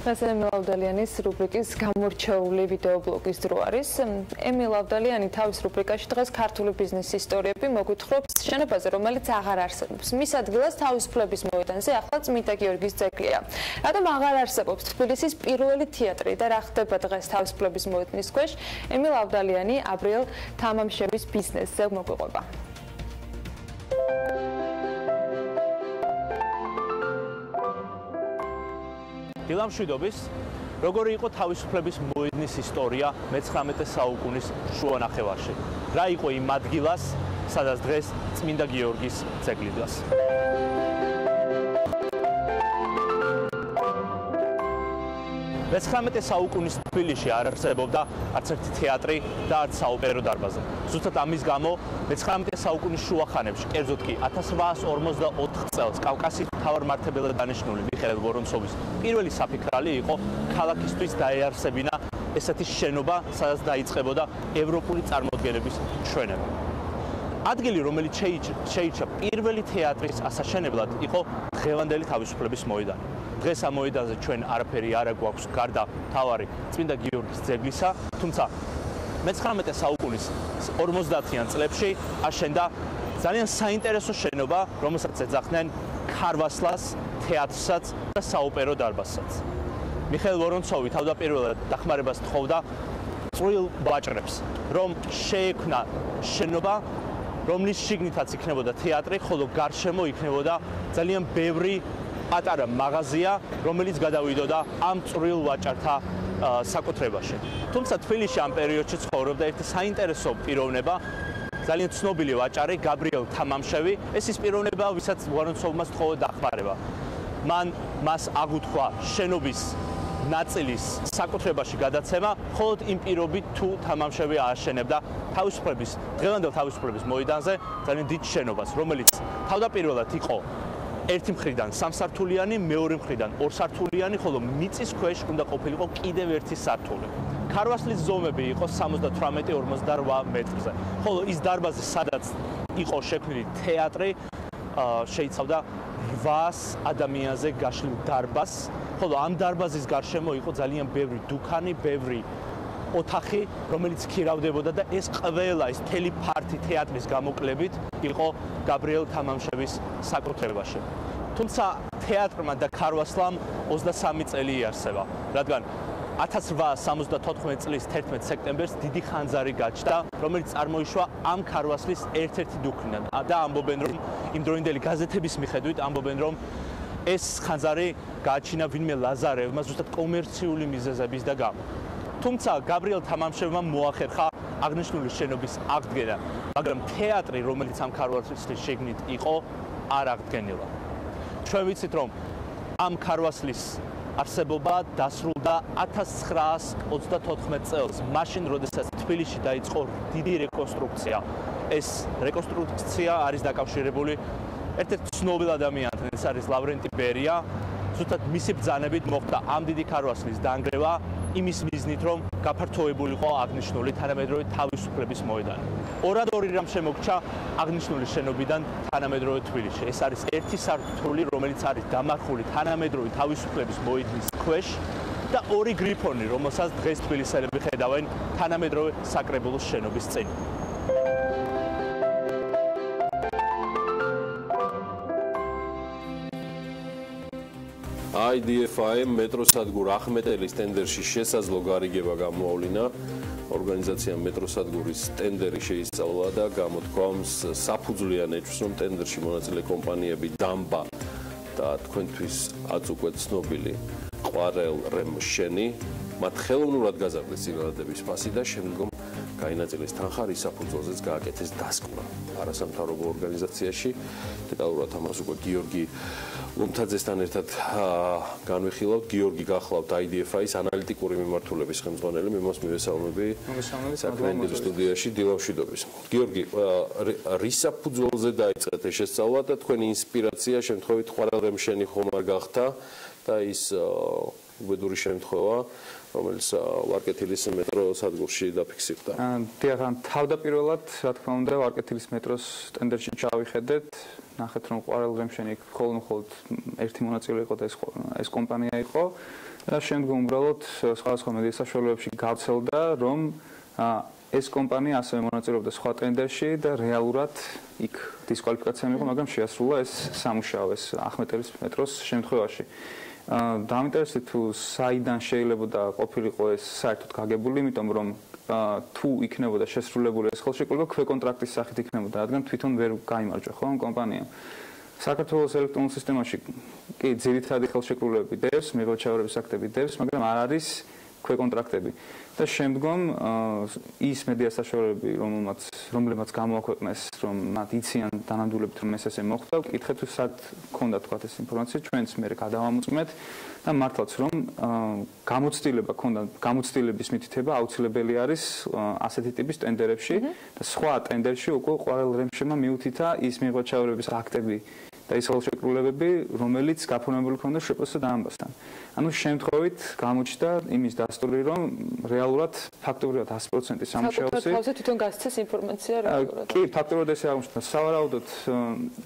დღეს ემილ ლავდალიანის რუბრიკის გამორჩეული ვიდეობლოგის დრო არის. ემილ ლავდალიანი თავის რუბრიკაში დღეს ქართული ბიზნესის ისტორიები მოგვითხრობს შენობაზე, რომელიც აღარ არსებობს. მის ადგილას თავისუფლების მოედანზე ახლა წმინდა გიორგის ძეგლია. რატომ აღარ არსებობს თბილისის პირველი თეატრი და რა ხდება დღეს თავისუფლების მოედნის ქვეშ? ემილ ლავდალიანი აბრიელ თამამშების ბიზნესზე მოგვიყვება. დილამშვიდობის, როგორი იყო თავისუფლების მოედნის ისტორია მე-19 საუკუნის შუანახევარში. რა იყო იმ ადგილას, სადაც დღეს წმინდა გიორგის ძეგლი დგას. მე-19 საუკუნის თბილისში არ არსებობდა არც ერთი თეატრი და არც საოპერო დარბაზი. ზუსტად ამის გამო მე-19 საუკუნის შუახანებში, კერძოდ კი 1854 წელს კავკასიის მთავარმართებელად დანიშნული მიხეილ ვორონცოვის პირველი საფიქრალი იყო ქალაქისთვის დაეარსებინა ესეთი შენობა, სადაც დაიწყებოდა ევროპული წარმოდგენების ჩვენება. ადგილი, რომელიც შეირჩა პირველი თეატრის ასაშენებლად, იყო დღევანდელი თავისუფლების მოედანი. დღეს ამ მოედანზე ჩვენ არაფერი არ გვაქვს გარდა მთავარი წმინდა გიორგის ძეგლისა, თუმცა მე-19 საუკუნის 50-იან წლებში აშენდა ძალიან საინტერესო შენობა, რომელსაც ეძახდნენ ქარვასლას, თეატრსაც და საოპერო დარბაზსაც. მიხეილ ვორონცოვი თავდაპირველად დახმარებას თხოვდა წვრილ ვაჭრებს, რომ შეექმნა შენობა, რომლის შიგნითაც იქნებოდა თეატრი, ხოლო გარშემო იქნებოდა ძალიან ბევრი პატარა მაღაზია, რომელიც გადავიდოდა ამ წვრილ ვაჭართა საკუთრებაში. თუმცა თბილისში ამ პერიოდში ცხოვრობდა ერთი საინტერესო პიროვნება, ძალიან ცნობილი ვაჭარი გაბრიელ თამამშევი. ეს ის პიროვნება, ვისაც ვორონცოვმა სთხოვა დახმარება. მას აღუთქვა შენობის ნაწილის საკუთრებაში გადაცემა, მხოლოდ იმ პირობით თუ თამამშევი ააშენებდა დღევანდელ თავისუფლების მოედანზე ძალიან დიდ შენობას, რომელიც თავდაპირველად იყო ერთი მხრიდან სამსართულიანი, მეორე მხრიდან ორსართულიანი, ხოლო მიწის ქვეშ უნდა ყოფილიყო კიდევ ერთი სართული. ქარვასლის ზომები იყო 78-58 მეტრზე, ხოლო ის დარბაზი, სადაც იყო შექმნილი თეატრი, შეიცავდა 800 ადამიანზე გაშლილ დარბაზს, ხოლო ამ დარბაზის გარშემო იყო ძალიან ბევრი დუქანი, ბევრი ოთახი, რომელიც ქირავდებოდა და ეს ყველა ის მთელი ფართი თეატრის გამოკლებით იყო გაბრიელ თამამშევის საკუთრებაში. თუმცა თეატრმა და ქარვასლამ 23 წელი იარსება, რადგან 1874 წლის 11 სექტემბერს დიდი ხანძარი გაჩნდა, რომელიც წარმოიშვა ამ ქარვასლის ერთ-ერთი დუქნიდან და ამბობენ, რომ იმ დროინდელი გაზეთების მიხედვით ამბობენ, რომ ეს ხანძარი გააჩინა ვინმე ლაზარევმა ზუსტად კომერციული მიზეზების და გამო. თუმცა გაბრიელ თამამშევმა მოახერხა აღნიშნული შენობის აღდგენა, მაგრამ თეატრი, რომელიც ამ ქარვასლის შიგნით იყო, არ აღდგენილა. ჩვენ ვიცით, რომ ამ ქარვასლის არსებობა დასრულდა 1934 წელს, მაშინ, როდესაც თბილისში დაიწყო დიდი რეკონსტრუქცია. ეს რეკონსტრუქცია არის დაკავშირებული ერთ-ერთ ცნობილ ადამიანთან, ეს არის ლავრენტი ბერია. ზუსტად მისი ბრძანებით მოხდა ამ დიდი ქარვასლის დანგრევა იმის მიზნით, რომ გაფართოებულიყო აღნიშნული თანამედროვე თავისუფლების მოედანი. ორადორი რამ შემოგჩა აღნიშნული შენობიდან თანამედროვე თბილისში. ეს არის ერთი სართული, რომელიც არის დამარხული თანამედროვე თავისუფლების მოედნის ქვეშ და ორი გრიფონი, რომელსაც დღეს თბილისელები ხედავენ თანამედროვე საკრებულოს შენობის წინ. IDFI მეტროსადგურ ახმეტელის ტენდერში შესაძლო გარიგება გამოავლინა. ორგანიზაციამ მეტროსადგურის ტენდერი შეისწავლა და გამოთქვამს საფუძვლიან ეჭვს, რომ ტენდერში მონაწილე კომპანიები დამბა და თქვენთვის აწ უკვე ცნობილი ყვარელ რემშენი მათ ხელოვნურად გაზარდეს წინადადების ფასი და შემდგომ გაინაწილეს თანხა, რის საფუძველზეც გააკეთეს დასკვნა არასამთავრობო ორგანიზაციაში. დეტალურად ამას უკვე გიორგი ლომთაძესთან ერთად განვიხილავთ. გიორგი გახლავთ IDFI-ის ანალიტიკური მიმართულების ხელმძღვანელი, მიმოს მივესალმები საქმეების სტუდიაში დილავშვიდობის. გიორგი, რის საფუძველზე დაიწყეთ ეს შესწავლა და თქვენი ინსპირაცია შემთხვევით ყვარელ რემშენი ხომ არ გახდა და ის უბედური შემთხვევა, რომელიც ვარკეთილის მეტროსადგურში დაფიქსირდა. დიახ, თავდაპირველად, რა თქმა უნდა, ვარკეთილის მეტროს ტენდერში ჩავიხედეთ. ნახეთ, რომ ყვარელ რემშენი მხოლოდ ერთი მონაწილე იყო და ეს კომპანია იყო და შემდგომ უბრალოდ სხვადასხვა მედია საშუალებებში გავცელდა, რომ ეს კომპანია ასევე მონაწილეობდა სხვა ტენდერში და რეალურად იქ დისკვალიფიკაცია მიიღო, მაგრამ შეასრულა ეს სამუშაო, ეს ახმეტელის მეტროს შემთხვევაში. დამინტერესეთ თუ საიდან შეიძლება ყოფილიყო ეს საერთოდ გაგებული, იმიტომ რომ თუ იქნებოდა შესრულებული ეს ხელშეკრულება, ქვეკონტრაქტის სახით იქნებოდა, რადგან თვითონ ვერ გაიმარჯვა ხო ამ კომპანიამ. საქართველოს ელექტრონულ სისტემაში კი ძირითადი ხელშეკრულებები დევს, მიღწევების აქტები დევს, მაგრამ არ არის ქვეკონტრაქტები. და შემდგომ ის მედია საშუალებები, რომლებმაც გამოაქვეყნეს, რომ მათ იციან დანამდვილებით, რომ ეს ესე მოხდა, ვკითხეთ თუ სად ქონდა თქვა ეს ინფორმაცია, ჩვენც მე გადავამოწმეთ და მართლაც რომ გამოცდილება ქონდა, გამოცდილების მითითება აუცილებელი არის ასეთი ტიპის ტენდერებში და სხვა ტენდერში უკვე ყვარელ რემშენმა მიუთითა ის მიღწევების აქტები და ის ხელშეკრულებები, რომელიც გაფორმებული ქონდა შვპს დაამბასთან. ანუ შემთხვევით გამოჩნდა იმის დასტური, რომ რეალურად ფაქტობრივად 100% სამუშაოსი თავზე თვითონ გასცეს ინფორმაცია რეალურად. კი, ფაქტობრივად ესე აღმოჩნდა. სავარაუდოდ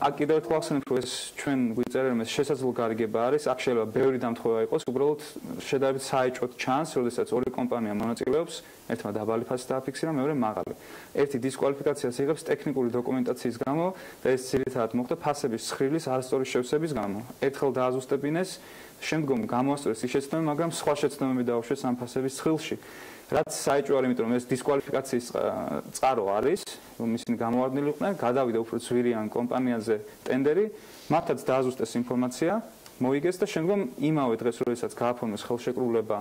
აქ კიდევ ერთხელ ახსენებ, რომ ეს ჩვენ გვიწერენ, რომ ეს შესაძლო გარიგება არის, აქ შეიძლება ბევრი დამთხოვა იყოს, უბრალოდ შედარებით საეჭვოდ ჩანს, როდესაც ორი კომპანია მონაწილეობს, ერთმა დაბალი ფასი დააფიქსირა, მეორე მაღალი. ერთი დისკვალიფიკაციას იღებს ტექნიკური დოკუმენტაციის გამო და ეს ძირითადად მოხდა ფასების ცხრილის არასწორი შევსების გამო. ერთხელ დააზუსტებინეს, შემდგომ გამოასწორეს ის შეცდომა, მაგრამ სხვა შეცდომები დაუშვეს ამ ფასების ცხრილში. რაც საეჭვო არის, იმიტომ რომ ეს დისკვალიფიკაციის წყარო არის, რომ ისინი გამოვარდნილი იყვნენ, გადავიდა უფრო ძვირიან კომპანიაზე ტენდერი, მათაც დააზუსტეს ინფორმაცია, მოიგეს და შემდგომ იმავე დღეს, როდესაც გააფორმეს ხელშეკრულება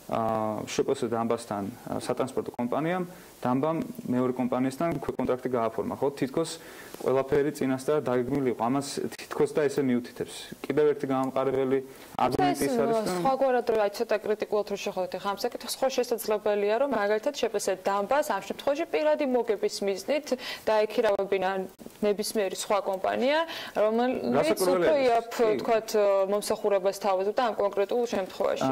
შვპს დამბასთან სატრანსპორტო კომპანიამ, დამბამ მეორე კომპანიასთან ქვეკონტრაქტი გააფორმა, ხო? თითქოს ყველაფერი წინასწარ დაგეგმილი იყო. ამას თითქოს და ესე მიუთითებს. კიდევ ერთი გამამყარებელი არგუმენტი ის არის, რომ სხვაგვარად აი ცოტა კრიტიკულად რო შეხედოთ ახლა ამ საკითხს, ხო შესაძლებელია, რომ მაგალითად შვპს დამბას ამ შემთხვევაში პირადი მოგების მიზნით დაექირავებინა ნებისმიერი სხვა კომპანია, რომელიც უფრო იაფ თქვათ მომსახურებას თავაზობდა ამ კონკრეტულ შემთხვევაში.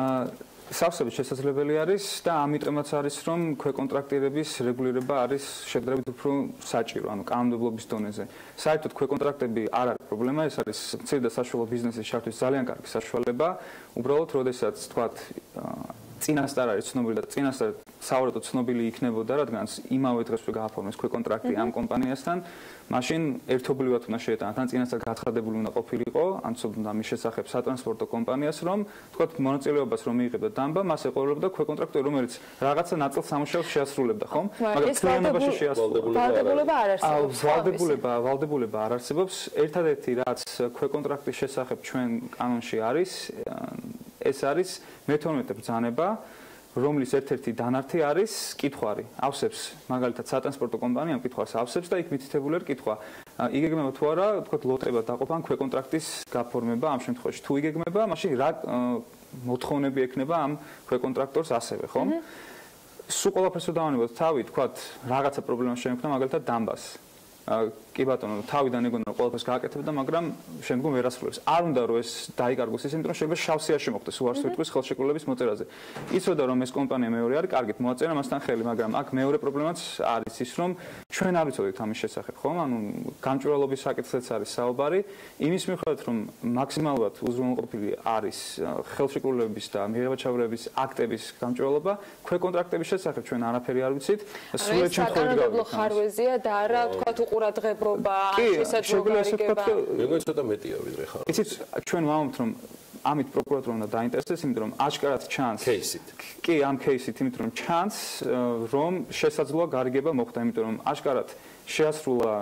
სავსებით შესაძლებელი არის და ამიტომაც არის, რომ ქვეკონტრაქტირების რეგულირება არის შედარებით უფრო საჭირო, ანუ კანონმდებლობის დონეზე. საერთოდ ქვეკონტრაქტები არ არის პრობლემა, ეს არის მცირე და საშუალო ბიზნესის ჩართვის ძალიან კარგი საშუალება. უბრალოდ, როდესაც თქვათ წინასწარ არის ცნობილი და წინასწარ სავარაუდოდ ცნობილი იქნებოდა, რადგან იმავე დღეს გააფორმეს ქვეკონტრაქტი ამ კომპანიასთან, მაშინ ერთობლივად უნდა შეეტანათ, ან წინასწარ გაცხადებული უნდა ყოფილიყო, ან ცოდნა მის შესახებ სატრანსპორტო კომპანიას, რომ თქვათ მონაწილეობას რომ მიიღებდა დამბა, მას ეყოლებოდა ქვეკონტრაქტი, რომელიც რაღაცა ნაწილ სამუშაოს შეასრულებდა, ხომ? მაგრამ ძალიანობაში შეასრულებდა. ვალდებულება არ არსებობს. ერთადერთი რაც ქვეყონტრაქტის შესახებ ჩვენ კანონში არის, ეს არის მე-12 ბრძანება, რომლის ერთ-ერთი დანართი არის კითხვარი. ავსებს მაგალითად სატრანსპორტო კომპანიამ კითხვას ავსებს და იქ მითითებული არის კითხვა. იგეგმება თუ არა, თქვათ ლოტება დაყოფა ან ქვეკონტრაქტის გაფორმება ამ შემთხვევაში. თუ იგეგმება, მაშინ რა მოთხოვნები ექნება ამ ქვეკონტრაქტორს ასევე, ხო? სულ ყველაფერს რომ დავანებოთ თავი, თქვათ რაღაცა პრობლემა შეექმნა მაგალითად დამბას. კი ბატონო, თავიდან ეგონა ყველაფერს გააკეთებდა, მაგრამ შემდგომ ვერ ასრულებს. არ უნდა რომ ეს დაიკარგოს ის, იმიტომ რომ შეიძლება შავსიაში მოხდეს უარს ვიტყვის ხელშეკრულების მოწერაზე. იცოდა რომ ეს კომპანია მეორე არის, კარგით მოაწერა მასთან ხელი, მაგრამ აქ მეორე პრობლემაც არის ის, რომ ჩვენ არ ვიცოდით ამის შესახებ, ხო? ანუ გამჭვირვალობის საკითხიც არის საუბარი, იმის მიხედვით რომ მაქსიმალურად უზრუნველყოფილი არის ხელშეკრულების და მიღება-ჩავრების აქტების გამჭვირვალობა, ქვეკონტრაქტების შესახებ ჩვენ არაფერი არ ვიცით. სრულად შემთხვევით ხარვეზია და არა თქვათ უყურადღება მეგონი ცოტა მეტია ვიდრე ხარ. იცით, ჩვენ ვამბობთ რომ ამით პროკურატურა უნდა დაინტერესდეს, იმიტომ რომ აჭკარად ჩანს кейსით. კი, ამ кейსით, იმიტომ რომ ჩანს რომ შესაძლოა გარიგება მოხდა, იმიტომ რომ აჭკარად შეასრულა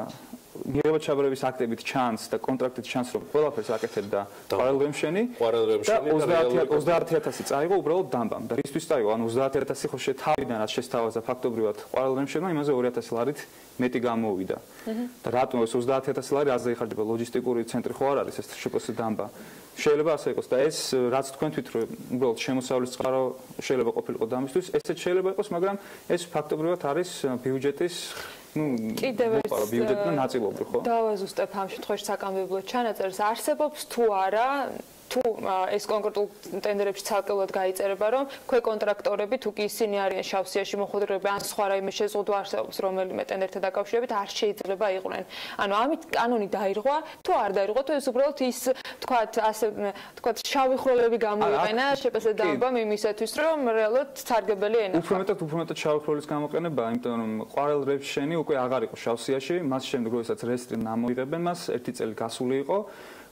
მიღება-ჩავრების აქტებით ჩანს და კონტრაქტით ჩანს რომ ყველაფერს აკეთებდა ყვარელრემშენი და 30000 წაიღო უბრალოდ დამბამ და რისთვის წაიღო ანუ 30000 ხო თავიდანაც შესთავაზა ფაქტობრივად ყვარელრემშენმა იმაზე 2000 ლარით მეტი გამოუვიდა და რატომ ეს 30000 ლარი აზრი ხარჯება ლოჯისტიკური ცენტრი ხო არ არის ეს შპს დამბა შეიძლება ასე იყოს და ეს რაც თქვენ თვით რომ უბრალოდ შემოსავლის წყარო შეიძლება ყოფილიყო დამისთვის ესეც შეიძლება იყოს მაგრამ ეს ფაქტობრივად არის ბიუჯეტის კიდევ ბიუჯეტიდან ნაწილობრივ ხო? დავაზუსტებ ამ შემთხვევაში საკანონმდებლო ჩანაწერს არსებობს თუ არა თუ ეს კონკრეტულ ტენდერებში ცალკეულად გაიწერება რომ ქვეკონტრაქტორები თუ კი ისინი არიან შავსიაში მოხვედრილები ან სხვა რაიმე შეზღუდვა არსებობს რომელიმე ტენდერთან დაკავშირებით არ შეიძლება იყვნენ. ანუ ამით კანონი დაირღვა თუ არ დაირღვა თუ ეს უბრალოდ ის თქვათ ასე თქვათ შავი ხვრელები გამოიყენა შპს დამბამ იმისათვის რომ რეალურად სარგებელი ენახა. უფრო მეტად შავი ხვრელის გამოყენება იმიტომ რომ ყვარელრემშენი უკვე აღარ იყო შავსიაში მას შემდეგ როდესაც რეესტრი ამოიღებენ მას ერთი წელი გასული იყო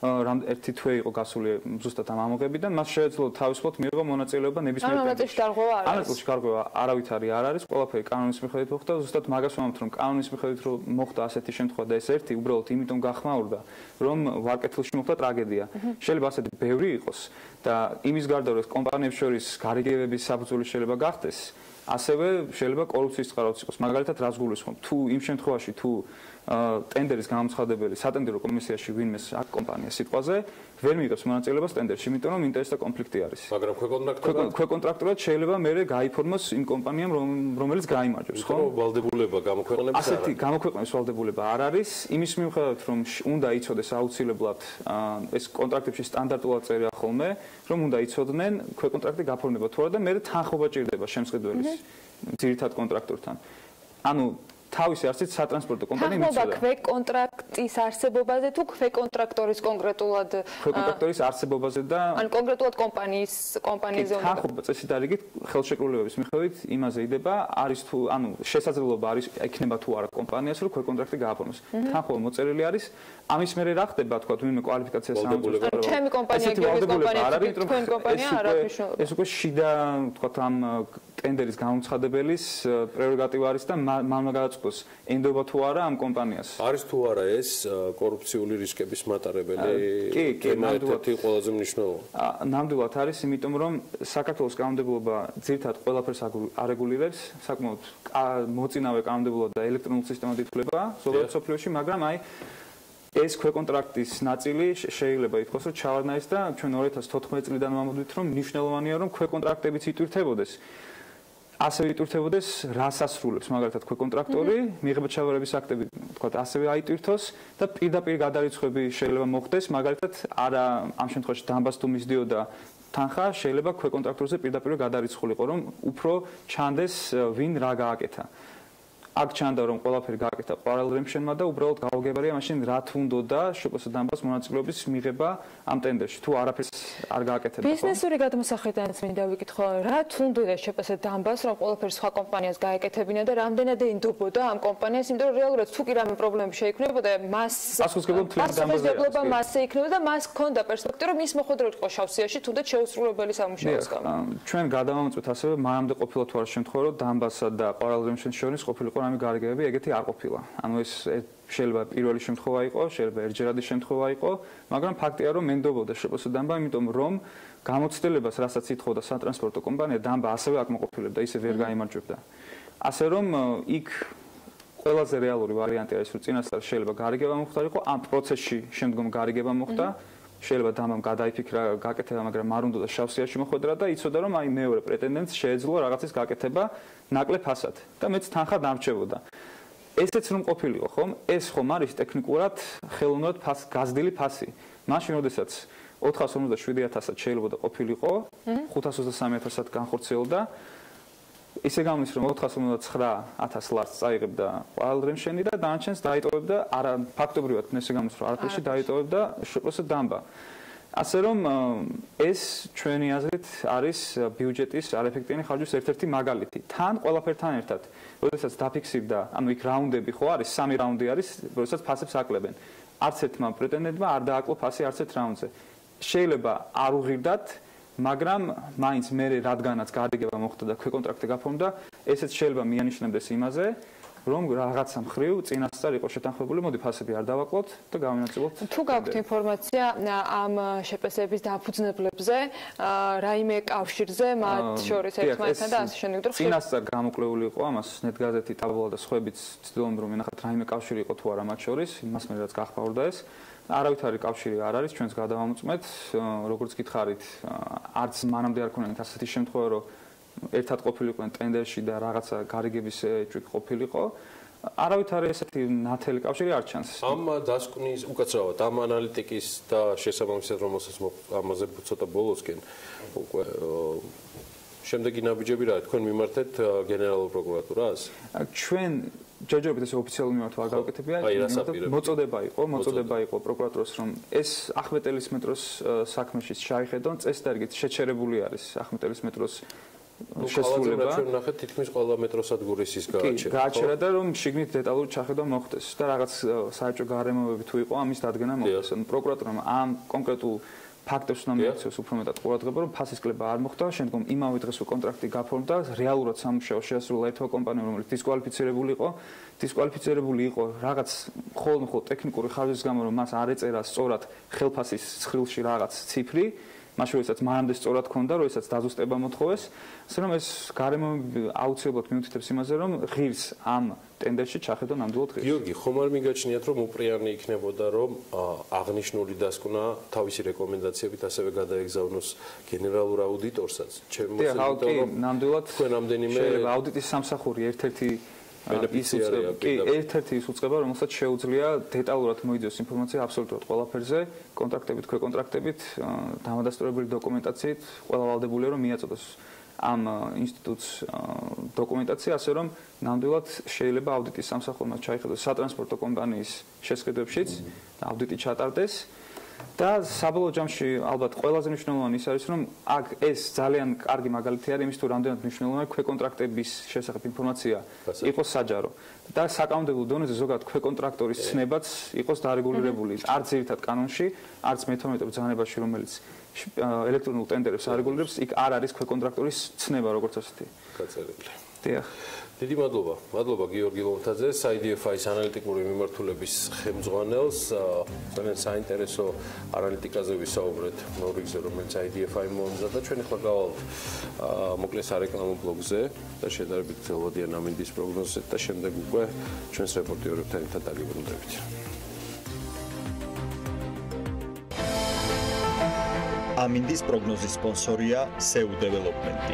ერთი თვე იყო გასული ზუსტად ამ ამოღებიდან მას შეეძლო თავისუფლად მიიღო მონაწილეობა ნებისმიერ ტენდერში. ანალიზში გარღვევა არავითარი არ არის, ყველაფერი კანონის მიხედვით მოხდა, ზუსტად მაგას ვამბობთ, რომ კანონის მიხედვით რომ მოხდა ასეთი შემთხვევა და ეს ერთი უბრალოდ იმიტომ გახმაურდა, რომ ვარკეთილში მოხდა ტრაგედია. შეიძლება ასეთი ბევრი იყოს და იმის გარდა რომ კომპანიებს შორის გარიგებების საფუძველი შეიძლება გახდეს, ასევე შეიძლება კორუფციის წყაროც იყოს. მაგალითად, რას გულისხმობ? თუ იმ შემთხვევაში თუ ტენდერის გამოცხადებელი სატენდერო კომისიაში ვინმეს აქ კომპანია სიტყვაზე ვერ მიიღებს მონაწილეობას ტენდერში, იმიტომ რომ ინტერესთა კონფლიქტი არის. მაგრამ ქვეკონტრაქტორად შეიძლება მერე გაიფორმოს იმ კომპანიამ, რომელიც გაიმარჯვებს, ხო? ვალდებულება გამოქვეყნების არ არის. ასეთი გამოქვეყნების ვალდებულება არ არის, იმის მიუხედავად რომ უნდა იცოდეს აუცილებლად ეს კონტრაქტებში სტანდარტულად წერია ხოლმე, რომ უნდა იცოდნენ ქვეკონტრაქტი გაფორმება თუ არა და მერე თანხმობა ჭირდება შემსყიდველის ძირითად კონტრაქტორთან. ანუ თავისი არსით სატრანსპორტო კომპანია მიცოდა. თანხმობა ქვეკონტრაქტის არსებობაზე თუ ქვეკონტრაქტორის კონკრეტულად ქვეკონტრაქტორის არსებობაზე და ან კონკრეტულად კომპანიის ზონაზე. თანხმობა წესით არ იგით ხელშეკრულებების მიხედვით იმაზე იდება არის თუ ანუ შესაძლებლობა არის ექნება თუ არა კომპანიას რომ ქვეკონტრაქტი გააფორმოს. თანხმობა მოწერილი არის ამის მერე რა ხდება თქვა ვინმე კვალიფიკაციას ამბობს. ჩემი კომპანია გიგის კომპანია თქვენ კომპანია არა მნიშვნელობა. ეს უკვე შიდა თქვა ამ ტენდერის გამოცხადებელის პრეროგატივა არის და მანმა გადაწყვეტოს ენდობა თუ არა ამ კომპანიას. არის თუ არა ეს კორუფციული რისკების მატარებელი? კი, ნამდვილად ყველაზე მნიშვნელოვანი. ნამდვილად არის, იმიტომ რომ საქართველოს კანონმდებლობა ძირითადად ყველაფერს არეგულირებს, საკმაოდ მოწინავე კანონმდებლობა და ელექტრონული სისტემად ითვლება ზოგადად სოფლიოში, მაგრამ აი ეს ქვეკონტრაქტის ნაწილი შეიძლება ითქვას, რომ ჩავარდნაის და ჩვენ 2014 წლიდან ვამბობთ, რომ მნიშვნელოვანია, რომ ქვეკონტრაქტებიც იტვირთებოდეს. ასევე იტვირთებოდეს, რას ასრულებს მაგალითად ქვეკონტრაქტორი, მიღება-ჩავარების აქტები, თქვათ, ასევე აიტვირთოს და პირდაპირ გადარიცხვები შეიძლება მოხდეს, მაგალითად, არა ამ შემთხვევაში დამბას თუ მისდიოდა თანხა, შეიძლება ქვეკონტრაქტორზე პირდაპირ გადარიცხვულიყო, რომ უფრო ჩანდეს ვინ რა გააკეთა. აქ ჩანდა რომ ყველაფერი გააკეთა ყვარელრემშენმა და უბრალოდ გაუგებარია მაშინ რა თუნდოდა შპს დამბას მონაწილეობის მიღება ამ ტენდერში თუ არაფერს არ გააკეთებდა. ბიზნესური გადმოსახედანაც მინდა ვიკითხო, რა თუნდოდა შპს დამბას რომ ყველაფერი სხვა კომპანიას გააკეთებინა და რამდენად ენდობოდა ამ კომპანიას, იმიტომ რომ რეალურად თუ კი რამე პრობლემები შეიქმნებოდა, მას ასრულებლობა მასზე იქნებოდა და მას ჰქონდა პერსპექტივა რომ ის მოხვედრილ იყო შავსიაში თუნდაც შეუსრულებელი სამუშაოს გამო. ჩვენ გადავამოწმეთ ასევე მანამდე ყოფილა თუ არა შემთხვევა რომ დამბასა და ყვარელრემშენს შორის ყოფილიყო სხვადასხვანაირი გარიგებები ეგეთი არ ყოფილა. ანუ ეს შეიძლება პირველი შემთხვევა იყო, შეიძლება ერთჯერადი შემთხვევა იყო, მაგრამ ფაქტია რომ მენდობოდა შეპოსო დამბა, იმიტომ რომ გამოცდილებას, რასაც ითხოვდა სატრანსპორტო კომპანია, დამბა ასევე აკმაყოფილებდა, ისე ვერ გაიმარჯვებდა. ასე რომ იქ ყველაზე რეალური ვარიანტი არის, რომ წინასწარ შეიძლება გარიგება მოხდარიყო, ამ პროცესში შემდგომ გარიგება მოხდა, შეიძლება დამამ გადაიფიქრა გაკეთება, მაგრამ არ უნდა და შავსიაში მოხვედრა და იცოდა რომ აი მეორე პრეტენდენტს შეეძლო რაღაცის გაკეთება ნაკლებ ფასად და მეც თანხა დამრჩებოდა. ესეც რომ ყოფილიყო, ხომ? ეს ხომ არის ტექნიკურად ხელოვნურად გაზრდილი ფასი. მაშინ, როდესაც 457.000-ად შეიძლება და ყოფილიყო, 523.000-ად განხორციელდა. ისე გამოდის რომ 459.000 ლარს წაიღებდა ყოველ დრემშენი და დანარჩენს დაიტოვებდა არა ფაქტობრივად ესე გამოდის რომ არაფერში დაიტოვებდა შპს დამბა. ასე რომ ეს ჩვენი აზრით არის ბიუჯეტის არეფექტიანი ხარჯვის ერთ-ერთი მაგალითი. თან ყველაფერთან ერთად, როდესაც დაფიქსირდა, ანუ იქ რაუნდები ხო არის, 3 რაუნდი არის, როდესაც ფასებს აკლებენ. არც ერთმა პრეტენდენტმა არ დააკლო ფასი არც ერთ რაუნდზე. შეიძლება არ უღირდათ მაგრამ მაინც მე რადგანაც გარიგება მოხდა და ქვეკონტრაქტი გაფორმდა, ესეც შეიძლება მიანიშნებდეს იმაზე, რომ რაღაცა მხრივ წინასწარ იყო შეთანხმებული, მოდი ფასები არ დავაკლოთ და გავინაწილოთ. თუ გაქვთ ინფორმაცია ამ შეპესების დაფუძნებლებზე, რაიმე კავშირზე, მათ შორის ერთმანეთთან და ასე შემდეგ, რომ წინასწარ გამოკვლეული იყო ამას ნეტგაზეთი, ტაბულა და სხვაებიც ცდილობენ რომ ენახათ რაიმე კავშირი იყო თუ არა მათ შორის, იმას მე რაც გახმაურდა ეს. არავითარი კავშირი არ არის, ჩვენს გადავამოწმეთ, როგორც გითხარით, არც მანამდე არ ქონიათ ასეთი შემთხვევა, რომ ერთად ყოფილიყვნენ ტენდერში და რაღაცა გარიგების ეჭვი ყოფილიყო. არავითარი ესეთი ნათელი კავშირი არ ჩანს. ამ დასკვნის უკაცრავად, ამ ანალიტიკის და შესაბამისად, რომელსაც ამაზე ცოტა ბოლოსკენ უკვე შემდეგი ნაბიჯები რა, თქვენ მიმართეთ გენერალურ პროკურატურას? ჩვენ ჯერჯერობით ეს ოფიციალური მიმართვა არ გავაკეთებია, მოწოდება იყო პროკურატურას, რომ ეს ახმეტელის მეტროს საქმეში შეაიხედონ, წესდარგით შეჩერებული არის ახმეტელის მეტროს შესრულება. ჩვენ ნახეთ თითქმის ყველა მეტროსადგურის ის გააჩერა. გააჩერა და რომ შიგნით დეტალური ჩახედვა მოხდეს და რაღაც საერთო გარემოებები თუ იყო, ამის დადგენა მოხდეს. ანუ პროკურატურამ ამ კონკრეტულ ფაქტებს უნდა მიაქციოს უფრო მეტად ყურადღება, რომ ფასის კლება არ მოხდა, შემდგომ იმავე დღეს კონტრაქტი გაფორმდა, რეალურად სამუშაო შეასრულა ერთმა კომპანიამ, რომელიც დისკვალიფიცირებული იყო რაღაც მხოლოდ ტექნიკური ხარჯის გამო, რომ მას არ ეწერა სწორად ხელფასის ცხრილში რაღაც ციფრი, მაშინ როდესაც მანამდე სწორად ქონდა, როდესაც დაზუსტება მოთხოვეს, ასე რომ ეს გარემოებები აუცილებლად მიუთითებს იმაზე, რომ ღირს ამ ტენდერში ჩახედო ნამდვილად ღირს. გიორგი, ხომ არ მიგაჩნიათ, რომ უპრიანი იქნებოდა, რომ აღნიშნული დასკვნა თავისი რეკომენდაციებით ასევე გადაეგზავნოს გენერალურ აუდიტორსაც? ნამდვილად შეიძლება აუდიტის სამსახური ერთ-ერთი ის უწყება, რომელსაც შეუძლია დეტალურად მოიძიოს ინფორმაცია აბსოლუტურად ყველაფერზე, კონტრაქტებით, ქვეკონტრაქტებით, დამადასტურებელი დოკუმენტაციით, ყველა ვალდებულია რომ მიაწოდოს ამ ინსტიტუტს დოკუმენტაცია, ასე რომ ნამდვილად შეიძლება აუდიტის სამსახურმა ჩაიხედოს სატრანსპორტო კომპანიის შესყიდვებშიც, აუდიტი ჩატარდეს. და საბოლოო ჯამში ალბათ ყველაზე მნიშვნელოვანი ის არის, რომ აქ ეს ძალიან კარგი მაგალითი არის იმის თუ რამდენად მნიშვნელოვანია ქვეკონტრაქტების შესახებ ინფორმაცია იყოს საჯარო და საკანონმდებლო დონეზე ზოგადად ქვეკონტრაქტორის ცნებაც იყოს დარეგულირებული არც ძირითად კანონში, არც მე-12 ბრძანებაში, რომელიც ელექტრონულ ტენდერებს არეგულირებს, იქ არ არის ქვეკონტრაქტორის ცნება როგორც ასეთი. გაწერილი. დიახ. დიდი მადლობა. მადლობა გიორგი ლომთაძეს, IDFI-ის ანალიტიკური მიმართულების ხელმძღვანელს. ძალიან საინტერესო ანალიტიკაზე ვისაუბრეთ ნორიგზე, რომელიც IDFI მომზადდა. ჩვენ ახლა გავალთ მოკლე სარეკლამო ბლოგზე და შედარებით გრძელვადიან ამინდის პროგნოზზე და შემდეგ უკვე ჩვენს რეპორტიორებთან ერთად დაგიბრუნდებით. ამინდის პროგნოზის სპონსორია SEU Development.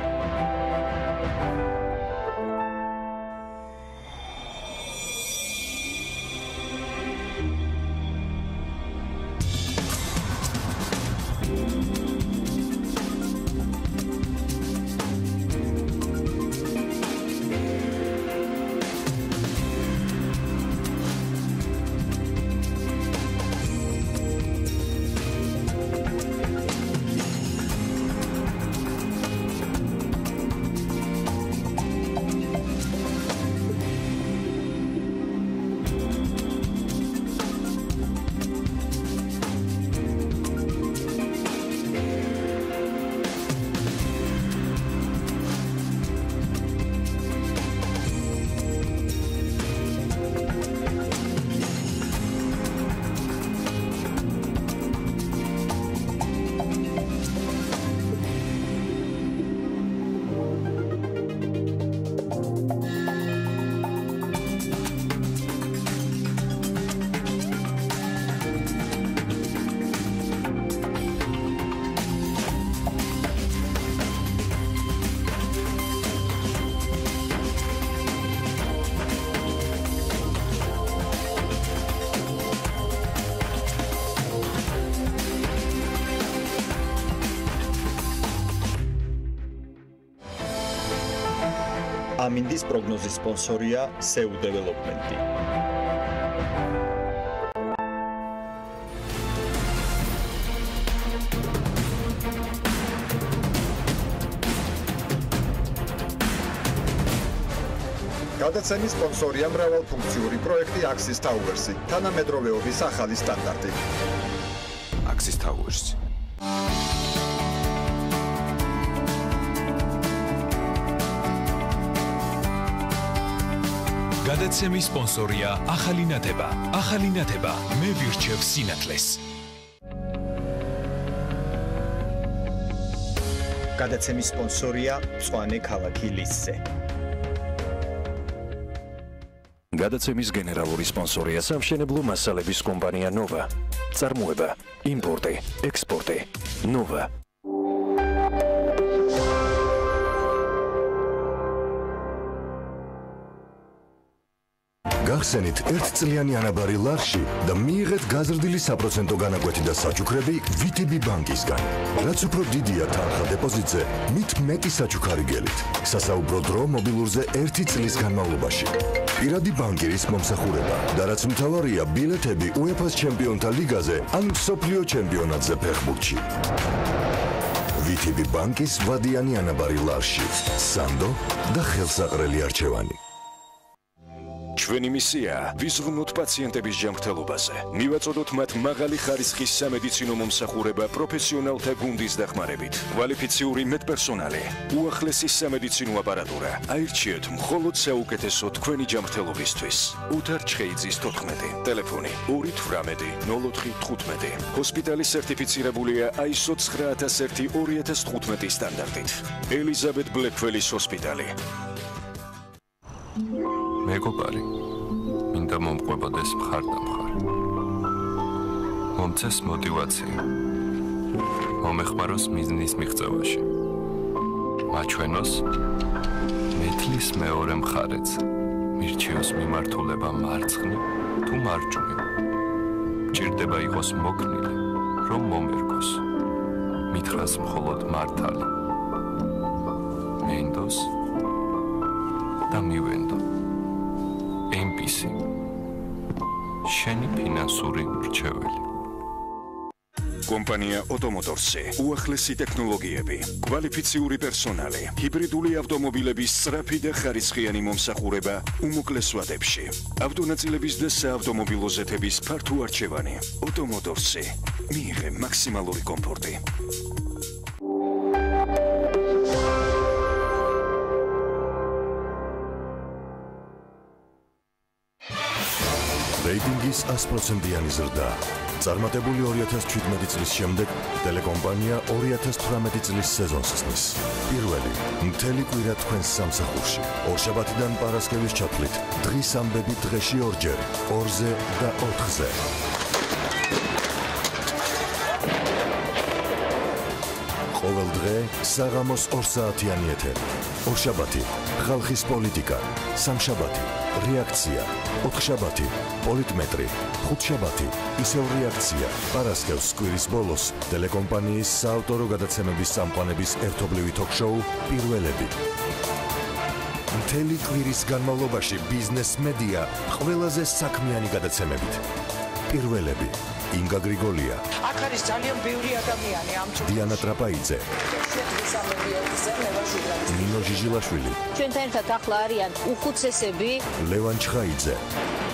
ამინდის პროგნოზის სპონსორია SEU დეველოპმენტი. გადაცემის სპონსორია მრავალფუნქციური პროექტი Axis Towers-ი, თანამედროვეობის ახალი სტანდარტი. Axis Towers. გადაცემის სპონსორია ახალი ნათება. ახალი ნათება მე ვირჩევ სინათლეს. გადაცემის სპონსორია მწვანე ქალაქი ლისზე. გადაცემის გენერალური სპონსორია სამშენებლო მასალების კომპანია ნოვა. წარმოება, იმპორტი, ექსპორტი. ნოვა. გახსენით ერთწლიანი ანაბარი ლარში და მიიღეთ გაზრდილი საპროცენტო განაკვეთი და საჩუქრები VTB ბანკისგან. რაც უფრო დიდია თანხა დეპოზიტზე, მით მეტი საჩუქარი გელით. სასაუბრო დრო მობილურზე 1 წლის განმავლობაში. პირადი ბანკირის მომსახურება და რაც მთავარია, ბილეთები UEFA-ს ჩემპიონთა ლიგაზე ან მსოფლიო ჩემპიონატზე ფეხბურთში. VTB ბანკის ვადიანი ანაბარი ლარში. სანდო და ხელსაყრელი არჩევანი. ჩვენი მისია ვიზრუნოთ პაციენტების ჯანმრთელობაზე. მივაწოდოთ მათ მაღალი ხარისხის სამედიცინო მომსახურება პროფესიონალთა გუნდის დახმარებით. კვალიფიციური მედპერსონალი, უახლესი სამედიცინო აპარატურა. აირჩიეთ მხოლოდ საუკეთესო თქვენი ჯანმრთელობისთვის. უთარ ჩხეიძის 14, ტელეფონი 280415. ჰოსპიტალი სერტიფიცირებულია ISO 9001-2015 სტანდარტით. ელიზაბეთ ბლეკველის ჰოსპიტალი. მეგობარი, მინდა მომყვებოდეს მხარ და მხარ. მომცეს мотиваცია. მომეხმაროს მიზნის მიღწევაში. მაჩვენოს მეთლის მეორე მხარეც. მირჩიოს მიმართულება მარცხნივ თუ მარჯვნივ. ჭირდება იყოს მოქნილი, რომ მომერგოს. მითხრას მხოლოდ მართალი. მენდოს და მივენდო. MPC შენი ფინანსური მრჩეველი. კომპანია ოტომოტორსი, უახლესი ტექნოლოგიები, კვალიფიციური პერსონალი, ჰიბრიდული ავტომობილების სწრაფი და ხარისხიანი მომსახურება უმოკლეს ვადებში. ავტონაწილების და საავტომობილო ზეთების ფართო არჩევანი. ოტომოტორსი მიიღე მაქსიმალური კომფორტი. რეიტინგის 100%-იანი ზრდა. წარმატებული 2017 წლის შემდეგ ტელეკომპანია 2018 წლის სეზონს ხსნის. პირველი მთელი კვირა თქვენს სამსახურში. ორშაბათიდან პარასკევის ჩათვლით დღის ამბები დღეში ორჯერ, 2-ზე და 4-ზე. ყოველ დღე საღამოს 2 საათიანი ეთერი. ორშაბათი ხალხის პოლიტიკა, სამშაბათი რეაქცია, 4შაბათი პოლიტმეტრი, 5შაბათი ისევ რეაქცია. პარასკევს კვირის ბოლოს ტელეკომპანიის საავტორო გადაცემების წამყვანების ერთობლივი თოქ-შოუ პირველები. მთელი კვირის განმავლობაში ბიზნეს მედია ყველაზე საქმიანი გადაცემებით. პირველები. ინგა გრიგოლია. აქ არის ძალიან ბევრი ადამიანი ამ წუთში. დიანა ტრაპაიძე. ნინო ჟიჟილაშვილი. ჩვენთან ერთად ახლა არიან უხუცესები. ლევან ჩხაიძე.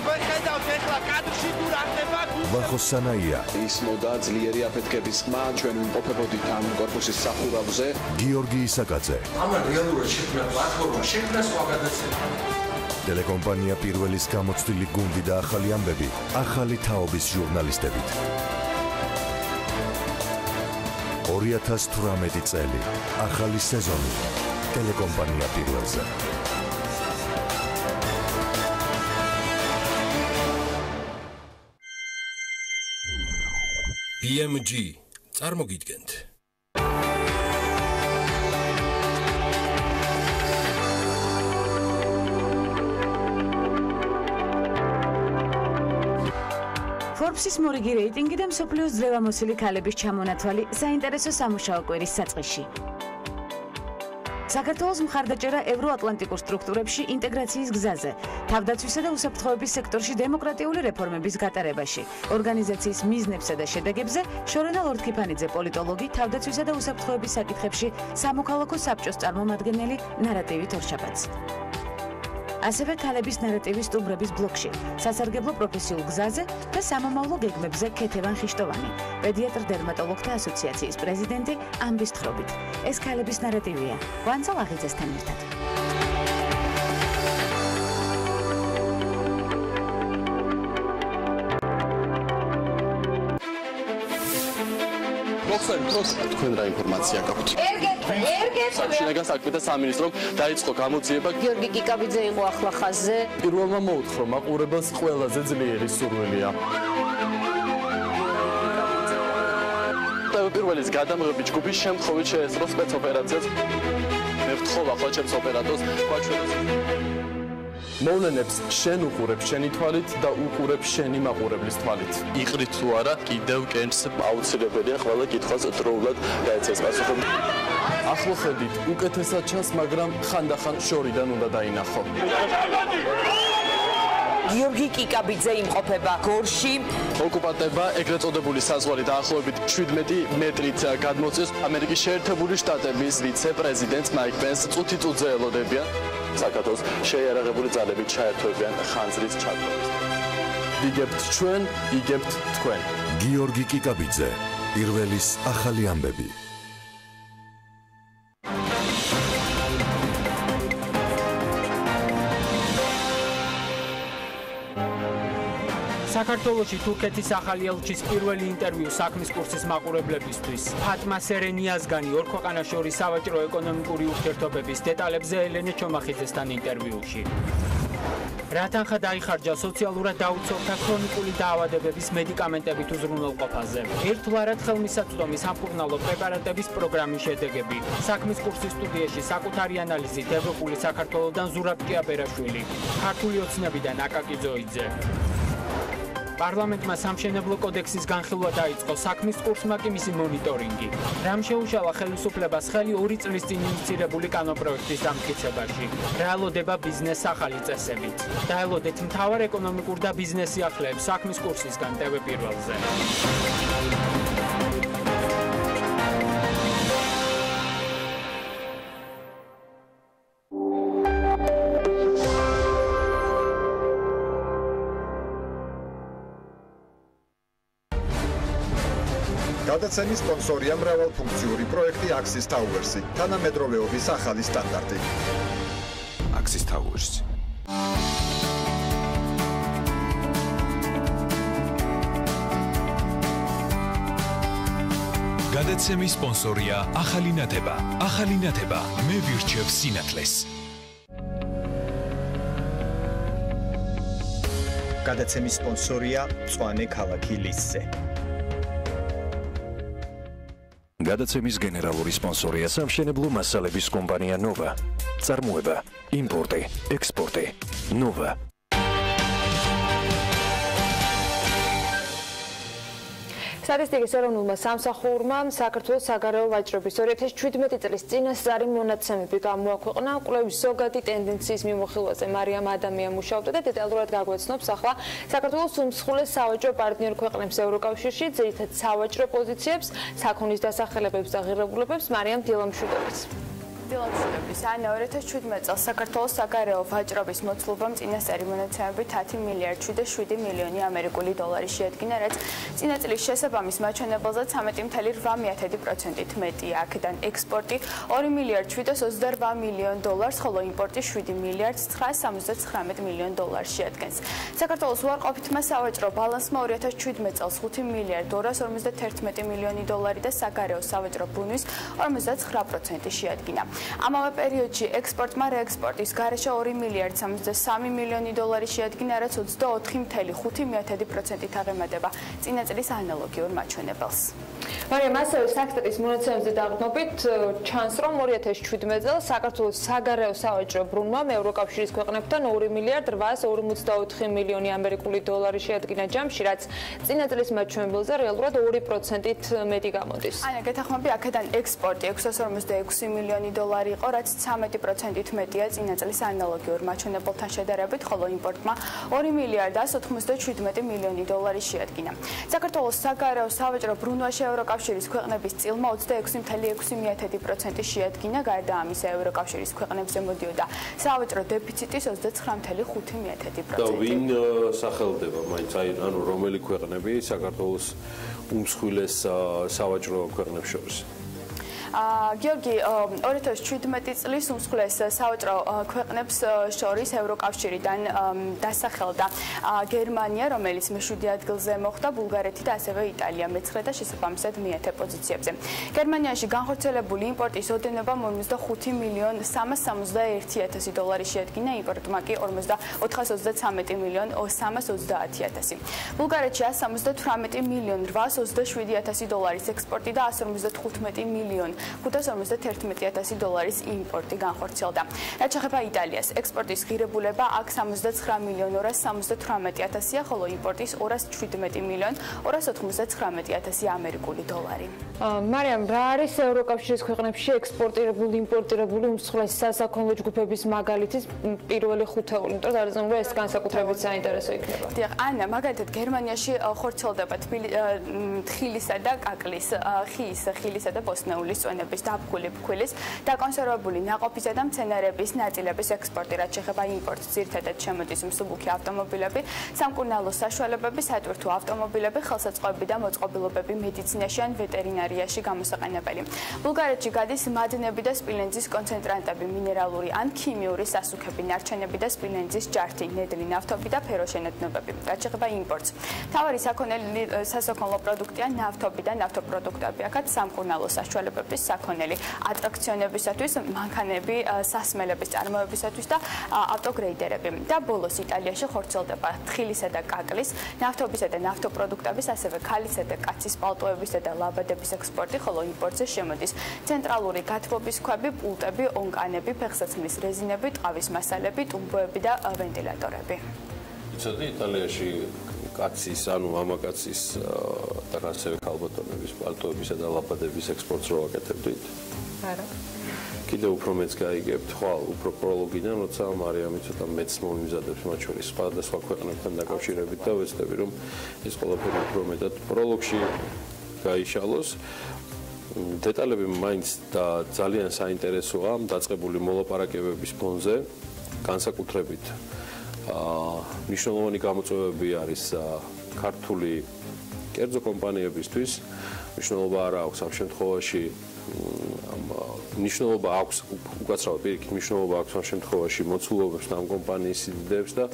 ვეხედავთ ეხლა კადრში თუ რა ხდება. ვახო სანაია. ის მოდა ძლიერი აფეთქების ხმა ჩვენ ვიმყოფებოდით ამ კორპუსის სახურავზე. გიორგი ისაკაძე. ამან რეალურად შექმნა პლატფორმა, შექმნა სხვა გადაცემა. ტელეკომპანია პირველის გამოცდილი გუნდი და ახალი ამბები, ახალი თაობის ჟურნალისტებით. 2018 წელი, ახალი სეზონი, ტელეკომპანია პირველზე. BMG, წარმოგიდგენთ. Forbes-ის მორიგი რეიტინგი და მსოფლიოს ძლევამოსილი ქალების ჩამონათვალი საინტერესო სამუშაო კვირის საწყისში. საქართველოს მხარდაჭერა ევროატლანტიკურ სტრუქტურებში ინტეგრაციის გზაზე, თავდაცვისა და უსაფრთხოების სექტორში დემოკრატიული რეფორმების გატარებაში, ორგანიზაციის მიზნებსა და შედეგებზე შორენა ლორთქიფანიძე პოლიტოლოგი, თავდაცვისა და უსაფრთხოების საკითხებში სამოქალაქო საბჭოს წარმომადგენელი ნარატივით ორშაბათს. ასევე ქალების ნარატივის სტუმრების ბლოკში, სასარგებლო პროფესიულ გზაზე და სამომავლო გეგმებზე ქეთევან ხიშტოვანი, პედიატრ-დერმატოლოგთა ასოციაციის პრეზიდენტი ამბის თხრობით. ეს ქალების ნარატივია. ვანძალ აღიძესთან ერთად. თქვენ რა ინფორმაცია გაქვთ? საჩინაგან საქმეთა სამინისტრომ დაიწყო გამოძიება. გიორგი კიკაბიძე იყო ახლა ხაზზე. პირველმა მოუთხრო მაყურებელს ყველაზე ძლიერი სურვილია. პირველის გადამღები ჯგუფის შემთხვევით შეესწრო სპეცოპერაციას. მე ვთხოვ ახლა ჩემს ოპერატორს გვაჩვენოს. მოვლენებს შენ უყურებ შენი თვალით და უყურებ შენი მაყურებლის თვალით. იყრით თუ არა, კიდევ კენს აუცილებელია ყველა კითხვას დროულად გაეცეს პასუხი. ახლო ხედით, უკეთესად ჩანს, მაგრამ ხანდახან შორიდან უნდა დაინახო. გიორგი კიკაბიძე იმყოფება გორში. ოკუპანტებმა ეგრეთ წოდებული საზღვარი დაახლოებით 17 მეტრით გადმოწეს. ამერიკის შეერთებული შტატების ვიცე-პრეზიდენტს მაიკ პენსს წუთი-წუთზე ელოდებიან. საქართველოს შეიარაღებული ძალები ჩაერთვებიან ხანძრის ჩაქრობას. იგებთ ჩვენ, იგებთ თქვენ. გიორგი კიკაბიძე, პირველის ახალი ამბები. საქართველოში თურქეთის ახალი ელჩის პირველი ინტერვიუ საქმის კურსის მაყურებლებისთვის. ფატმა სერენიაზგანი ორ ქვეყანას შორის სავაჭრო-ეკონომიკური ურთიერთობების დეტალებზე ელენე ჩომახიძესთან ინტერვიუში. რა თანხა დაიხარჯა სოციალურად დაუცველთა ქრონიკული დაავადებების მედიკამენტებით უზრუნველყოფაზე. ერთგვარად ხელმისაწვდომი სამკურნალო პრეპარატების პროგრამის შედეგები. საქმის კურსის სტუდიაში საკუთარი ანალიზით ევროპული საქართველოდან ზურაბ ჭიაბერაშვილი, ქართული ოცნებიდან აკაკი ძოიძე. პარლამენტმა სამშენებლო კოდექსის განხილვა დაიწყო, საქმის კურსმა კი მისი მონიტორინგი. რამ შეუშალა ხელისუფლებას ხელი 2 წლის წინ ინიცირებული კანონპროექტის დამტკიცებაში. რა ელოდება ბიზნესს ახალი წესებით. დაელოდეთ მთავარ ეკონომიკურ და ბიზნეს სიახლეებს საქმის კურსისგან TV პირველზე. გადაცემის სპონსორია მრავალფუნქციური პროექტი Axis Towers-ი, თანამედროვეობის ახალი სტანდარტი. Axis Towers. გადაცემის სპონსორია ახალი ნათება. ახალი ნათება მე ვირჩევ სინათლეს. გადაცემის სპონსორია მწვანე ქალაქი ლისზე. გადაცემის გენერალური სპონსორია სამშენებლო მასალების კომპანია ნოვა. წარმოება, იმპორტი, ექსპორტი. ნოვა. სტატისტიკის ეროვნულმა სამსახურმა საქართველოს საგარეო ვაჭრობის 2017 წლის წინასწარი მონაცემები გამოაქვეყნა. კვლევის ზოგადი ტენდენციის მიმოხილვაზე მარიამ ადამია მუშაობდა და დეტალურად გაგვეცნობს ახლა საქართველოს უმსხვილეს სავაჭრო პარტნიორ ქვეყნებს ევროკავშირში ძირითად სავაჭრო პოზიციებს, საქონლის დასახელებებს და ღირებულებებს მარიამ დილამშვიდობის. ანუ 2017 წელს საქართველოს საგარეო ვაჭრობის მოცულობამ წინასწარი მონაცემებით 10 მილიარდ 7 მილიონი ამერიკული დოლარი შეადგინა, რაც წინა წლის შესაბამის მაჩვენებელზე 13.8%-ით მეტია. აქედან ექსპორტი 2 მილიარდ 728 მილიონ დოლარს, ხოლო იმპორტი 7 მილიარდ 979 მილიონ დოლარს შეადგენს. საქართველოს უარყოფითმა სავაჭრო ბალანსმა 2017 წელს 5 მილიარდ 251 მილიონი დოლარი და საგარეო სავაჭრო ბრუნვის 59% შეადგინა. ამავე პერიოდში ექსპორტმა რეექსპორტის გარეშე 2 მილიარდ 63 მილიონი დოლარი შეადგინა, რაც 24.5%-ით აღემატება წინა წლის ანალოგიურ მაჩვენებელს. მარიამ, ასევე საქსტატის მონაცემებზე დაყრდნობით ჩანს, რომ 2017 წელს საქართველოს საგარეო სავაჭრო ბრუნვამ ევროკავშირის ქვეყნებთან 2 მილიარდ 854 მილიონი ამერიკული დოლარი შეადგინა ჯამში, რაც წინა წლის მაჩვენებელზე რეალურად 2%-ით მეტი გამოდის. ანა, გეთახმები, აქედან ექსპორტი 656 მილიონი დოლარი იყო, რაც 13%-ით მეტია წინა წლის ანალოგიურ მაჩვენებელთან შედარებით, ხოლო იმპორტმა 2 მილიარდ 197 მილიონი დოლარი შეადგინა. საქართველოს საგარეო სავაჭრო ბრუნვაში ევროკავშირის ქვეყნების წილმა 26.6% შეადგინა, გარდა ამისა ევროკავშირის ქვეყნებზე მოდიოდა სავაჭრო დეფიციტის 29.5%. და ვინ სახელდება მაინც ანუ რომელი ქვეყნები საქართველოს უმსხვილეს სავაჭრო ქვეყნებს შორის? გიორგი, 2017 წლის უმსხვილეს სავაჭრო ქვეყნებს შორის ევროკავშირიდან დასახელდა გერმანია, რომელიც მე-7 ადგილზე მოხვდა, ბულგარეთი და ასევე იტალია მე-9 და შესაბამისად მე-10 პოზიციებზე. გერმანიაში განხორციელებული იმპორტის ოდენობა 45 მილიონ 371,000 დოლარი შეადგინა, იმპორტმა კი 423 მილიონ 330,000. ბულგარეთში 178 მილიონ 827,000 დოლარის ექსპორტი და 155 მილიონ 551,000 დოლარის იმპორტი განხორციელდა. რაც შეეხება იტალიას, ექსპორტის ღირებულება აქ 69 მილიონ 278,000-ია, ხოლო იმპორტის 217 მილიონ 299,000 ამერიკული დოლარი. მარიამ, რა არის ევროკავშირის ქვეყნებში ექსპორტირებული, იმპორტირებული უმსხვილესი სასაქონლო ჯგუფების მაგალითის პირველი ხუთეული, იმიტომ რომ დარწმუნებული ვარ, ეს განსაკუთრებით საინტერესო იქნება. დიახ, ანა, მაგალითად გერმანიაში ხორციელდება თხილისა და კაკლის, ხის, ხილისა და ბოსტნეულის წვენების დაბგული ფქვილის, დაკონსერვებული ნაყოფისა და მცენარეების ნაწილების ექსპორტი, რაც შეეხება იმპორტს, ძირითადად შემოდის მსუბუქი ავტომობილები, სამკურნალო საშუალებები, სატვირთო ავტომობილები, ხელსაწყოები და მოწყობილობები მედიცინაში ან ვეტერინარიაში გამოსაყენებელი. ბულგარეთში გადის მადნები და სპილენძის კონცენტრანტები, მინერალური ან ქიმიური სასუქები, ნარჩენები და სპილენძის ჯართი, ნედლი ნავთობი და ფეროშენადნობები. რაც შეეხება იმპორტს, მთავარი სასაქონლო პროდუქტია ნავთობი და ნავთობპროდუქტები, აქაც სამკურნალო საშუალებების საქონელი, ატრაქციონებისათვის, მანქანები, სასმელების წარმოებისათვის და ავტოგრეიდერები. და ბოლოს იტალიაში ხორციელდება თხილისა და კაკლის, ნავთობისა და ნავთობპროდუქტების, ასევე ქალისა და კაცის პალტოებისა და ლაბადების ექსპორტი, ხოლო იმპორტზე შემოდის ცენტრალური გათბობის ქვები, პულტები, ონკანები, ფეხსაცმლის რეზინები, ტყავის მასალები, ტუმბოები და ვენტილატორები. იცოდი იტალიაში კაცის, ანუ მამაკაცის და ასევე ქალბატონების პალტოებისა და ლაბადების ექსპორტს რო აკეთებდით? არა. კიდევ უფრო მეც გაიგებთ, ხვალ, უფრო პროლოგიდან, როცა მარიამი ცოტა მეც მომიმზადებს მათ შორის სხვადასხვა ქვეყნებთან დაკავშირებით და ვეცდები, რომ ეს ყველაფერი უფრო მეტად პროლოგში გაიშალოს. დეტალები მაინც და ძალიან საინტერესოა დაწყებული მოლაპარაკებების ფონზე, განსაკუთრებით მნიშვნელოვანი გამოწვევები არის ქართული კერძო კომპანიებისთვის. მნიშვნელობა არ აქვს ამ შემთხვევაში მნიშვნელობა აქვს უკაცრავად პირიქით მნიშვნელობა აქვს ამ შემთხვევაში მოცულობებს და ამ კომპანიის სიდიდეებს და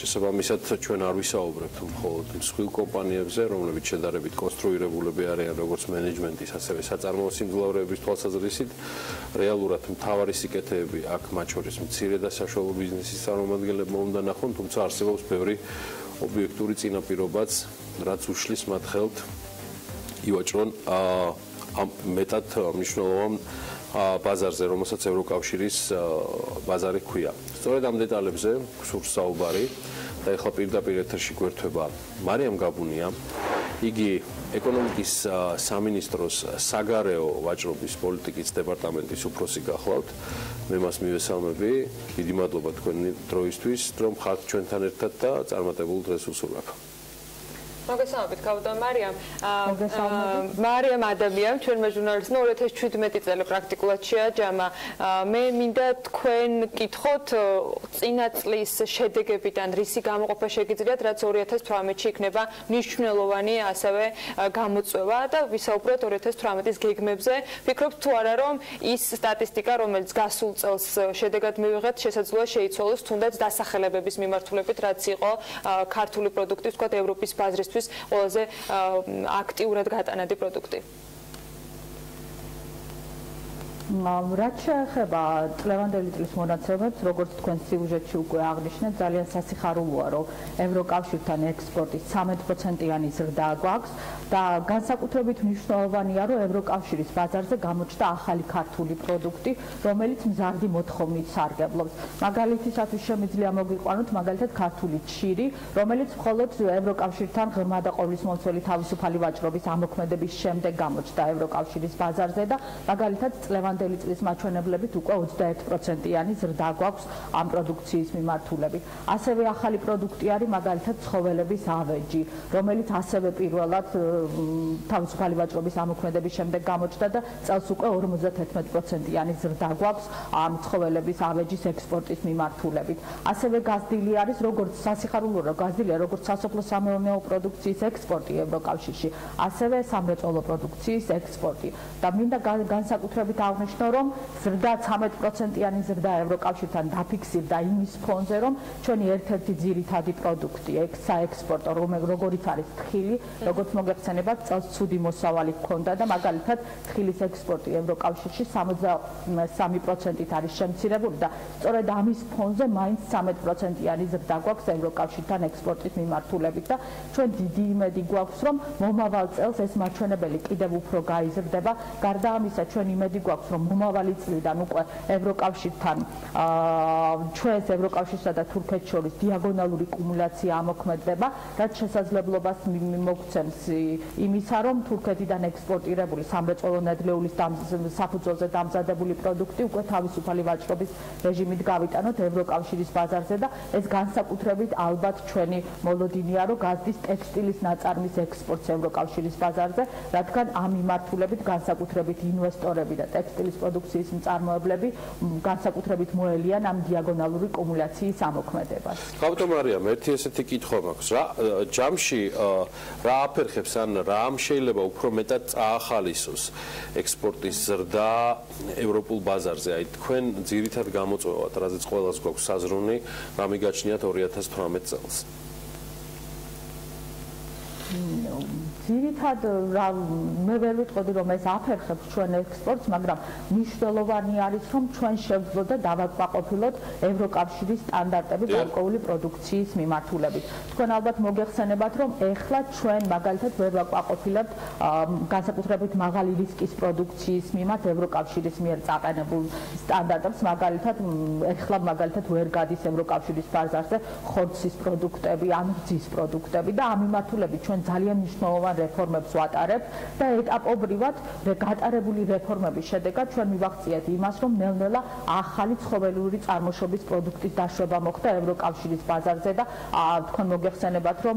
შესაბამისად ჩვენ არ ვისაუბრებთ მხოლოდ მსხვილ კომპანიებზე, რომლებიც შედარებით კონსტრუირებულები არიან როგორც მენეჯმენტის, ასევე საწარმოო სიმძლავრეების თვალსაზრისით. რეალურად მთავარი სიკეთეები აქ მათ შორის მცირე და საშუალო ბიზნესის წარმომადგენლებმა უნდა ნახონ, თუმცა არსებობს ბევრი ობიექტური წინაპირობაც, რაც უშლის მათ ხელთ ივაჭრონ მეტად მნიშვნელოვან ბაზარზე, რომელსაც ევროკავშირის ბაზარი ჰქვია. სწორედ ამ დეტალებზე გსურს საუბარი და ეხლა პირდაპირ ეთერში გვერდება მარიამ გაბუნია. იგი ეკონომიკის სამინისტროს საგარეო ვაჭრობის პოლიტიკის დეპარტამენტის უფროსი გახლავთ. მე მას მივესალმები. დიდი მადლობა თქვენი დროისთვის, რომ ხართ ჩვენთან ერთად და წარმატებულ დღეს უსურვებ. მოგესალმებით, კაპიტან მარიამ. მარიამ ადამიან, ჩვენმა ჟურნალისტმა 2017 წელი პრაქტიკულად შეაჯამა. მე მინდა თქვენ კითხოთ წინა წლის შედეგებიდან რისი გამოყოფა შეგიძლიათ, რაც 2018-ში იქნება მნიშვნელოვანი ასევე გამოწვევა და ვისაუბროთ 2018-ის გეგმებზე. ვფიქრობთ თუ არა, რომ ის სტატისტიკა, რომელიც გასულ წელს შედეგად მივიღეთ, შესაძლოა შეიცვალოს თუნდაც დასახელებების მიმართულებით, რაც იყო ქართული პროდუქტის, თქვათ ევროპის ბაზრისთვის ყველაზე აქტიურად გატანადი პროდუქტი. რაც შეეხება წლევანდელი წლის მონაცემებს, როგორც თქვენ სიუჟეტში უკვე აღნიშნეთ, ძალიან სასიხარულოა, რომ ევროკავშირთან ექსპორტის 13%-იანი ზრდა გვაქვს და განსაკუთრებით მნიშვნელოვანია, რომ ევროკავშირის ბაზარზე გამოჩნდა ახალი ქართული პროდუქტი, რომელიც მზარდი მოთხოვნით სარგებლობს. მაგალითისათვის შემიძლია მოგიყვანოთ მაგალითად ქართული ჩირი, რომელიც მხოლოდ ევროკავშირთან ღრმა და ყოვლისმომცველი თავისუფალი ვაჭრობის ამოქმედების შემდეგ გამოჩნდა ევროკავშირის ბაზარზე და მაგალითად წლევანდელი წლის მაჩვენებლებით უკვე 21%-იანი ზრდა გვაქვს ამ პროდუქციის მიმართულებით. ასევე ახალი პროდუქტი არის მაგალითად ცხოველების ავეჯი, რომელიც ასევე პირველად თავისუფალი ვაჭრობის ამოქმედების შემდეგ გამოჩნდა და წელს უკვე 51%-იანი ზრდა გვაქვს ამ ცხოველების ავეჯის ექსპორტის მიმართულებით. ასევე გაზრდილი არის როგორც სასიხარულო, რომ გაზრდილია როგორც სასოფლო-სამეურნეო პროდუქციის ექსპორტი ევროკავშირში, ასევე სამრეწველო პროდუქციის ექსპორტი. და მინდა განსაკუთრებით აღნიშნო, რომ ზრდა 13%-იანი ზრდა ევროკავშირთან დაფიქსირდა იმის ფონზე, რომ ჩვენი ერთ-ერთი ძირითადი პროდუქტი საექსპორტო, როგორიც არის თხილი, როგორც მოგეხსენებათ, წელს ცუდი მოსავალი ჰქონდა და მაგალითად თხილის ექსპორტი ევროკავშირში 63%-ით არის შემცირებული და სწორედ ამის ფონზე მაინც 13%-იანი ზრდა გვაქვს ევროკავშირთან ექსპორტის მიმართულებით და ჩვენ დიდი იმედი გვაქვს, რომ მომავალ წელს ეს მაჩვენებელი კიდევ უფრო გაიზრდება. გარდა ამისა, ჩვენ იმედი გვაქვს, რომ მომავალი წლიდან უკვე ევროკავშირთან ჩვენს ევროკავშირსა და თურქეთს შორის დიაგონალური კუმულაცია ამოქმედდება, რაც შესაძლებლობას მოგცემს იმისა, რომ თურქეთიდან ექსპორტირებული სამრეწველო ნედლეულის საფუძველზე დამზადებული პროდუქტი უკვე თავისუფალი ვაჭრობის რეჟიმით გავიტანოთ ევროკავშირის ბაზარზე და ეს განსაკუთრებით ალბათ ჩვენი მოლოდინია, რომ გაზრდის ტექსტილის ნაწარმის ექსპორტს ევროკავშირის ბაზარზე, რადგან ამ მიმართულებით განსაკუთრებით ინვესტორები და ტექსტილის პროდუქციის მწარმოებლები განსაკუთრებით მოელიან ამ დიაგონალური კუმულაციის ამოქმედებას. ხავტო მარიამ, ერთი ესეთი კითხვა მაქვს. ჯამში რა აფერხებს ან რა შეიძლება უფრო მეტად წაახალისოს ექსპორტის ზრდა ევროპულ ბაზარზე? აი თქვენ ძირითად გამოწვევათ, რაზეც ყველას გვაქვს საზრუნი, რა მიგაჩნიათ 2018 წელს? ძირითად მე ვერ ვიტყოდი, რომ ეს აფერხებს ჩვენ ექსპორტს, მაგრამ მნიშვნელოვანი არის, რომ ჩვენ შევძლოთ და დავაკმაყოფილოთ ევროკავშირის სტანდარტები გარკვეული პროდუქციის მიმართულებით. თქვენ ალბათ მოგეხსენებათ, რომ ეხლა ჩვენ მაგალითად ვერ ვაკმაყოფილებთ განსაკუთრებით მაღალი რისკის პროდუქციის მიმართ ევროკავშირის მიერ წაყენებულ სტანდარტებს, მაგალითად ეხლა მაგალითად ვერ გადის ევროკავშირის ბაზარზე ხორცის პროდუქტები, ან რძის პროდუქტები და ამ მიმართულებით ჩვენ ძალიან მნიშვნელოვან რეფორმებს ვატარებთ და ეტაპობრივად გატარებული რეფორმების შედეგად ჩვენ მივახციეთ იმას, რომ ნელ-ნელა ახალი ცხოველური წარმოშობის პროდუქტის დაშვება მოხდა ევროკავშირის ბაზარზე და თქვენ მოგეხსენებათ, რომ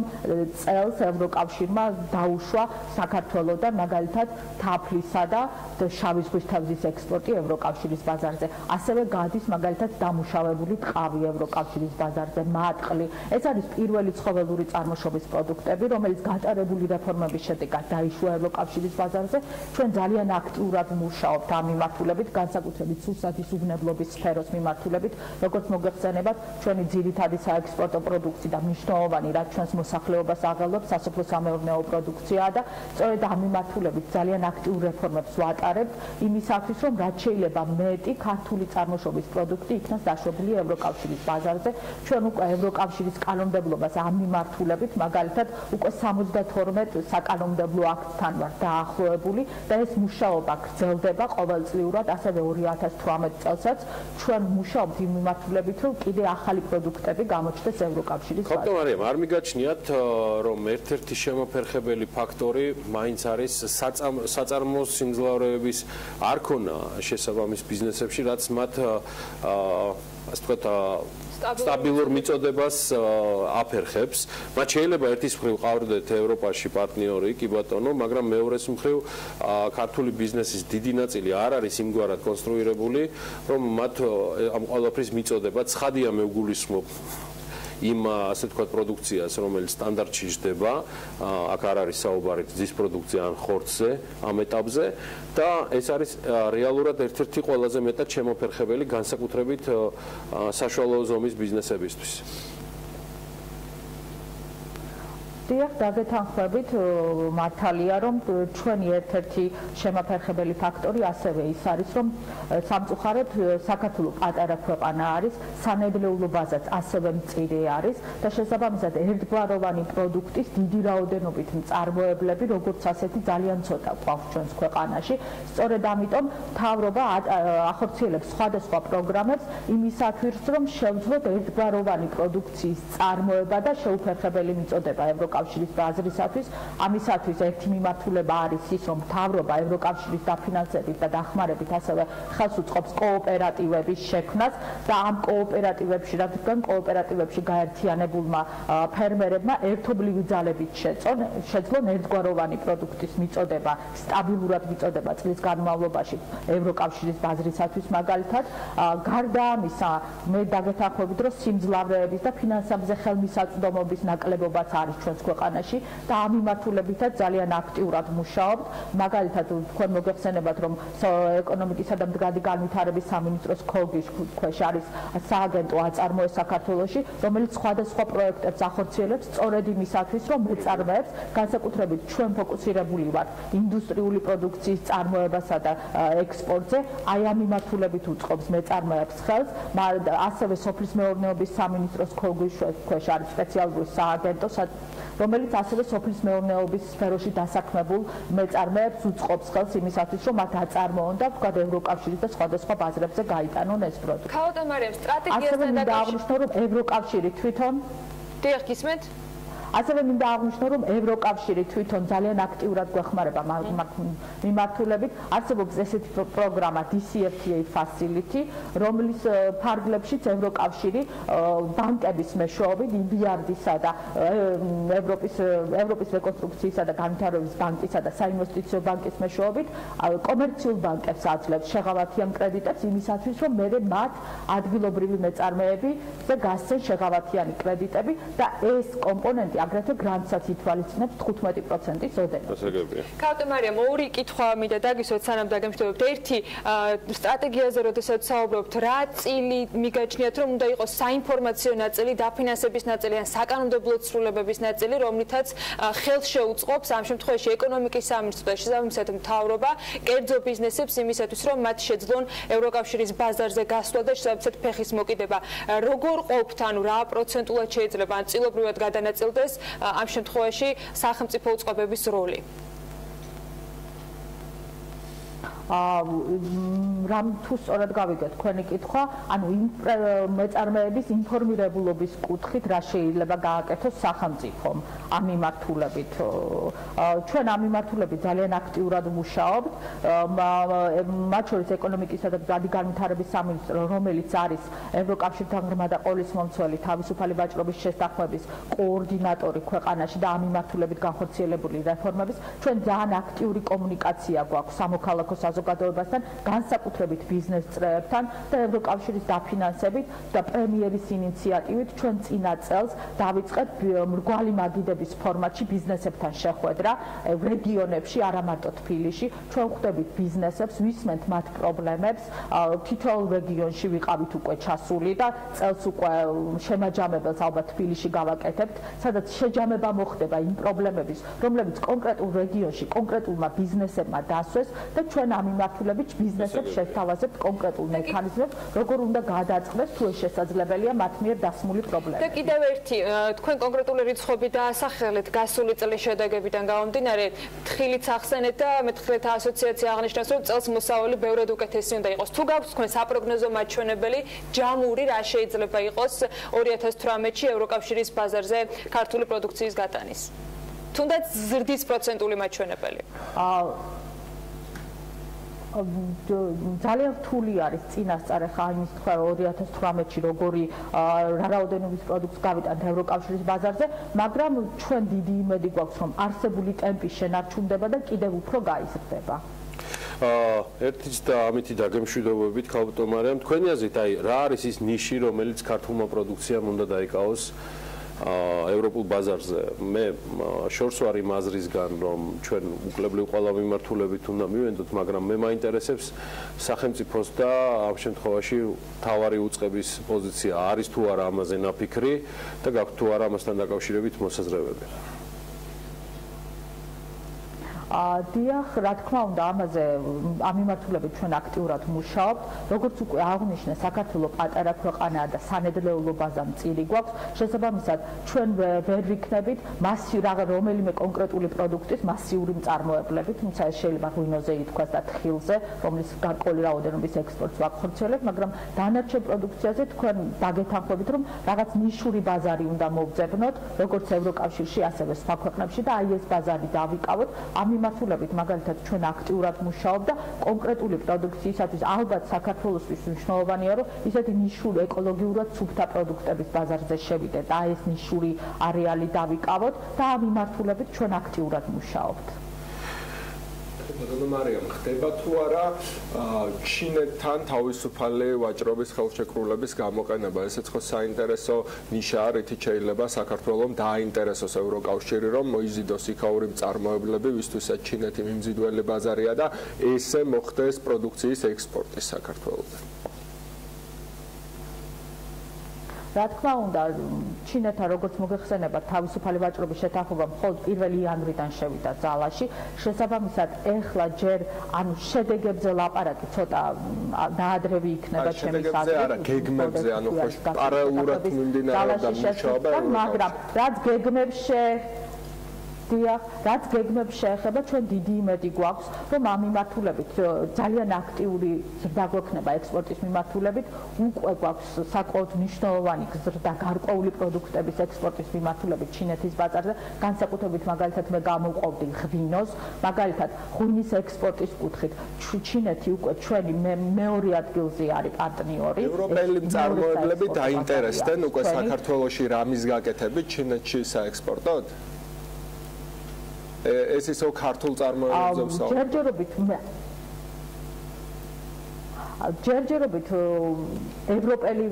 წელს ევროკავშირმა დაუშვა საქართველოსთან მაგალითად თაფლისა და შავი ზღვის თევზის ექსპორტი ევროკავშირის ბაზარზე. ასევე გადის მაგალითად დამუშავებული ტყავი ევროკავშირის ბაზარზე, მატყლი. ეს არის პირველი ცხოველური წარმოშობის პროდუქტები, რომელიც გატარებული რეფორმების შედეგად დაიშვა ევროკავშირის ბაზარზე. ჩვენ ძალიან აქტიურად მუშაობთ ამ მიმართულებით, განსაკუთრებით სულსათის უვნებლობის სფეროს მიმართულებით, როგორც მოგეხსენებათ, ჩვენი ძირითადი საექსპორტო პროდუქტი და მნიშვნელოვანი, რაც ჩვენს მოსახლეობას აღელვებს, სასოფლო-სამეურნეო პროდუქციაა და სწორედ ამ მიმართულებით ძალიან აქტიურ რეფორმებს ვატარებთ იმისათვის, რომ რაც შეიძლება მეტი ქართული წარმოშობის პროდუქტი იქნას დაშვებული ევროკავშირის ბაზარზე. ჩვენ უკვე ევროკავშირის კანონმდებლობას ამ მიმართულებით, მაგალითად, უკვე 72 საკანონმდებლო აქტთან ვარ დაახლოებული და ეს მუშაობა გრძელდება ყოველწლიურად, ასევე 2018 წელსაც ჩვენ მუშაობთ იმ მიმართულებით, რომ კიდე ახალი პროდუქტები გამოჩნდეს ევროკავშირის ბაზარზე. ხავტო მარიამ, არ მიგაჩნიათ, რომ ერთ-ერთი შემოფერხებელი ფაქტორი მაინც არის საწარმოს სიმძლავრეების არქონა შესაბამის ბიზნესებში, რაც მათ ასე ვთქვათ სტაბილურ მიწოდებას აფერხებს. მათ შეიძლება ერთის მხრივ ყავდეთ ევროპაში პარტნიორი, კი ბატონო, მაგრამ მეორეს მხრივ ქართული ბიზნესის დიდი ნაწილი არ არის იმგვარად კონსტრუირებული, რომ მათ ამ ყველაფრის მიწოდება ცხადია მეუგულისხმობ იმ ასე ვთქვათ პროდუქციას, რომელიც სტანდარტში ჯდება, აქ არ არის საუბარი ძის პროდუქცია ან ხორცზე ამ ეტაპზე და ეს არის რეალურად ერთ-ერთი ყველაზე მეტად შემოფერხებელი განსაკუთრებით საშუალო ზომის ბიზნესებისთვის. დიახ, დაგეთანხმებით, მართალია, რომ ჩვენი ერთ-ერთი შემაფერხებელი ფაქტორი ასევე ის არის, რომ სამწუხაროდ საქართველოს პატარა ქვეყანა არის, სანედლეულობაზაც ასევე მწირი არის და შესაბამისად ერთგვაროვანი პროდუქტის დიდი რაოდენობით მწარმოებლები, როგორც ასეთი ძალიან ცოტა გვაქვს ჩვენს ქვეყანაში. სწორედ ამიტომ მთავრობა ახორციელებს სხვადასხვა პროგრამებს იმისათვის, რომ შევძლოთ ერთგვაროვანი პროდუქციის წარმოება და შეუფერხებელი მიწოდება ევროკავშირის ბაზრისათვის. ამისათვის ერთი მიმართულება არის ის, რომ მთავრობა ევროკავშირის დაფინანსებით და დახმარებით ასევე ხელს უწყობს კოოპერატივების შექმნას და ამ კოოპერატივებში, რადგან კოოპერატივებში გაერთიანებულმა ფერმერებმა ერთობლივი ძალებით შეძლონ ერთგვაროვანი პროდუქტის მიწოდება, სტაბილურად მიწოდება წლის განმავლობაში ევროკავშირის ბაზრისათვის მაგალითად. გარდა ამისა, მე დაგეთანხმებით, რომ სიმძლავრეების და ფინანსებზე ხელმისაწვდომობის ნაკლებობაც არის ჩვენს ქვეყანაში და ამ მიმართულებითაც ძალიან აქტიურად მუშაობთ. მაგალითად, თქვენ მოგეხსენებათ, რომ ეკონომიკისა და მდგრადი განვითარების სამინისტროს ქოლგის ქვეშ არის სააგენტო აწარმოე საქართველოში, რომელიც სხვადასხვა პროექტებს ახორციელებს სწორედ იმისათვის, რომ მეწარმეებს, განსაკუთრებით ჩვენ ფოკუსირებული ვართ ინდუსტრიული პროდუქციის წარმოებასა და ექსპორტზე, აი ამ მიმართულებით უწყობს მეწარმეებს ხელს. ასევე სოფლის მეურნეობის სამინისტროს ქოლგის ქვეშ არის სპეციალური სააგენტო, რომელიც ასევე სოფლის მეურნეობის სფეროში დასაქმებულ მეწარმეებს უწყობს ხელს იმისათვის, რომ მათ აწარმოონ და ვთქვათ ევროკავშირის და სხვადასხვა ბაზრებზე გაიტანონ ეს პროდუქტი. ქაოტა მარიამ, სტრატეგიასთან მინდა აღვნიშნო, რომ ევროკავშირი თვითონ დიახ, გისმენთ? ასევე მინდა აღვნიშნო, რომ ევროკავშირი თვითონ ძალიან აქტიურად გვეხმარება მიმართულებით. არსებობს ესეთი პროგრამა DCFTA Facility, რომლის ფარგლებშიც ევროკავშირი ბანკების მეშვეობით, EBRD-სა და ევროპის რეკონსტრუქციისა და განვითარების ბანკისა და საინვესტიციო ბანკის მეშვეობით კომერციულ ბანკებს აძლევს შეღავათიან კრედიტებს იმისათვის, რომ მერე მათ ადგილობრივი მეწარმეებზე გასცენ შეღავათიანი კრედიტები და ეს კომპონენტი აგრეთვე გრანტსაც ითვალისწინებს 15%-ის ოდენობით. ქაუტე მარიამ, ორი კითხვა მინდა დაგისვათ, სანამ დაგემშვიდობებთ. ერთი, სტრატეგიაზე როდესაც საუბრობთ, რა წილი მიგაჩნიათ, რომ უნდა იყოს საინფორმაციო ნაწილი, დაფინანსების ნაწილი ან საკანონმდებლო ცვლილებების ნაწილი, რომლითაც ხელს შეუწყობს ამ შემთხვევაში ეკონომიკის სამინისტრო და შესაბამისად მთავრობა კერძო ბიზნესებს იმისათვის, რომ მათ შეძლონ ევროკავშირის ბაზარზე გასვლა და შესაბამისად ფეხის მოკიდება. როგორ ყოფთ, ანუ რა პროცენტულად შეიძლება ან წილობრივად გადანაწილდეს ამ შემთხვევაში სახელმწიფო უწყებების როლი? რამ თუ სწორად გავიგეთ თქვენი კითხვა, ანუ მეწარმეების ინფორმირებულობის კუთხით რა შეიძლება გააკეთოს სახელმწიფომ ამ მიმართულებით. ჩვენ ამ მიმართულებით ძალიან აქტიურად მუშაობთ, მათ შორის ეკონომიკისა და მდგრადი განვითარების სამინისტრო, რომელიც არის ევროკავშირთან ღრმა და ყოვლისმომცველი თავისუფალი ვაჭრობის შესახვევის კოორდინატორი ქვეყანაში და ამ მიმართულებით განხორციელებული რეფორმების, ჩვენ ძალიან აქტიური კომუნიკაცია გვაქვს სამოქალაქო საზოგადოებასთან, განსაკუთრებით ბიზნეს წრეებთან და ევროკავშირის დაფინანსებით და პრემიერის ინიციატივით ჩვენ წინა წელს დავიწყეთ მრგვალი მაგიდების ფორმატში ბიზნესებთან შეხვედრა რეგიონებში, არა მარტო თბილისში. ჩვენ ხვდებით ბიზნესებს, ვისმენთ მათ პრობლემებს, თითოეულ რეგიონში ვიყავით უკვე ჩასული და წელს უკვე შემაჯამებელს ალბათ თბილისში გავაკეთებთ, სადაც შეჯამება მოხდება იმ პრობლემების, რომლებიც კონკრეტულ რეგიონში კონკრეტულმა ბიზნესებმა დასვეს და ჩვენ ამ მიმართულებით ბიზნესებს შევთავაზებთ კონკრეტულ მექანიზმებს, როგორ უნდა გადაწყდეს თუ ეს შესაძლებელია მათ მიერ დასმული პრობლემა. და კიდევ ერთი, თქვენ კონკრეტული რიცხვები დაასახელეთ გასული წლის შედეგებიდან გამომდინარე, თხილიც ახსენეთ და მეთხრეთა ასოციაცია აღნიშნავს, რომ წელს მოსავალი ბევრად უკეთესი უნდა იყოს. თუ გაქვთ თქვენ საპროგნოზო მაჩვენებელი, ჯამური რა შეიძლება იყოს 2018-ში ევროკავშირის ბაზარზე ქართული პროდუქციის გატანის? თუნდაც ზრდის პროცენტული მაჩვენებელი. ძალიან რთული არის წინასწარ ხა იმის თქვა 2018-ში როგორი რაოდენობის პროდუქტს გავიტანთ ევროკავშირის ბაზარზე, მაგრამ ჩვენ დიდი იმედი გვაქვს, რომ არსებული ტემპი შენარჩუნდება და კიდევ უფრო გაიზრდება. ერთიც და ამითი დაგემშვიდობებით ქაუტო მარიამ, თქვენი აზრით, აი რა არის ის ნიში, რომელიც ქართულმა პროდუქციამ უნდა დაიკავოს ევროპულ ბაზარზე? მე შორს ვარ იმ აზრისგან, რომ ჩვენ უკლებლივ ყველა მიმართულებით უნდა მივენდოთ, მაგრამ მე მაინტერესებს სახელმწიფოს და ამ შემთხვევაში მთავარი უწყების პოზიცია არის თუ არა ამაზე ნაფიქრი და გაქვთ თუ არა ამასთან დაკავშირებით მოსაზრებები? დიახ, რა თქმა უნდა, ამაზე ამ მიმართულებით ჩვენ აქტიურად მუშაობთ. როგორც უკვე აღნიშნე, საქართველოს პატარა ქვეყანაა და სანედლეულო ბაზა მწირი გვაქვს. შესაბამისად, ჩვენ ვერ ვიქნებით რომელიმე კონკრეტული პროდუქტის მასიური მწარმოებლებით, თუმცა ეს შეიძლება ღვინოზე ითქვას და თხილზე, რომლის გარკვეული რაოდენობის ექსპორტს ვაკონტროლებთ, მაგრამ დანარჩენ პროდუქციაზე თქვენ დაგეთანხმებით, რომ რაღაც ნიშური ბაზარი უნდა მოვძებნოთ, როგორც ევროკავშირში, ასევე სხვა ქვეყნებში და აი ეს ბაზარი დავიკავოთ. ამ მიმართულებით მაგალითად ჩვენ აქტიურად მუშაობთ და კონკრეტული პროდუქციისათვის ალბათ საქართველოსთვის მნიშვნელოვანია, რომ ისეთი ნიშური ეკოლოგიურად სუფთა პროდუქტების ბაზარზე შევიდეთ და ეს ნიშური არეალი დავიკავოთ და ამ მიმართულებით ჩვენ აქტიურად მუშაობთ. ბატონო მარიამ, ხდება თუ არა ჩინეთთან თავისუფალი ვაჭრობის ხელშეკრულების გამოყენება? ესეც ხო საინტერესო ნიშაა, რითიც შეიძლება საქართველოს დააინტერესოს ევროკავშირი, რომ მოიზიდოს იქაური მწარმოებლები, ვისთვისაც ჩინეთი მიმზიდველი ბაზარია და ესე მოხდეს პროდუქციის ექსპორტი საქართველოსთან. რა თქმა უნდა, ჩინეთთან როგორც მოგეხსენებათ, თავისუფალი ვაჭრობის შეთანხმება მხოლოდ 1 იანვრიდან შევიდა ძალაში. შესაბამისად, ეხლა ჯერ შედეგებზე ლაპარაკი ცოტა დაადრევი იქნება ჩემის აზრით. შედეგებზე არა, გეგმებზე, ხო პარალელურად მიმდინარეობდა მუშაობა, მაგრამ რაც გეგმებს შეეხება, ჩვენ დიდი იმედი გვაქვს, რომ ამ მიმართულებით ძალიან აქტიური ზრდა გვექნება ექსპორტის მიმართულებით, უკვე გვაქვს საკმაოდ მნიშვნელოვანი ზრდა გარკვეული პროდუქტების ექსპორტის მიმართულებით ჩინეთის ბაზარზე, განსაკუთრებით მაგალითად მე გამოვყავდი ღვინოს, მაგალითად ღვინის ექსპორტის კუთხით ჩინეთი უკვე ჩვენი მეორე ადგილზე არის პარტნიორი. ევროპელი მწარმოებლები დაინტერესდნენ უკვე საქართველოში რამის გაკეთებით ჩინეთში საექსპორტოდ? ეს ისო ქართულ წარმოებებზე ჯერჯერობით ევროპელი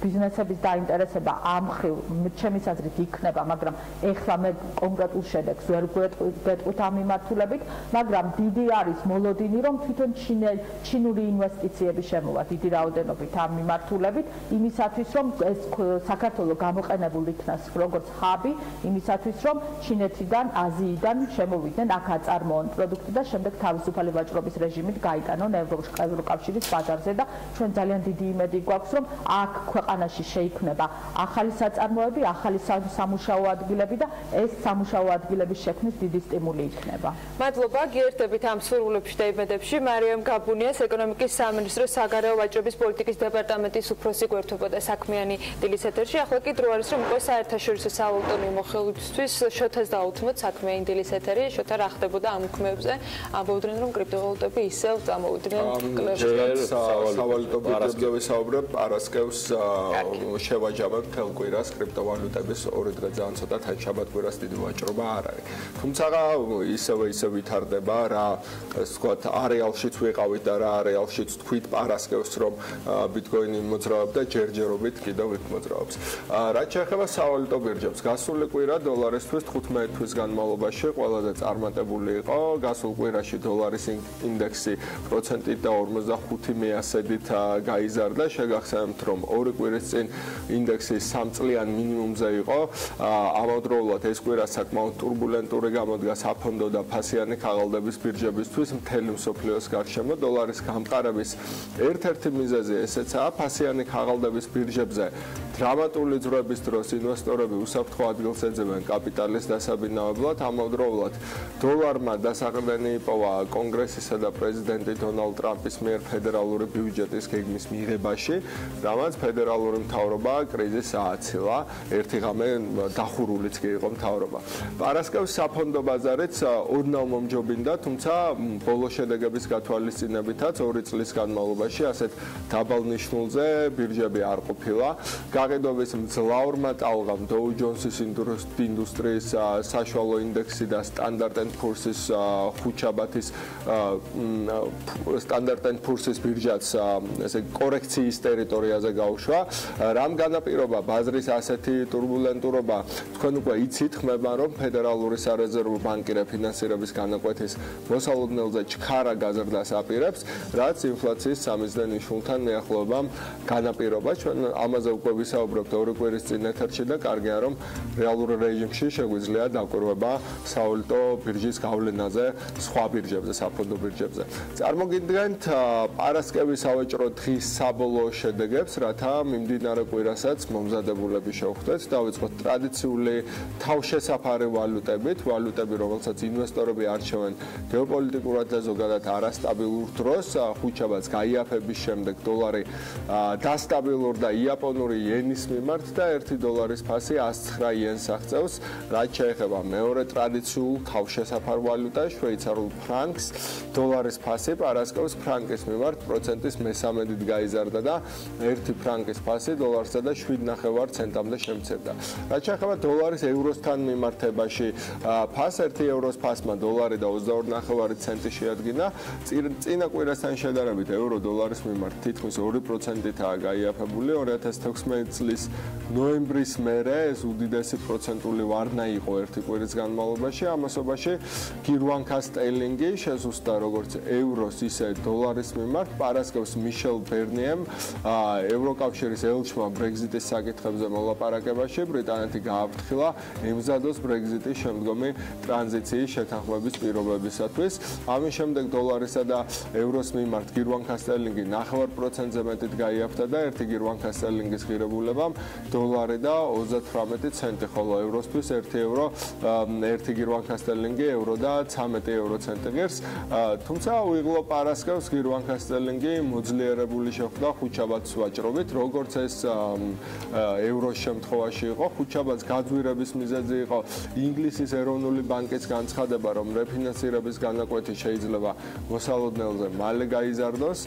ბიზნესების დაინტერესება ამ ხრივ ჩემის აზრით იქნება, მაგრამ ეხლა მე კონკრეტულ შედეგს ვერ გვეტყვით ამ მიმართულებით, მაგრამ დიდი არის მოლოდინი, რომ თვითონ ჩინური ინვესტიციები შემოვა დიდი რაოდენობით ამ მიმართულებით, იმისათვის რომ ეს საქართველოს გამოყენებულ იქნას როგორც ჰაბი, იმისათვის რომ ჩინეთიდან, აზიიდან შემოვიდნენ აქ აწარმოონ პროდუქტი და შემდეგ თავისუფალი ვაჭრობის რეჟიმით გაიტანონ ევროკავშირის ბაზარზე და ჩვენ ძალიან დიდი იმედი გვაქვს, რომ აქ ქვეყანაში შეიქმნება ახალი საწარმოები, ახალი სამუშაო ადგილები და ეს სამუშაო ადგილების შექმნის დიდი სტიმული იქნება. მადლობა, გიერთებით ამ სურვილებში და იმედებში. მარიამ გაბუნიას ეკონომიკის სამინისტროს საგარეო ვაჭრობის პოლიტიკის დეპარტამენტის უფროსი გვერდთობოდა საქმიანი დილის ეთერში. ახლა კი დრო არის, რომ უკვე საერთაშორისო სავალუტო მიმოხილვისთვის შოთას დაუთმოთ საქმიანი დილის ეთერი. შოთა რა ხდებოდა ამ უქმეებზე? ამბობდნენ, რომ კრიპტოვალუტები ისევ წამოვიდნენ სავალუტო ბირჟებზე ვისაუბრებ, არასკევს შევაჯამებ მთელ კვირას კრიპტოვალუტების 2 დღე ძალიან ცოტა თან შაბათ-კვირას დიდი ვაჭრობა არ არის. თუმცა ისე ვითარდება რა, ასე ვთქვათ, არეალშიც ვიყავით და რა არეალშიც თქვით არასკევს, რომ ბიტკოინი მოძრაობდა ჯერჯერობით კიდევ იქ მოძრაობს. რაც შეეხება სავალუტო ბირჟებს, გასული კვირა დოლარისთვის 15 თვის განმავლობაში ყველაზე წარმატებული იყო. გასულ კვირაში დოლარის ინდექსი პროცენტით და 45%-ით გაიზარდა. შეგახსენებთ, რომ 2 კვირის წინ ინდექსი 3 წლიან მინიმუმზე იყო. ამავდროულად ეს კვირა საკმაოდ турბულენტური გამოდგა საფონდო და ფასიანი ქაღალდების ბირჟებისთვის მთელი მსოფლიოს გარშემო. დოლარის გამყარების ერთ-ერთი მიზეზი ესეცაა, ფასიანი ქაღალდების ბირჟებზე დრამატული ძვრების დროს ინვესტორები უსაფრთხო ადგილს ეძებენ კაპიტალის დასაბინავებლად. ამავდროულად დოლარმა დასაყრდენი იპოვა კონგრესისა და პრეზიდენტი დონალდ ტრამპის მიერ ფედერალური ბიუჯეტის გეგმის მიღებაში, რამაც ფედერალური მთავრობა კრიზისს ააცილა. ერთი ღამე დახურულიც კი იყო მთავრობა. პარასკევს საფონდო ბაზარიც ოდნავ მომჯობინდა, თუმცა ბოლო შედეგების გათვალისწინებითაც 2 წლის განმავლობაში ასეთ დაბალ ნიშნულზე ბირჟები არ ყოფილა. გაყიდვების მძლავრმა ტალღამ Dow Jones-ის ინდუსტრიის საშუალო ინდექსი და Standard & Poor's-ის ხუთშაბათის ბურსის ბირჟაც ესე კორექციის ტერიტორიაზე გაუშვა. რამ განაპირობა ბაზრის ასეთი турბულენტურობა? თქვენ უკვე იცით, ხმება რომ ფედერალური სარეზერვო ბანკი რეფინანსირების განაკვეთის მოსალოდნელზე ჩქარა გაზრდას აპირებს, რაც ინფლაციის სამიზნენიშვილთან მიახლოებამ განაპირობა. ჩვენ ამაზე უკვე ვისაუბრებთ 2 კვირის წინ ეთერში და კარგია რომ რეალურ რეჟიმში შეგვიძლია დაკვირვება სავალუტო ბირჟის გავლენაზე სხვა ბირჟებზე, საფონდო ბირჟებზე. წარმოგიდგენთ პარასკევის სავაჭრო დღის საბოლოო შედეგებს, რათა მიმდინარე კვირასაც მომზადებულები შევხვდეთ. დავიწყოთ ტრადიციული თავშესაფარი ვალუტებით, რომელსაც ინვესტორები არჩევენ გეოპოლიტიკურად და ზოგადად არასტაბილურ დროს. ხუთშაბათს გაიაფების შემდეგ დოლარი დასტაბილურდა იაპონური იენის მიმართ და 1 დოლარის ფასი 109 იენს აღწევს. რაც შეეხება მეორე ტრადიციულ თავშესაფარ ვალუტას, შვეიცარიულ ფრანკს, დოლარის ფასი პარასკევს ფრანკის მიმართ პროცენტის მე-13-ით გაიზარდა და 1 ფრანკის ფასი დოლარსა და 7.9 ცენტამდე შემცირდა. რაც შეეხება დოლარის ევროსთან მიმართებაში, ფას 1 ევროს ფასმა დოლარი და 22.9 ცენტი შეადგინა. წინა კვირასთან შედარებით ევრო დოლარის მიმართ თითქმის 2%-ითაა გაიაფებული. 2016 წლის ნოემბრის მერე ეს უდიდესი პროცენტული ვარნა იყო 1 კვირის განმავლობაში. ამასობაში გირვანკა სტერლინგი შესუსტა როგორც ევროს, ისე დოლარის მიმართ. პარასკევს მიშელ ბერნიემ, ევროკავშირის ელჩმა ბრეგზიტის საკითხებზე მოლაპარაკებაში ბრიტანეთი გააფრთხილა ემზადოს ბრეგზიტის შემდგომი ტრანზიციის შეთანხმების პირობებისათვის. ამის შემდეგ დოლარისა და ევროს მიმართ გირვანკა სტერლინგი 9%-ზე მეტით გაიაფთა და 1 გირვანკა სტერლინგის ღირებულებამ დოლარი და 38 ცენტი, ხოლო ევროსთვის 1 ევრო, 1 გირვანკა სტერლინგი ევრო და 13 ევრო ცენტი ღირს. თუმცა უიღლო პარასკევს გირვანკა სტერლინგი მოძლიერებული შეხვდა ხუთშაბათს ვაჭრობით, როგორც ეს ევროს შემთხვევაში იყო. ხუთშაბათს გაძვირების მიზეზი იყო ინგლისის ეროვნული ბანკის განცხადება, რომ რეფინანსირების განაკვეთი შეიძლება მოსალოდნელზე მალე გაიზარდოს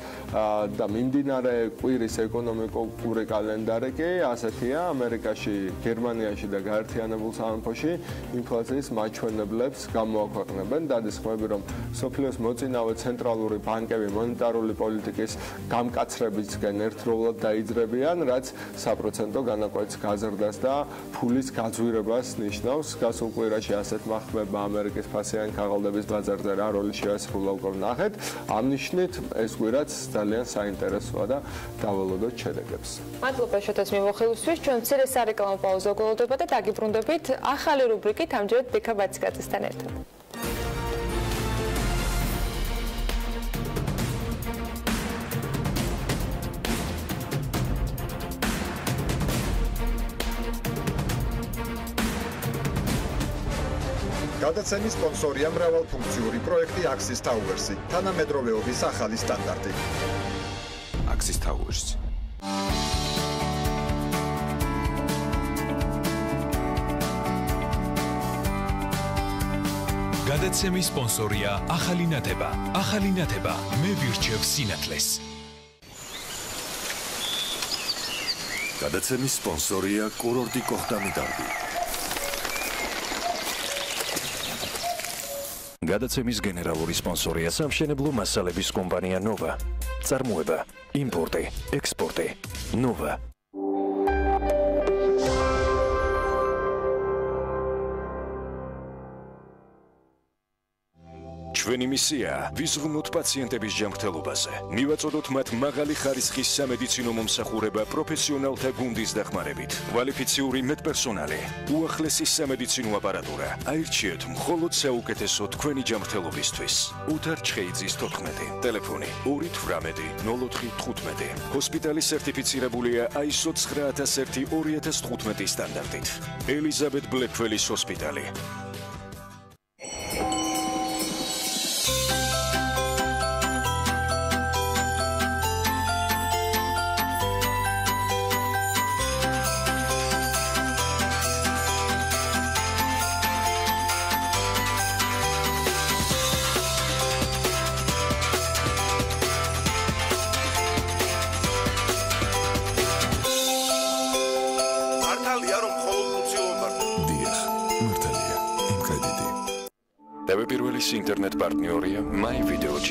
და მიმდინარე კვირის ეკონომიკური კალენდარი კი ასეთია. ამერიკაში, გერმანიაში და გაერთიანებულ სამეფოში ინფლაციის მაჩვენებლებს გამოაქვეყნებენ. დადის ხმები, რომ სოფლიოს მოწინავე ცენტრალური ბანკები მონეტარული პოლიტიკის გამკაცრებისკენ ერთდროულად დაიძრებიან, რაც საპროცენტო განაკვეთის გაზრდას და ფულის გაძვირებას ნიშნავს. გასულ კვირაში ასეთმა ხმებმა ამერიკის ფასიანი ქაღალდების ბაზარზე რა როლი შეასრულა უკვე ვნახეთ. ამ ნიშნით ეს კვირაც ძალიან საინტერესოა და დაველოდოთ შედეგებს. მადლობა შეთანხმების მიმოხილვისთვის. ჩვენ მცირე სარეკლამო პაუზა გველოდება და დაგიბრუნდებით ახალი რუბრიკით ამჯერად ბექა ბაციკაძესთან ერთად. გადაცემის სპონსორია მრავალფუნქციური პროექტი Axis Towers-ი, თანამედროვეობის ახალი სტანდარტი. Axis Towers. გადაცემის სპონსორია ახალი ნათება. ახალი ნათება მე ვირჩევ სინათლეს. გადაცემის სპონსორია კურორტი კოხტამიდარდი. გადაცემის გენერალური სპონსორია სამშენებლო მასალების კომპანია ნოვა. წარმოება, იმპორტი, ექსპორტი. ნოვა. ჩვენი მისია ვიზრუნოთ პაციენტების ჯანმრთელობაზე. მივაწოდოთ მათ მაღალი ხარისხის სამედიცინო მომსახურება პროფესიონალთა გუნდის დახმარებით. კვალიფიციური მედპერსონალი, უახლესი სამედიცინო აპარატურა. აირჩიეთ მხოლოდ საუკეთესო თქვენი ჯანმრთელობისთვის. ოთარ ჩხეიძის 14, ტელეფონი 280415. ჰოსპიტალი სერტიფიცირებულია ISO 9001-2015 სტანდარტით. ელიზაბეთ ბლეკველის ჰოსპიტალი. მართალია რომ მხოლოდ ფუნქციულ მარტო. დიახ, მართალია. ჩვენთვის ინტერნეტ პარტნიორია MyVideoG.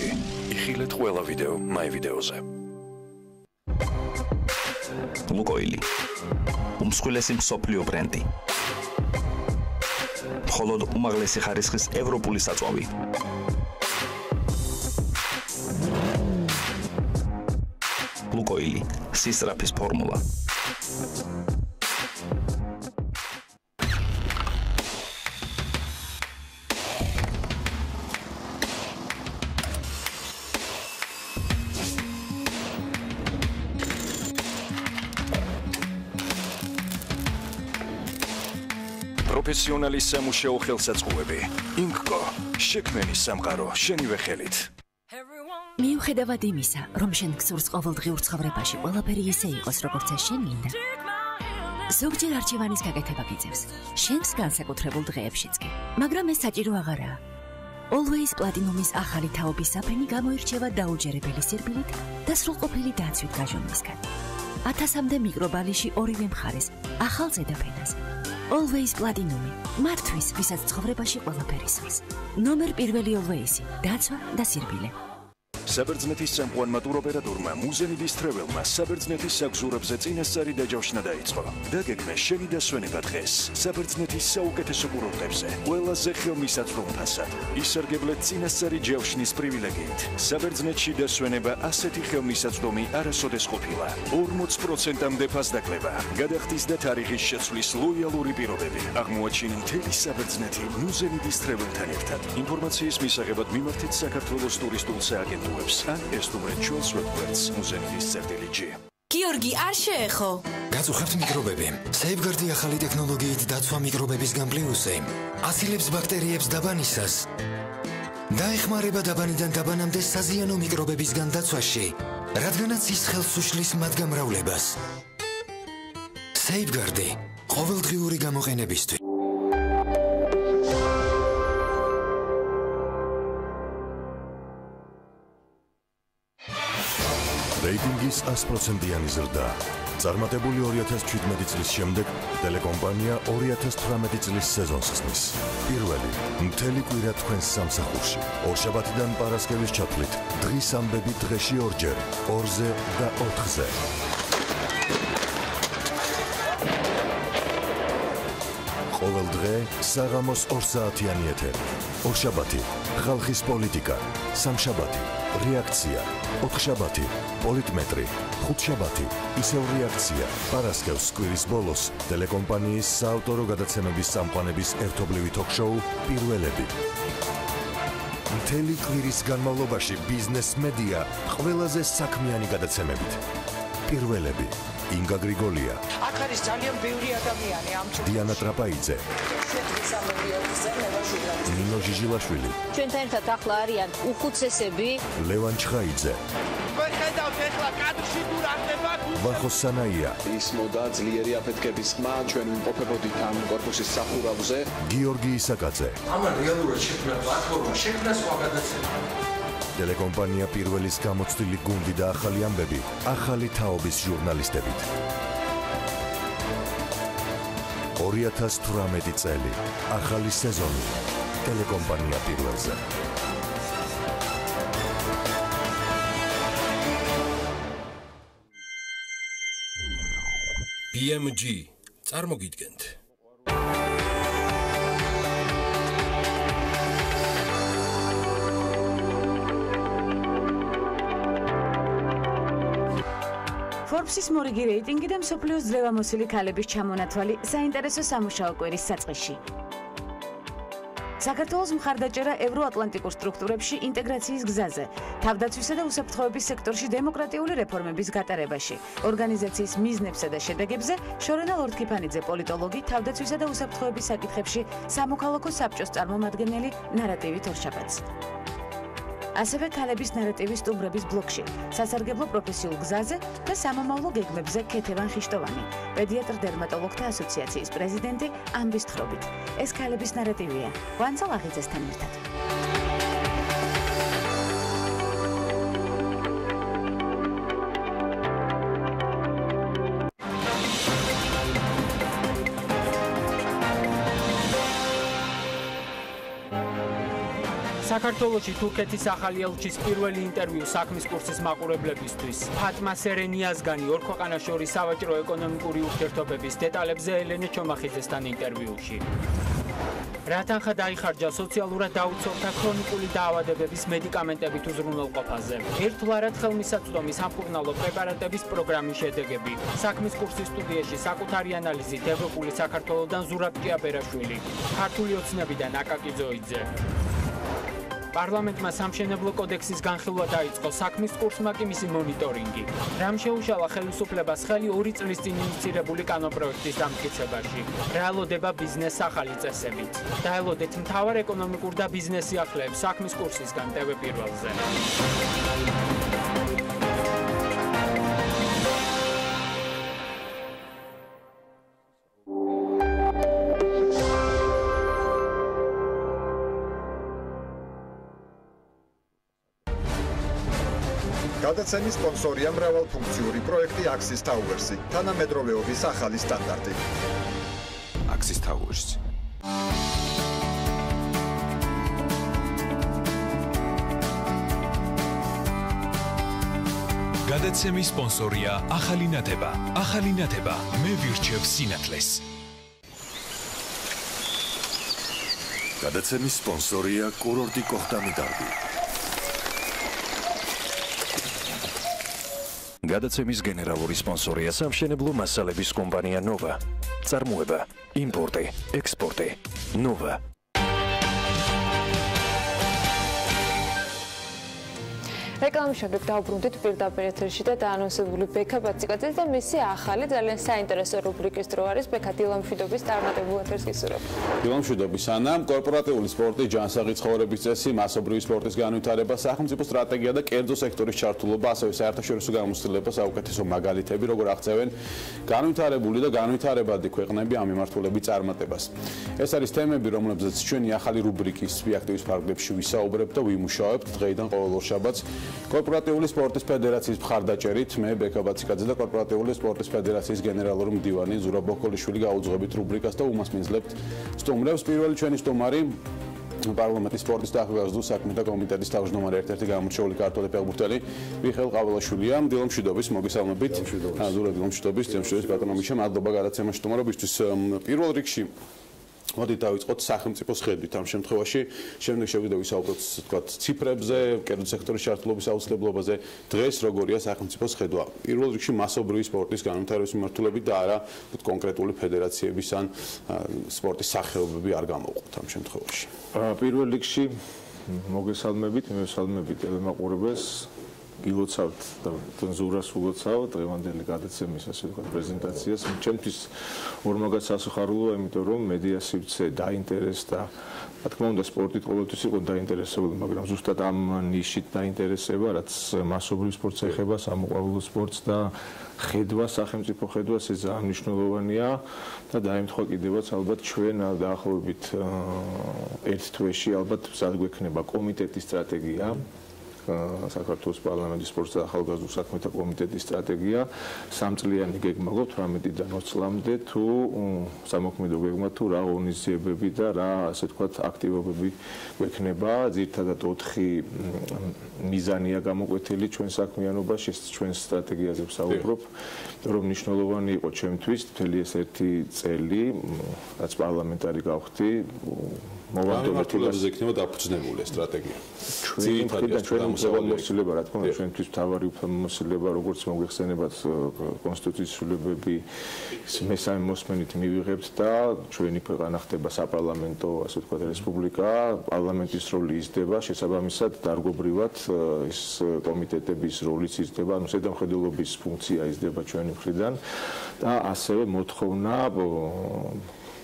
იხილეთ ყველა ვიდეო MyVideoზე. ლუკოილი. უმსხვილესი მსოფლიო ბრენდი. მხოლოდ უმაღლესი ხარისხის ევროპული საწვავი. ლუკოილი. სისწრაფის ფორმულა. პროფესიონალი სამუშაო ხელსაწყოები. ინკკო, შექმნის სამყარო შენივე ხელით. მიუხედავად იმისა, რომ შენ გსურს ყოველდღიურ ცხოვრებაში ყველაფერი ისე იყოს, როგორც ეს შენ გინდა, ზოგჯერ არჩევანის გაკეთება გიწევს, შენს განსაკუთრებულ დღეებშიც კი. მაგრამ ეს საჭირო აღარაა. Always Platinum-ის ახალი თაობის საფრენი გამოირჩევა დაუჯერებელი სირბილით და სრულყოფილი დაცვით გაჟონვისგან. 1000-მდე მიკრობალიში ორივე მხარეს, ახალ ზედაფენას. Always Platinum-ი, მართვის, ვისაც ცხოვრებაში ყველაფერი სურს. ნომერ პირველი Always-ი, დაცვა და სირბილე. საბერძნეთის სამყარომა ტუროპერატორმა მუზენიდის ტრეველმა საბერძნეთის საგზურებზე წინასწარი დაჯავშნა დაიწყო. დაგეგმეს შენი დასვენება დღეს საბერძნეთის საუკეთესო კურორტებზე, ყველაზე ხელმისაწვდომ ფასად. ისარგებლეთ წინასწარი ჯავშნის პრივილეგიით. საბერძნეთში დასვენება ასეთი ხელმისაწვდომი არასოდეს ყოფილა. 40%-მდე ფასდაკლება, გადახდის და თარიღის შეცვლის ლოიალური პირობები. აღმოაჩინე მთელი საბერძნეთი მუზენიდის ტრეველთან ერთად. ინფორმაციის მისაღებად მიმართეთ საქართველოს ტურისტულ სააგენტოებს. ან ესტუმრეთ ჩვენს ვებგვერდს muzenides.g. გიორგი, არ შეეხო. გაწუხებთ მიკრობები. Safeguard-ი ახალი ტექნოლოგიით დაცვა მიკრობების გამპლიუსზე. ასილებს ბაქტერიებს დაბანისას. დაეხმარება დაბანიდან დაბანამდე საზიანო მიკრობებისგან დაცვაში, რადგანაც ის ხელს უშლის მათ გამრავლებას. Safeguard-ი ყოველდღიური გამოყენებისთვის. რეიტინგის 100%-იანი ზრდა. წარმატებული 2017 წლის შემდეგ ტელეკომპანია 2018 წლის სეზონს ხსნის. პირველი, მთელი კვირა თქვენს სამსახურში. ორშაბათიდან პარასკევის ჩათვლით, დღის ამბები დღეში ორჯერ, 2-ზე და 4-ზე. ყოველ დღე საღამოს 2 საათიანი ეთერი. ორშაბათი, ხალხის პოლიტიკა, სამშაბათი, რეაქცია, 4შაბათი, პოლიტმეტრი, 5შაბათი, ისევ რეაქცია. პარასკევს კვირის ბოლოს ტელეკომპანიის საავტორო გადაცემების წამყვანების ერთობლივი თოქ-შოუ პირველები. მთელი კვირის განმავლობაში ბიზნეს მედია ყველაზე საქმიანი გადაცემებით. პირველები. ინგა გრიგოლია. აქ არის ძალიან ბევრი ადამიანი ამ დიანა ტრაპაიძე. ნინო ჟიჟილაშვილი. ჩვენთან ერთად ახლა არიან უხუცესები. ლევან ჩხაიძე. ხედავთ ეხლა კადრში თუ რა ხდება? ვახო სანაია. ის მოდა ძლიერი აფეთქების ხმა ჩვენ ვიმყოფებოდით ამ კორპუსის სახურავზე. გიორგი ისაკაძე. ამან რეალურად შექმნა პლატფორმა, შექმნა სხვა გადაცემა. ტელეკომპანია პირველის გამოცდილი გუნდი და ახალი ამბები, ახალი თაობის ჟურნალისტებით. 2018 წელი, ახალი სეზონი, ტელეკომპანია პირველზე. BMG, წარმოგიდგენთ. Forbes-ის მორიგი რეიტინგი და მსოფლიოს ძლევამოსილი ქალების ჩამონათვალი საინტერესო სამუშაო კვირის საწყისში. საქართველოს მხარდაჭერა ევროატლანტიკურ სტრუქტურებში ინტეგრაციის გზაზე, თავდაცვისა და უსაფრთხოების სექტორში დემოკრატიული რეფორმების გატარებაში, ორგანიზაციის მიზნებსა და შედეგებზე შორენა ლორდ-კიფანიძე პოლიტოლოგი, თავდაცვისა და უსაფრთხოების საკითხებში სამოქალაქო საბჭოს წარმომადგენელი ნარატივით ორშაბათს. ასევე ქალების ნარატივის სტუმრების ბლოკში, სასარგებლო პროფესიულ გზაზე და სამომავლო გეგმებზე ქეთევან ხიშტოვანი, პედიატრ დერმატოლოგთა ასოციაციის პრეზიდენტი ამბის თხრობით. ეს ქალების ნარატივია. ვანძალ აღიძესთან ერთად. საქართველოში თურქეთის ახალი ელჩის პირველი ინტერვიუ საქმის კურსის მაყურებლებისთვის. ფატმა სერენიაზგანი ორ ქვეყანას შორის სავაჭრო ეკონომიკური ურთიერთობების დეტალებზე ელენე ჩომახიძესთან ინტერვიუში. რა თანხა დაიხარჯა სოციალურად დაუცველთა ქრონიკული დაავადებების მედიკამენტებით უზრუნველყოფაზე. ერთლარად ხელმისაწვდომი სამკურნალო პრეპარატების პროგრამის შედეგები. საქმის კურსის სტუდიაში საკუთარი ანალიზით ევროპული საქართველოდან ზურაბ ჭიაბერაშვილი, ქართული ოცნებიდან აკაკი ძოიძე. პარლამენტმა სამშენებლო კოდექსის განხილვა დაიწყო, საქმის კურსმა კი მისი მონიტორინგი. რამ შეუშალა ხელისუფლებას ხელი 2 წლის წინ ინიცირებული კანონპროექტის დამტკიცებაში. რა ელოდება ბიზნესს ახალი წესებით. დაელოდეთ მთავარ ეკონომიკურ და ბიზნეს სიახლეებს საქმის კურსისგან TV პირველზე. გადაცემის სპონსორია მრავალფუნქციური პროექტი Axis Towers-ი, თანამედროვეობის ახალი სტანდარტი. Axis Towers. გადაცემის სპონსორია ახალი ნათება. ახალი ნათება მე ვირჩევ სინათლეს. გადაცემის სპონსორია კურორტი კოხტამი დარბი. გადაცემის გენერალური სპონსორია სამშენებლო მასალების კომპანია ნოვა. წარმოება, იმპორტი, ექსპორტი. ნოვა. რეკლამის შემდეგ დავბრუნდით პირდაპირ ეთერში და დაანონსებული ბექა ბაციკაძეს და მისი ახალი ძალიან საინტერესო რუბრიკის დრო არის ბექა დილამშვიდობის წარმატებულ ეთერს გისურვებ. დილამშვიდობის ანა, კორპორატიული სპორტი, ჯანსაღი ცხოვრების წესი, მასობრივი სპორტის განვითარება, სახელმწიფო სტრატეგია და კერძო სექტორის ჩართულობა, ასევე საერთაშორისო გამოცდილება საუკეთესო მაგალითები, როგორ აღწევენ განვითარებული და განვითარებადი ქვეყნები ამ მიმართულებით წარმატებას. ეს არის თემები, რომლებზეც ჩვენი ახალი რუბრიკის ბიაქტივის ფარგლებში ვისაუბრებთ და ვიმუშავებთ დღეიდან ყოველ ორშაბათს. კორპორატიული სპორტის ფედერაციის მხარდაჭერით მე ბექა ბაციკაძე და კორპორატიული სპორტის ფედერაციის გენერალური მდივანი ზურაბ ბოქოლიშვილი გაუძღვებით რუბრიკას და უმასპინძლებთ სტუმრებს. პირველი ჩვენი სტუმარი პარლამენტის სპორტის და ახალგაზრდულ საქმეთა კომიტეტის თავმჯდომარე ერთ-ერთი გამორჩეული ქართველი ფეხბურთელი მიხეილ ყაველაშვილია. დილამშვიდობის, მოგესალმებით. ზურაბ დილამშვიდობის, დილამშვიდობის ბატონო მიშა, მადლობა გადაცემაში სტუმრობისთვის. პირველ რიგში მოდით დავიწყოთ სახელმწიფოს ხედვით ამ შემთხვევაში, შემდეგ შევიდე ვისაუბროთ თქვათ ციფრებზე, კერძო სექტორის ჩართულობის აუცილებლობაზე. დღეს როგორია სახელმწიფოს ხედვა? პირველ რიგში მასობრივი სპორტის განვითარების მიმართულებით და არა კონკრეტული ფედერაციების ან სპორტის სახეობები არ გამოვყოთ ამ შემთხვევაში. პირველ რიგში მოგესალმებით, მივესალმებით ტელემაყურებელს. გილოცავთ და ზურას უგოცავ დღევანდელი გადაცემის ასე ვთქვათ პრეზენტაციას. ჩემთვის ორმაგად სასიხარულოა, იმიტომ რომ მედია სივრცე დაინტერესდა. რა თქმა უნდა, სპორტით ყოველთვის იყო დაინტერესებული, მაგრამ ზუსტად ამ ნიშით დაინტერესება, რაც მასობრივ სპორტს ეხება, სამოყვავილო სპორტს და ხედვა, სახელმწიფო ხედვას ეს ძალიან მნიშვნელოვანია და დაემთხვა კიდევაც ალბათ ჩვენ დაახლოებით ერთ თვეში ალბათ მზად გვექნება კომიტეტის სტრატეგია. საქართველოს პარლამენტის სპორტის და ახალგაზრდულ საქმეთა კომიტეტის სტრატეგია სამწლიანი გეგმა გვაქვს 18-დან 20 წლამდე თუ სამოქმედო გეგმა თუ რა ღონისძიებები და რა ასე ვთქვათ აქტივობები გვექნება ძირითადად 4 მიზანია გამოკვეთილი ჩვენ საქმიანობაში ჩვენ სტრატეგიაზე ვსაუბრობ რომ მნიშვნელოვანი იყო ჩემთვის მთელი ეს ერთი წელი რაც პარლამენტარი გავხდი მოვარდობთ იქნება დაფუძნებული სტრატეგია. ჩვენ მოსილება, რა თქმა უნდა, ჩვენთვის თავარი მოსილება, როგორც მოგვეხსენებათ კონსტიტუციის ცვლილებები, მესამე მოსმენით მივიღებთ და ჩვენი ქვეყანა ხდება საპარლამენტო, ასე ვთქვათ, რესპუბლიკა, პარლამენტის როლი იზრდება, შესაბამისად დარგობრივად ეს კომიტეტების როლიც იზრდება, ანუ ზედამხედველობის ფუნქცია იზრდება ჩვენი მხრიდან და ასევე მოთხოვნა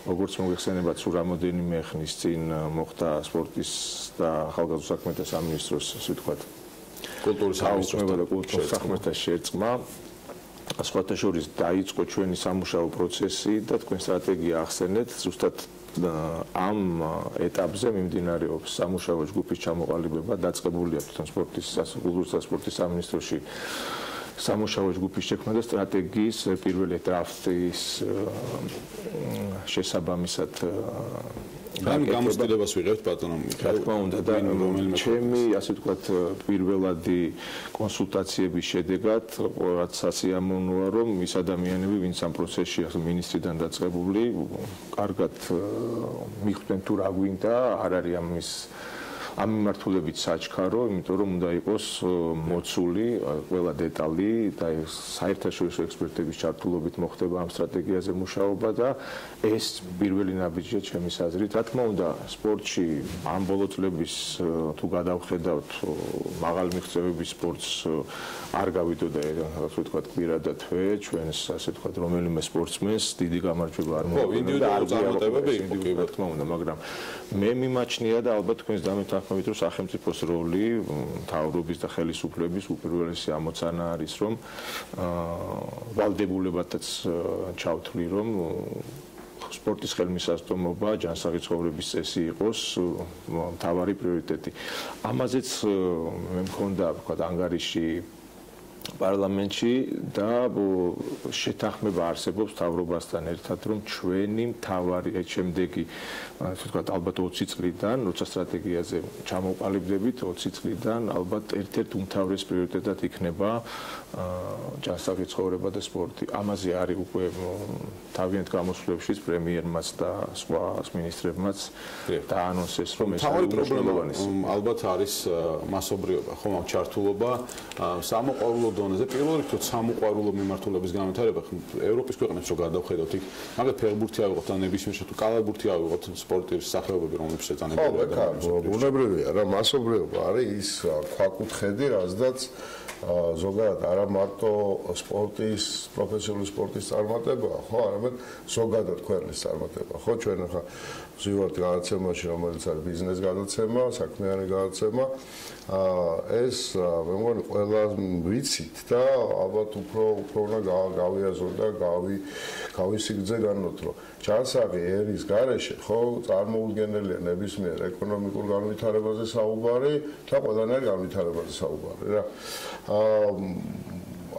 როგორც მოგეხსენებათ, სულ რამოდენიმე ხნის წინ მოხდა სპორტის და ახალგაზრდულ საქმეთა სამინისტროს, ასე ვთქვათ, კულტურის საქმეთა შერწყმა. სხვათა შორის დაიწყო ჩვენი სამუშაო პროცესი და თქვენ სტრატეგია ახსენეთ, ზუსტად ამ ეტაპზე მიმდინარეობს სამუშაო ჯგუფის ჩამოყალიბება, დაწყებულია თვითონ სპორტის, კულტურის და სპორტის სამინისტროში სამუშაო ჯგუფის შექმნა და სტრატეგიის პირველი დრაფტის შესაბამისად ამ გამოცდილებას ვიღებთ ბატონო რა თქმა უნდა და ჩემი ასე ვთქვათ პირველადი კონსულტაციების შედეგად რაც სასიამოვნოა რომ ის ადამიანები ვინც ამ პროცესში მინისტრიდან დაწყებული კარგად მიხვდნენ თუ რა გვინდა არ არის ამის ამ მიმართულებით საჩქარო, იმიტომ რომ უნდა იყოს მოცული ყველა დეტალი და საერთაშორისო ექსპერტების ჩართულობით მოხდება ამ სტრატეგიაზე მუშაობა და ეს პირველი ნაბიჯია ჩემის აზრით. რა თქმა უნდა, სპორტში ამ ბოლო წლების თუ გადავხედავთ მაღალი მიღწევების სპორტს არ გავიდოდა რაღაც ვთქვათ კვირა და თვე ჩვენს ასე ვთქვათ რომელიმე სპორტსმენს დიდი გამარჯვება არ მოუწოდა. ინდივიდუალური წარმატებები რა თქმა უნდა, მაგრამ მე მიმაჩნია და ალბათ თქვენს დამეთანხმებით რომ სახელმწიფოს როლი მთავრობის და ხელისუფლების უპირველესი ამოცანა არის რომ ვალდებულებათაც ჩავთვლი რომ სპორტის ხელმისაწვდომობა ჯანსაღი ცხოვრების წესი იყოს მთავარი პრიორიტეტი. ამაზეც მე მქონდა ვთქვათ ანგარიში პარლამენტში და შეთანხმება არსებობს მთავრობასთან ერთად რომ ჩვენი მთავარი შემდეგი ასე ვთქვათ ალბათ 20 წლიდან როცა სტრატეგიაზე ჩამოვყალიბდებით 20 წლიდან ალბათ ერთ-ერთ უმთავრეს პრიორიტეტად იქნება ჯანსაღი ცხოვრება და სპორტი. ამაზე არის უკვე თავიანთ გამოსვლებშიც პრემიერმაც და სხვა მინისტრებმაც დაანონსეს რომ ეს თავი პრობლემა ალბათ არის მასობრიობა ხომ ამ ჩართულობა სამოყვარულო დონეზე პირველ რიგით სამოყვარულო მიმართულების განვითარება ევროპის ქვეყნებს რო გადავხედოთ იქ მაგათ ფეხბურთი ავიღოთ და ნებისმიერ შემთხვევაში კალათბურთი ავიღოთ სპორტის სახეობები რომლებიც შეწანებულებია ბუნებრივია რა მასობრიობა არის ის ქვაკუთხედი რაზედაც ზოგადად არა მარტო სპორტის პროფესიული სპორტის წარმატება ხო არამედ ზოგადად ქვეყნის წარმატება ხო ჩვენ ახლა ვზივართ გადაცემაში რომელიც არის ბიზნეს გადაცემა საქმიანი გადაცემა ეს მე მგონი ყველა ვიცით და ალბათ უფრო უნდა გავიაზროთ და გავისიგრძე განვოთ რომ ჯანსაღი ერის გარეშე ხო წარმოუდგენელია ნებისმიერ ეკონომიკურ განვითარებაზე საუბარი და ყველანაირ განვითარებაზე საუბარი რა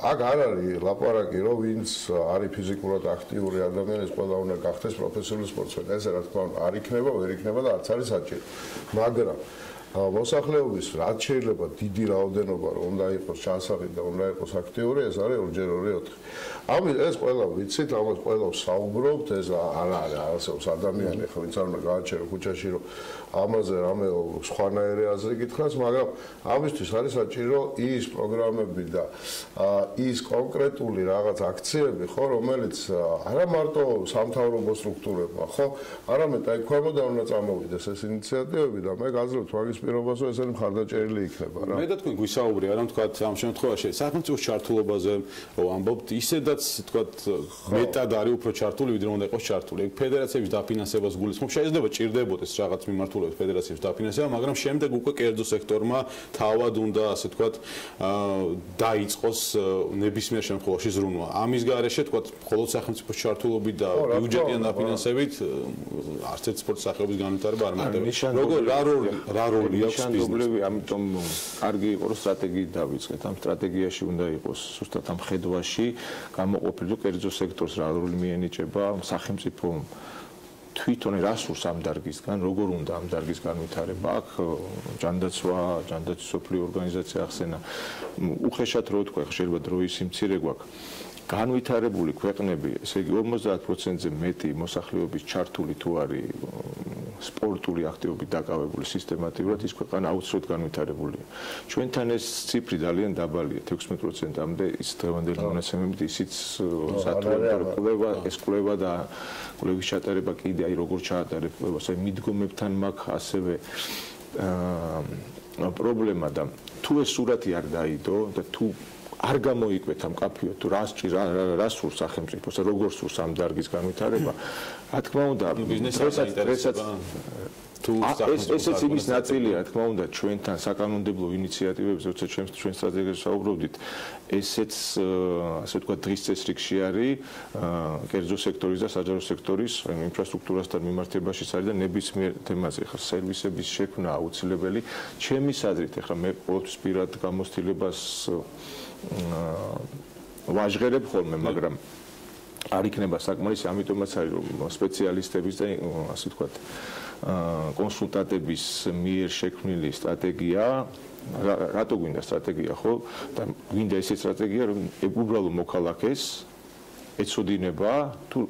აქ არ არის ლაპარაკი რომ ვინც არის ფიზიკურად აქტიური ადამიანი ეს ყველა უნდა გახდეს პროფესიული სპორტსმენი ესე რა თქმა უნდა არ იქნება ვერ იქნება და არც არის საჭირო მაგრამ მოსახლეობის რაც შეიძლება დიდი რაოდენობა რომ უნდა იყოს ჯანსაღი და უნდა იყოს აქტიური ეს არის 2x2 4 ეს ყველა ვიცით ამას ყველა საუბრობთ ეს არ არის არსებობს ადამიანი ხო ვინც არ უნდა გააჩერო ქუჩაში რომ ამაზე რამე სხვანაირი აზრი გითხრას მაგრამ ამისთვის არის საჭირო ის პროგრამები და ის კონკრეტული რაღაც აქციები ხო რომელიც არა მარტო სამთავრობო სტრუქტურებმა ხო არამედ აი ქვემოდან უნდა წამოვიდეს ეს ინიციატივები და მე გაძლევთ მაგის პირობას რომ ესენი მხარდაჭერილი იქნება რა მე და თქვენ გვისაუბრია რა თქვა ამ შემთხვევაში სახელმწიფოს ჩართულობაზე რომ ამბობთ ისედაც თქვა მეტად არის უფრო ჩართული ვიდრე უნდა იყოს ჩართული ფედერაციების დაფინანსებას გულისხმობ შეიძლება ჭირდებოდეს რაღაც მიმართულებით ფედერაციების დაფინანსება მაგრამ შემდეგ უკვე კერძო სექტორმა თავად უნდა ასე თქვა დაიწყოს ნებისმიერ შემთხვევაში ზრუნვა ამის გარეშე თქვა მხოლოდ სახელმწიფოს ჩართულობით და ბიუჯეტიან დაფინანსებით არც ერთ სპორტის სახეობის განვითარება არ მოხდება როგორ რა როლი აქვს ბიზნესს ამიტომ კარგი იყო რომ სტრატეგიით დავიწყეთ ამ სტრატეგიაში უნდა იყოს ზუსტად ამ ხედვაში გამოყოფილი კერძო სექტორს რა როლი მიენიჭება სახელმწიფო თვითონ რასურს ამ დარგისგან როგორ უნდა ამ დარგის განვითარება აქ ჯანდაცვის სოფლიო ორგანიზაცია ახსენა უხეშად რო თქვა შეიძლება დროის სიმცირე გვაქვს განვითარებული ქვეყნები ესე იგი 50%-ზე მეტი მოსახლეობის ჩართული თუ არის სპორტული აქტივობით დაკავებული სისტემატიურად ის ქვეყანა აუცილებლად განვითარებულია ჩვენთან ეს ციფრი ძალიან დაბალია 16%-მდე ის დღევანდელი მონაცემებით ისიც სათვალო ეს კვლევა და კვლევის ჩატარება კიდე აი როგორ ჩაატარებ კვლევას აი მიდგომებთან მაქვს ასევე პრობლემა და თუ ეს სურათი არ დაიდო და თუ არ გამოიკვეთ ამ კაფეო თუ რას სურს სახელმწიფოს და როგორ სურს ამ დარგის განვითარება რა თქმა უნდა ბიზნესაც თუ ესეც იმის ნაწილია რა თქმა უნდა ჩვენთან საკანონმდებლო ინიციატივებზე როცა ჩვენ სტრატეგიაზე საუბრობდით ესეც ასე ვთქვათ დღის წესრიგში არის კერძო სექტორის და საჯარო სექტორის ინფრასტრუქტურასთან მიმართებაშიც არის და ნებისმიერ თემაზე ხა სერვისების შექმნა აუცილებელი ჩემის აზრით ახლა მე ყოველთვის პირად გამოცდილებას ვაჟღერებ ხოლმე მაგრამ არ იქნება საკმარისი, ამიტომაც არის რომ სპეციალისტების და ასე ვთქვათ კონსულტანტების მიერ შექმნილი სტრატეგია რატო გვინდა სტრატეგია ხო და გვინდა ესე სტრატეგია რომ უბრალო მოქალაქეს ეცოდინება თუ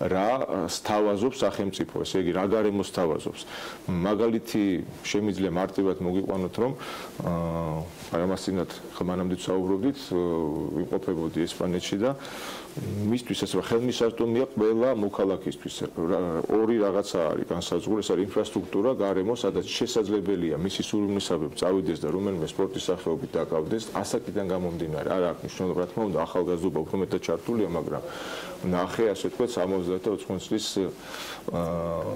რა სთავაზობს სახელმწიფო, ესე იგი რა გარემოს სთავაზობს. მაგალითი შემიძლია მარტივად მოგიყვანოთ რომ ამასინათ ხმანამდე საუბრობდით, ვიმყოფებოდი ესპანეთში და მისთვის ეს ხელმისაწვდომია ყველა მოქალაქისთვის. ორი რაღაცა არის განსაზღვრული, ეს არის ინფრასტრუქტურა, გარემო, სადაც შესაძლებელია მისი სურვილისაბებ წავიდეს და რომელიმე სპორტის სახეობით დაკავდეს, ასაკიდან გამომდინარე. არ აქვს მნიშვნელობა, რა თქმა უნდა, ახალგაზრდობა უფრო მეტად ჩართულია, მაგრამ ნახე, ასე ვთქვათ, 70 და 80 წლის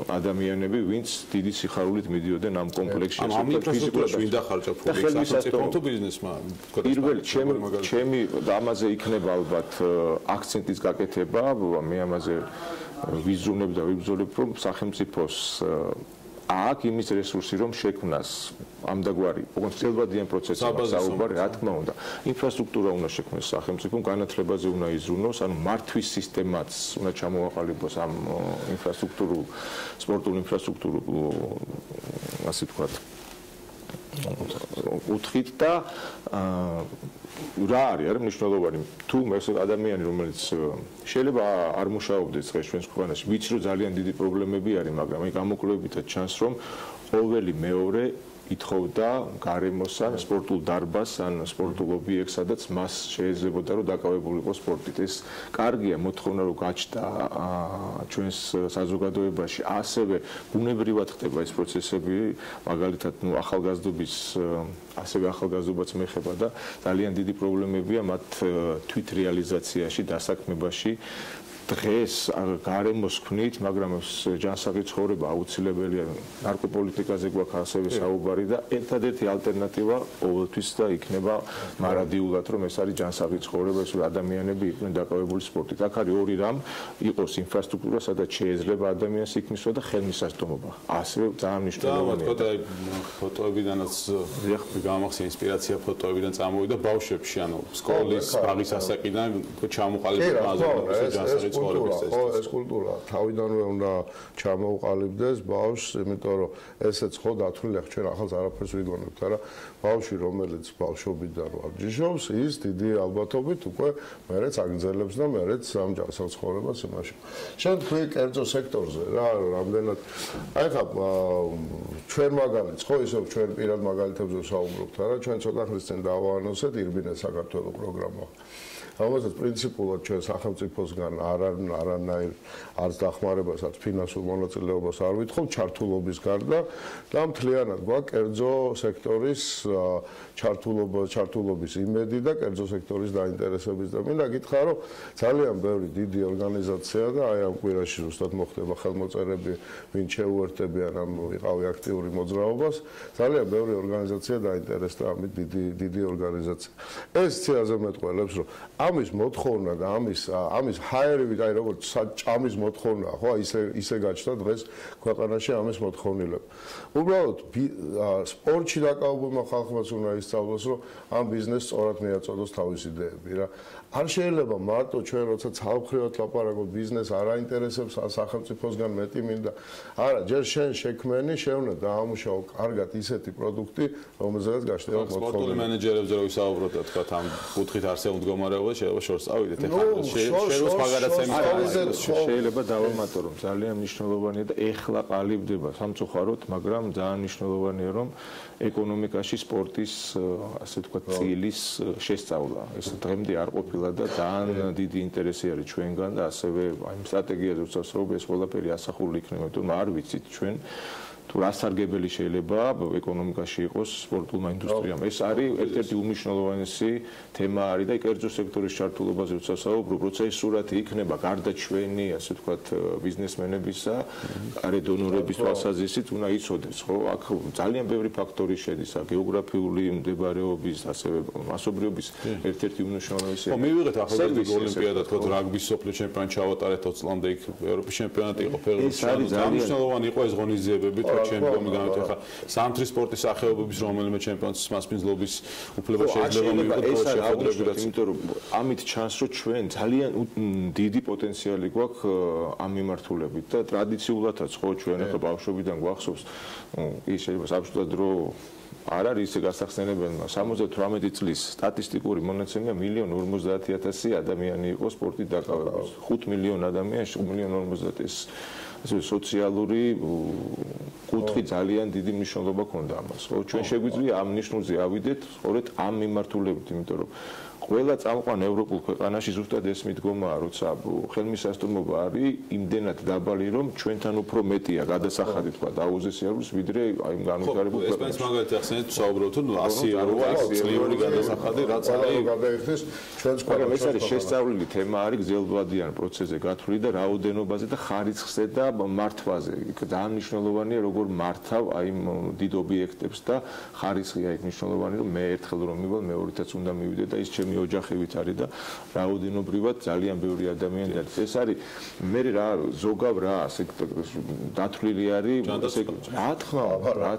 ადამიანები, ვინც დიდი სიხარულით მიდიოდნენ ამ კომპლექსში. ამ ინფრასტრუქტურაში ვინ დახარჯა ფული, სახელმწიფო თუ ბიზნესმა? პირველი ჩემი ამაზე იქნება ალბათ აქცენტის გაკეთება, მე ამაზე ვიზრუნებ და ვიბრძოლებ, რომ სახელმწიფოს აქ იმის რესურსი რომ შექმნას ამდაგვარი კონსტელვადიან პროცესში საუბარი, რა თქმა უნდა, ინფრასტრუქტურა უნდა შექმნას სახელმწიფომ, განათლებაზე უნდა იზრუნოს, ანუ მართვის სისტემაც უნდა ჩამოაყალიბოს ამ ინფრასტრუქტურულ, სპორტულ ინფრასტრუქტურულ, ასე ვთქვათ, უთხით და რა არის მნიშვნელოვანი თუ ადამიანი რომელიც შეიძლება არ მუშაობდეს დღეს ჩვენს ქვეყანაში ვიცი რომ ძალიან დიდი პრობლემები არის მაგრამ აი გამოკვლევებითაც ჩანს რომ ყოველი მეორე ითხოვდა გარემოს ან სპორტულ დარბაზს ან სპორტულ ობიექტს სადაც მას შეეძლებოდა რომ დაკავებულიყო სპორტით ეს კარგია მოთხოვნა რომ გაჩნდა ჩვენს საზოგადოებაში ასევე ბუნებრივად ხდება ეს პროცესები მაგალითად ნუ ახალგაზრდობის ასევე ახალგაზრდობაც მეხება და ძალიან დიდი პრობლემებია მათ თვით რეალიზაციაში დასაქმებაში დღეს გარემოს ქმნით, მაგრამ ჯანსაღი ცხოვრება აუცილებელია. ნარკოპოლიტიკაზე გვაქვს ასევე საუბარი და ერთადერთი ალტერნატივა ყოველთვის და იქნება მარადიულად, რომ ეს არის ჯანსაღი ცხოვრება, ეს ადამიანები იყვნენ დაკავებული სპორტით. აქ არის ორი რამ, იყოს ინფრასტრუქტურა, სადაც შეეძლება ადამიანს იქმნისვა და ხელმისაწვდომობა. ასევე ძალიან მნიშვნელოვანია. და ფოტოებიდანაც გამახსენე ინსპირაცია ფოტოებიდან წამოვიდა ბავშვებში, ანუ სკოლის ბაღის ასაკიდან ჩამოყალიბდა მაზონების ჯანსაღი ეს კულტურა თავიდანვე უნდა ჩამოუყალიბდეს ბავშვს, იმიტომ რომ ესეც ხო დათვლილია ჩვენ ახალს არაფერს ვიგონებთ, არა ბავშვი რომელიც ბავშვობიდან ვარჯიშობს, ის დიდი ალბათობით უკვე მერეც აგრძელებს და მერეც ამ ჯანსაღ ცხოვრებას იმაში. შენ თქვი კერძო სექტორზე რა რამდენად აი ხა ჩვენ მაგალითს ხო ისევ ჩვენ პირად მაგალითებზე ვსაუბრობთ, არა ჩვენ ცოტა ხნის წინ დავაანონსეთ ირბინე საქართველოს პროგრამა. ამასაც პრინციპულად ჩვენ სახელმწიფოსგან არანაირ არც დახმარებას, არც ფინანსურ მონაწილეობას არ ვითხოვთ ჩართულობის გარდა და მთლიანად გვაქვს კერძო სექტორის ჩართულობის იმედი და კერძო სექტორის დაინტერესების და მინდა გითხრა რომ ძალიან ბევრი დიდი ორგანიზაცია და აი ამ კვირაში ზუსტად მოხდება ხელმოწერები ვინ შეუერთებიან ამ ვიყავი აქტიური მოძრაობას ძალიან ბევრი ორგანიზაცია დაინტერესდა ამით დიდი ორგანიზაცია ეს ციაზე მეტყველებს რომ ამის მოთხოვნა და ამის ჰაერივით აი როგორც ჭამის მოთხოვნა ხო ისე გაჩნდა დღეს ქვეყანაში ამის მოთხოვნილება უბრალოდ სპორტში დაკავებულმა ხალხმაც უნდა ისწავლოს რომ ამ ბიზნესს სწორად მიაწოდოს თავის იდეები რა არ შეიძლება მარტო ჩვენ როცა ცალმხრივად ლაპარაკობთ ბიზნესს არ აინტერესებს სახელმწიფოსგან მეტი მინდა არა ჯერ შენ შექმენი შენ უნდა დაამუშავო კარგად ისეთი პროდუქტი რომელზეც გაშლება მოთხოვნა სპორტული მენეჯერებზე რო ვისაუბროთ და თქვა ამ კუთხით არსებულ მდგომარეობას შეიძლება შორს წავიდეთ ეხლა შენ მაგალითად შეიძლება დავამატო რომ ძალიან მნიშვნელოვანია და ეხლა ყალიბდება სამწუხაროდ მაგრამ ძალიან მნიშვნელოვანია რომ ეკონომიკაში სპორტის ასე ვთქვათ წილის შესწავლა ეს დღემდე არ ყოფილა და ძალიან დიდი ინტერესი არის ჩვენგან და ასევე აი სტრატეგიაზე უცასროებ ეს ყველაფერი ასახული იქნება თუმცა არ ვიცით ჩვენ თუ რა სარგებელი შეიძლება ეკონომიკაში იყოს სპორტულმა ინდუსტრიამ. ეს არის ერთ-ერთი უმნიშვნელოვანესი თემა არის და კერძო სექტორის ჩართულობაზე ვსაუბრობ, როცა ეს სურათი იქნება გარდა ჩვენი, ასე ვთქვათ, ბიზნესმენებისა, არე დონორების თვალსაზრისით უნდა იცოდეს, ხო? აქ ძალიან ბევრი ფაქტორი შედის, გეოგრაფიული მდებარეობის, ასევე მასობრიობის ერთ-ერთი უმნიშვნელოვანესი. ხო, მივიღეთ ახალგაზრდული ოლიმპიადა, თქო, რაგბის სოფლიო ჩემპიონატი ჩავატარეთ 20 წლამდე იქ ევროპის ჩემპიონატი იყო ფეხბურთში. ძალიან მნიშვნელოვანი იყო ეს ღონისძიებები. ჩემპიონი განვითარდა. სამთრი სპორტის სახეობების რომელიმე ჩემპიონატის მასპინძლობის უფლება შეიძლება მიიღოს შეხვედრებიდან. იმიტომ რომ ამით ჩანს რომ ჩვენ ძალიან დიდი პოტენციალი გვაქვს ამ მიმართულებით და ტრადიციულადაც ხო ჩვენ ახლა ბავშვობიდან გვახსოვს ის შეიძლება საბჭოთა დრო არ არის ისე გასახსენებელი 78 წლის სტატისტიკური მონაცემია 1,50,000 ადამიანი იყო სპორტით დაკავებული 5 მილიონ ადამიანში 1,50,000 ასე სოციალური კუთხე ძალიან დიდი მნიშვნელობა ჰქონდა ამას ხო ჩვენ შეგვიძლია ამ ნიშნულზე ავიდეთ სწორედ ამ მიმართულებით იმიტომ რომ ყველა წამყვან ევროპულ ქვეყანაში ზუსტად ეს მიდგომაა, როცა ხელმისაწვდომობა არის იმდენად დაბალი, რომ ჩვენთან უფრო მეტია გადასახადი თქვა დაუზესიაროს, ვიდრე აი განვითარებულ ქვეყანაში. ესპანეთის მაგალითად ახსენეთ, საუბრობთ თუ 100 როა წლიური გადასახადი, რაც არის გადაიხდეს ჩვენს მაგრამ ეს არის შესწავლილი თემა არის გრძელვადიან პროცესზე გათვლილი და რაოდენობაზე და ხარისხზე და მართვაზე. ძალიან მნიშვნელოვანია როგორ მართავ აი დიდ ობიექტებს და ხარისხია იქ მნიშვნელოვანი რომ მე ერთხელ რომ მივალ მეორითაც უნდა მივიდე და ის ჩემი ოჯახივით არის და რაოდენობრივად ძალიან ბევრი ადამიანი არის. ეს არის მე რა ზოგავ რა ასე დათვლილი არის ესე რა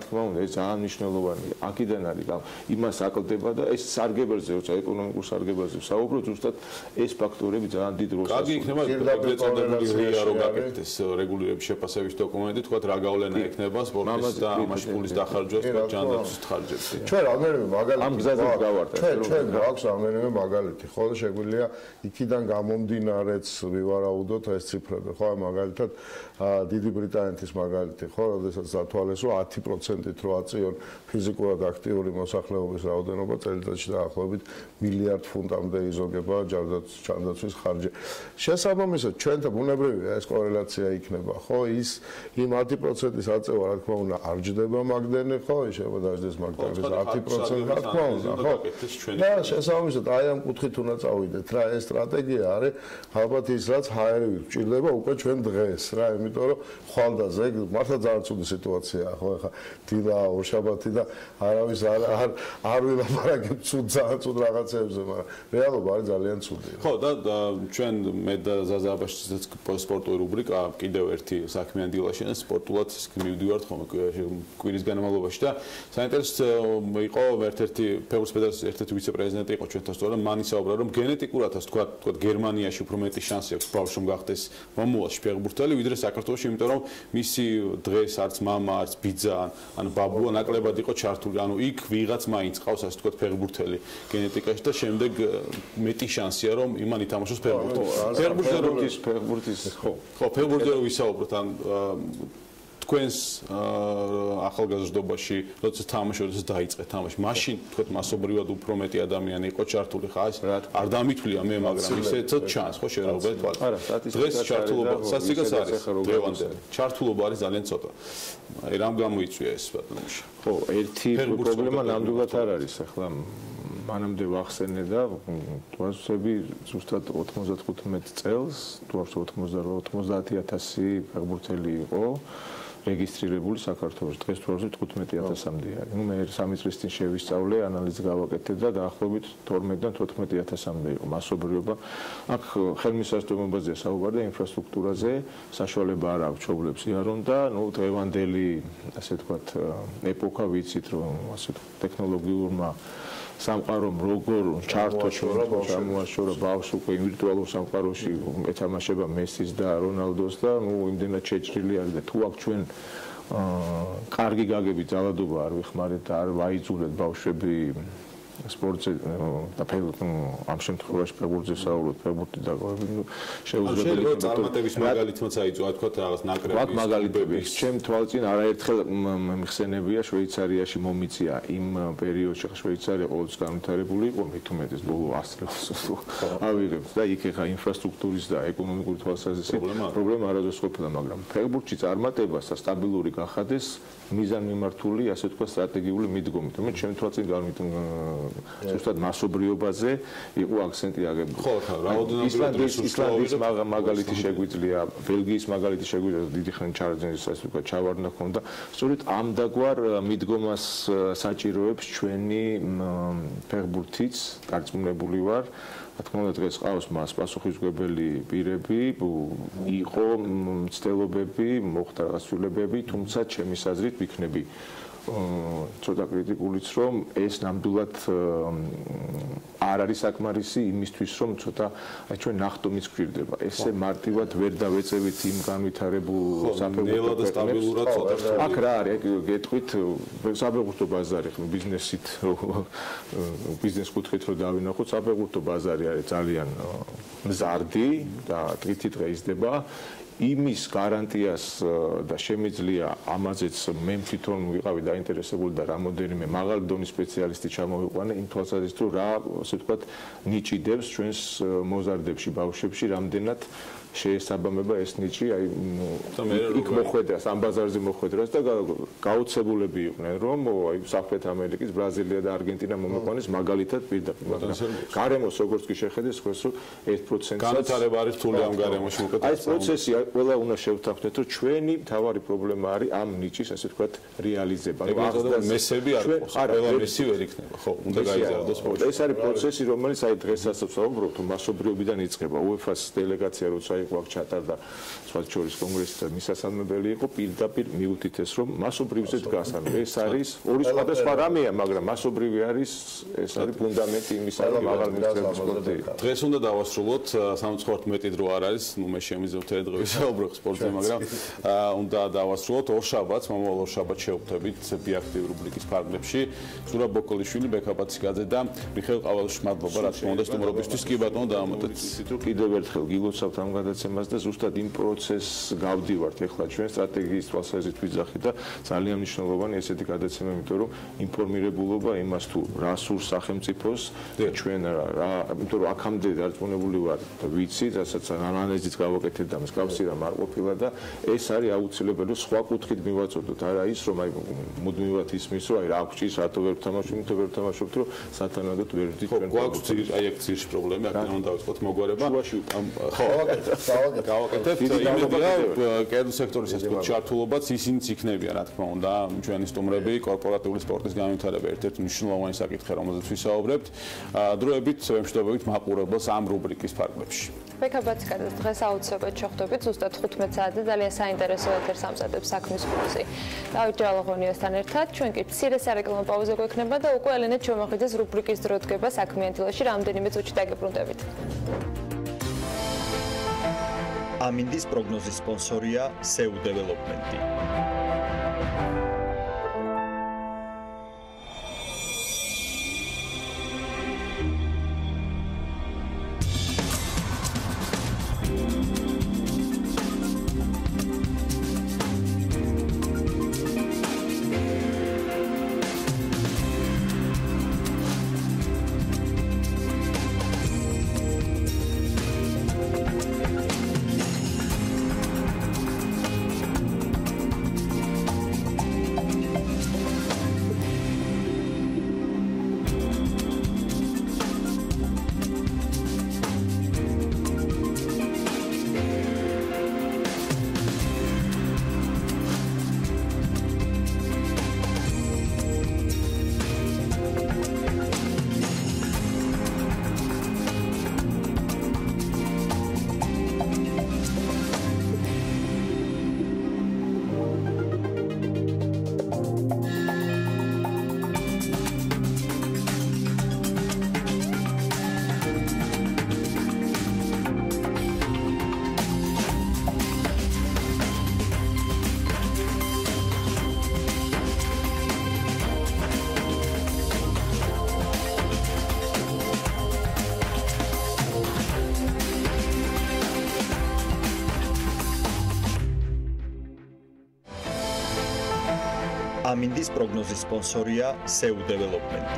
თქმა უნდა ეს ძალიან მნიშვნელოვანია. აქედან არის იმას აკლდება და ეს სარგებელზე როცა ეკონომიკურ სარგებელზე საუბრობ ზუსტად ეს ფაქტორები ძალიან დიდ როლს ასრულებს. კარგი იქნება ეგრეთ რია რომ გაკეთდეს რეგულირების შეფასების დოკუმენტი თქვა რა გავლენა ექნება სპორტის და ამაში ფულის დახარჯვას და ჯანდაცვის ხარჯებს. ჩვენ რამერე მაგალითად ამ გზაზე გავარდა ჩვენ გვაქვს რამერე მაგალითი ხო შეგვიძლია იქიდან გამომდინარეც ვივარაუდოთ ეს ციფრები ხო მაგალითად დიდი ბრიტანეთის მაგალითი ხო როდესაც დათვალეს რომ 10%-ით რო აწიონ ფიზიკურად აქტიური მოსახლეობის რაოდენობა წელიწადში დაახლოებით მილიარდ ფუნტამდე იზოგება ჯანდაცვის ხარჯი. შესაბამისად ჩვენთან ბუნებრივია ეს კორელაცია იქნება ხო ის იმ 10%-ის აწევა რა თქმა უნდა არ ჯდება მაგდენი ხო შეიძლება დაждდეს მაგდენის 10% რა თქმა უნდა ხო და შესაბამისად აი ამ კუთხით უნდა წავიდეთ რა ეს სტრატეგია არის ალბათ ის რაც ჰაერები გვჭირდება უკვე ჩვენ დღეს რა იმიტომ რომ ხვალდაზე მართლა ძალიან ცუდი სიტუაციაა ხო ეხა დილა ორშაბათი და არავის არ ვილაპარაკებ ძალიან ცუდ რაღაცებზე მაგრამ რეალობა არის ძალიან ცუდი ხო და ჩვენ მე და ზაზა აბაშიძეც სპორტული რუბრიკა კიდევ ერთი საქმიანი დილაშენა სპორტულად მივდივართ ხოლმე კვირის განმავლობაში და საინტერესო იყო ერთ-ერთი ფეხბურთის ფედერაციის ერთ-ერთი ვიცე-პრეზიდენტი იყო ჩვენთან სწორედ მან ისაუბრა რომ გენეტიკურადაც თქვა გერმანიაში უფრო მეტი შანსი აქვს ბავშვს გახდეს მომავალში ფეხბურთელი ვიდრე საქართველოში იმიტომ რომ მისი დღეს არც მამა არც ბიძა ან ბაბუა ნაკლებად იყო ჩართული ანუ იქ ვიღაც მაინც ყავს ასე თქვა ფეხბურთელი გენეტიკაში და შემდეგ მეტი შანსია რომ იმან ითამაშოს ფეხბურთი ფეხბურთის ხო ფეხბურთზე რომ ვისაუბროთ ან თქვენს ახალგაზრდობაში როცა თამაში როცა დაიწყე თამაში მაშინ თქვათ მასობრივად უფრო მეტი ადამიანი იყო ჩართული ხა ეს არ დამითვლია მე მაგრამ ისეც ჩანს ხო შეგროვებთ თვალს არა სტატისტიკა დღეს ჩართულობა სტატისტიკაც არის დღევანდელი ჩართულობა არის ძალიან ცოტა აი რამ გამოიწვია ეს ბატონში ხო ერთი პრობლემა ნამდვილად არ არის ახლა მანამდე ვახსენე და თვალსები ზუსტად 95 წელს 90,000 ფეხბურთელი იყო რეგისტრირებული საქართველოში დღეს თორემ 15,000-მდე არის. ნუ მე 3 წლის წინ შევისწავლე, ანალიზი გავაკეთე და დაახლოებით 12-დან 14,000-მდე იყო მასობრიობა. აქ ხელმისაწვდომობაზე საუბარი და ინფრასტრუქტურაზე საშუალება არ აქვს ჩოვლებს იარონ და ნუ დღევანდელი ასე ვთქვათ ეპოქა ვიცით რომ ასე ტექნოლოგიურმა სამყარომ როგორ ჩართო შემოაშორა ბავშვს უკვე ვირტუალურ სამყაროში ეთამაშება მესის და რონალდოს და ნუ იმდენად შეჭრილი არის და თუ აქ ჩვენ კარგი გაგები ძალადობა არ ვიხმარეთ და არ ვაიძულეთ ბავშვები სპორტზე და ამ შემთხვევაში ფეხბურთზე საუბრობთ ფეხბურთი დაგვარები შეუძლებელი წარმატების მაგალითმაც აიწვა თქვა რაღაც ნაკრების მაგალითები ჩემ თვალწინ არაერთხელ მიხსენებია შვეიცარიაში მომიწია იმ პერიოდში შვეიცარია ყოველთვის განვითარებული იყო მithumetes ბოლო 100 წელს ავიღებთ და იქ ხა ინფრასტრუქტურის და ეკონომიკური თვალსაზრისით პრობლემა არასდროს ყოფილა მაგრამ ფეხბურთში წარმატებას და სტაბილური გახადეს მიზანმიმართული ასე თქვა სტრატეგიული მიდგომით მე ჩემ თვალწინ ზუსტად მასობრიობაზე იყო აქცენტი აგებული. ხო, რაოდენობით ისლანდიის მაგალითი შეგვიძლია, ბელგიის მაგალითი შეგვიძლია დიდი ხანი ჩარჯენის ასე ვთქვათ, ჩავარდნა ქონდა. სწორედ ამ დაგვარ მიდგომას საჭიროებს ჩვენი ფეხბურთიც, დარწმუნებული ვარ. რა თქმა უნდა დღეს ყავს მას პასუხისმგებელი პირები, იყო მცდელობები, მოხდა რაღაც ცვლილებები, თუმცა ჩემი აზრით ვიქნები ცოტა კრიტიკულიც, რომ ეს ნამდვილად არ არის საკმარისი იმისთვის, რომ ცოტა ჩვენ ნახტომიც გვჭირდება. ესე მარტივად ვერ დავეწევით იმ განვითარებულ საფეხბურთო ქვეყნებს. აქ რა არის, გეტყვით, საფეხბურთო ბაზარი, ბიზნესით, ბიზნეს კუთხით რომ დავინახოთ, საფეხბურთო ბაზარი არის ძალიან მზარდი და დღითი დღე იზრდება. იმის გარანტიას და შემიძლია ამაზეც მე თვითონ ვიყავი დაინტერესებული და რამოდენიმე მაღალი დონის სპეციალისტი ჩამოვიყვანე იმ თვალსაზრისით რომ რა ასე ვთქვათ ნიჭიდებს ჩვენს მოზარდებში ბავშვებში რამდენად შეესაბამება ეს ნიჭი აი იქ მოხვედრას ამ ბაზარზე მოხვედრას და გაუცებულები იყვნენ რომ აი სამხრეთ ამერიკის ბრაზილია და არგენტინა მომიყვანეს მაგალითად პირდაპირ მაგრამ გარემოს როგორც კი შეხედეს ხოს რომ 1%-ს განვითარება არის რთული ამ გარემოში უკეთ აი ეს პროცესი ყველა უნდა შევთანხმდეთ რომ ჩვენი მთავარი პრობლემა არის ამ ნიჭის ასე ვთქვათ რეალიზება მესები არ ყავს ყველა მესი ვერ იქნება ხო უნდა გაიზარდოს ეს არის პროცესი რომელიც აი დღესაც ვსაუბრობთ მასობრივობიდან იწყება UEFA-ს დელეგაცია როცა იქ ჩატარდა სხვა შორის კონგრესი და მისასალმებელი იყო პირდაპირ მიუთითეს რომ მასობრივზე დგას ანუ ეს არის ორი სხვადასხვა რამეა მაგრამ მასობრივი არის ეს არის ფუნდამენტი იმისა რომ მაღალ მიღწევების სპორტი დღეს უნდა დავასრულოთ სამწუხაროდ მეტი დრო არ არის ნუ მე შემიძლია ერთ დღე ვისაუბრო სპორტზე მაგრამ უნდა დავასრულოთ ორშაბათს მომავალ ორშაბათს შევხვდებით ბიაქტივ რუბრიკის ფარგლებში ზურაბ ბოკოლიშვილი ბექაპაციკაძე და მიხეილ ყავალიშვილს მადლობა რა თქმა უნდა სტუმრობისთვის კი ბატონო დაამატეთ კიდევ ერთხელ გილოცავთ ამ გადაცემას და ზუსტად იმ პროცესს გავდივართ ახლა ჩვენ სტრატეგიის თვალსაზრისით ვიძახით და ძალიან მნიშვნელოვანი ესეთი გადაცემა იმიტომ რომ ინფორმირებულობა იმას თუ რა სურს სახელმწიფოს ჩვენ რა იმიტომ რომ აქამდე დარწმუნებული ვარ და ვიცი რასაც ანალიზით გავაკეთეთ და მსგავსი რამ არ ყოფილა და ეს არის აუცილებელი რომ სხვა კუთხით მივაწოდოთ არა ის რომ აი მუდმივად ისმის რომ აი რა გვჭირს რატო ვერ ვთამაშობთ რომ სათანადოდ ვერ ვდით ჩვენ გვაქვს აი აქ ძირში პრობლემა აქ უნდა დავიწყოთ მოგვარება ხო გავაკეთებთ იმედია კერძო სექტორის ეს ჩართულობაც ისინიც იქნებიან რა თქმა უნდა ჩვენი სტუმრები კორპორატიული სპორტის განვითარება ერთ-ერთი მნიშვნელოვანი საკითხია რომელზეც ვისაუბრებთ დროებით ვემშვიდობებით მაყურებელს ამ რუბრიკის ფარგლებში ბექაპაციკაძე დღეს აუცილებლად შეხვდებით ზუსტად 15 საათზე ძალიან საინტერესო ეთერს ამზადებს საქმის კურსი დავით ჯალაღონიასთან ერთად ჩვენ კი მცირე სარეკლამო პაუზა გვექნება და უკვე ელენე ჩომახვიძეს რუბრიკის დრო დგება საქმიან თილოში რამდენიმე წუთში დაგებრუნდებით ამინდის პროგნოზის სპონსორია SEU Development. ამინდის პროგნოზის სპონსორია SEU Development.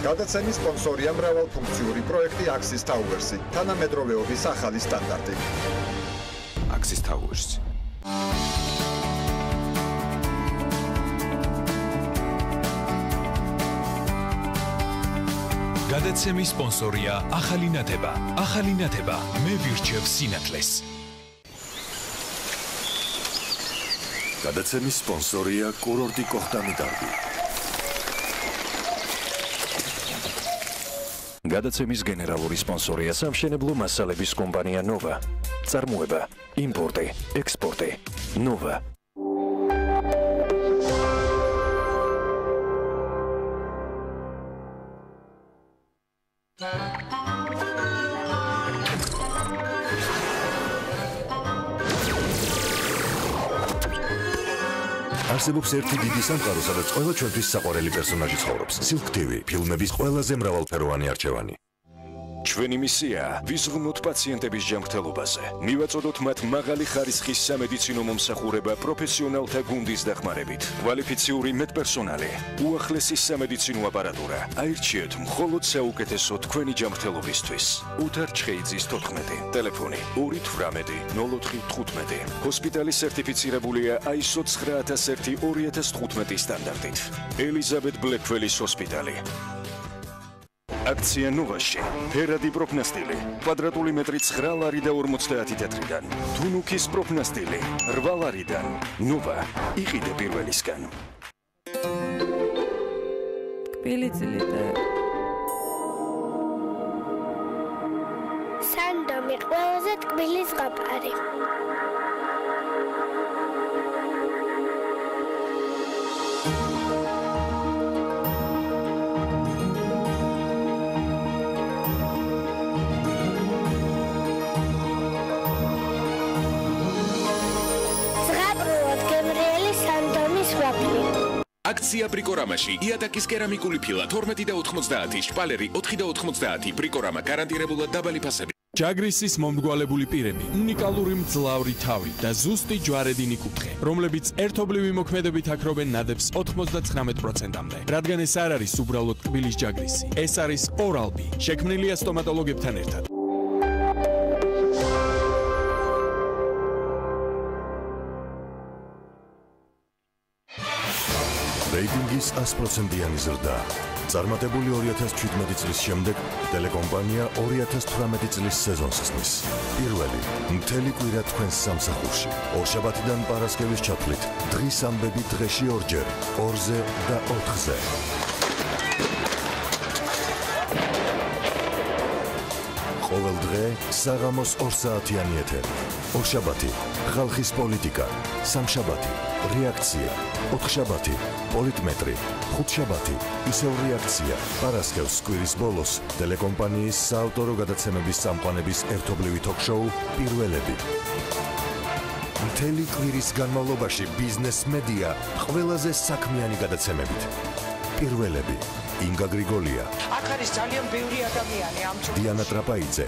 გადაცემის სპონსორია მრავალფუნქციური პროექტი Axis Towers-ი, თანამედროვეობის ახალი სტანდარტი. Axis Towers. გადაცემის სპონსორია ახალი ნათება. ახალი ნათება მე ვირჩევ სინათლეს. გადაცემის სპონსორია კურორტი კოხტამი დარბი. გადაცემის გენერალური სპონსორია სამშენებლო მასალების კომპანია ნოვა. წარმოება, იმპორტი, ექსპორტი. ნოვა. არსებობს ერთი დიდი სამყარო, სადაც ყველა ჩვენთვის საყვარელი პერსონაჟი ცხოვრობს. Silk TV, ფილმების ყველაზე მრავალფეროვანი არჩევანი. ჩვენი მისია ვიზღვნოთ პაციენტების ჯანმრთელობაზე. მივაწოდოთ მათ მაღალი ხარისხის სამედიცინო მომსახურება პროფესიონალთა გუნდის დახმარებით. კვალიფიციური მედპერსონალი, უახლესი სამედიცინო აპარატურა. აირჩიეთ მხოლოდ საუკეთესო თქვენი ჯანმრთელობისთვის. უთარ ჩხეიძის 14. ტელეფონი 218-04-15. ჰოსპიტალი სერტიფიცირებულია ISO 9001-2015 სტანდარტით. ელიზაბეთ ბლეკველის ჰოსპიტალი. აქცია ნოვაში, ფერადი პროფნასტილი, კვადრატული მეტრი 9 ლარი და 50 თეთრიდან. თუნუქის პროფნასტილი, 8 ლარიდან. ნოვა, იყიდე პირველისგან. კბილიწილიდე. სანდომი ყველაზე ტკბილი ზღაპარი. აქცია ბრიკორამაში იატაკის კერამიკული ფილა 12 და 90, შპალერი 4 და 90, ბრიკორამა გარანტირებულად დაბალი ფასები. ჯაგრისის მომრგვალებული პირები, უნიკალური მძლავრი თავი და ზუსტი ჯვარედინი კუთხე, რომლებიც ერთობლივი მოქმედებით აქრობენ ნადებს 99%-მდე. რადგან ეს არ არის უბრალოდ ტკბილის ჯაგრისი, ეს არის ორალბი, შექმნილია სტომატოლოგებთან ერთად. რეიტინგის 100%-იანი ზრდა. წარმატებული 2017 წლის შემდეგ ტელეკომპანია 2018 წლის სეზონს ხსნის. პირველი მთელი კვირა თქვენს სამსახურში. ორშაბათიდან პარასკევის ჩათვლით დღის ამბები დღეში ორჯერ, 2-ზე და 4-ზე. ყოველ დღე საღამოს 2 საათიანი ეთერი. ორშაბათი ხალხის პოლიტიკა, სამშაბათი რეაქცია, 4შაბათი პოლიტმეტრი, 5შაბათი ისევ რეაქცია. პარასკევს კვირის ბოლოს ტელეკომპანიის საავტორო გადაცემების წამყვანების ერთობლივი თოქ-შოუ პირველები. მთელი კვირის განმავლობაში ბიზნეს მედია ყველაზე საქმიანი გადაცემებით. პირველები. ინგა გრიგოლია. აქ არის ძალიან ბევრი ადამიანი ამ დიანა ტრაპაიძე.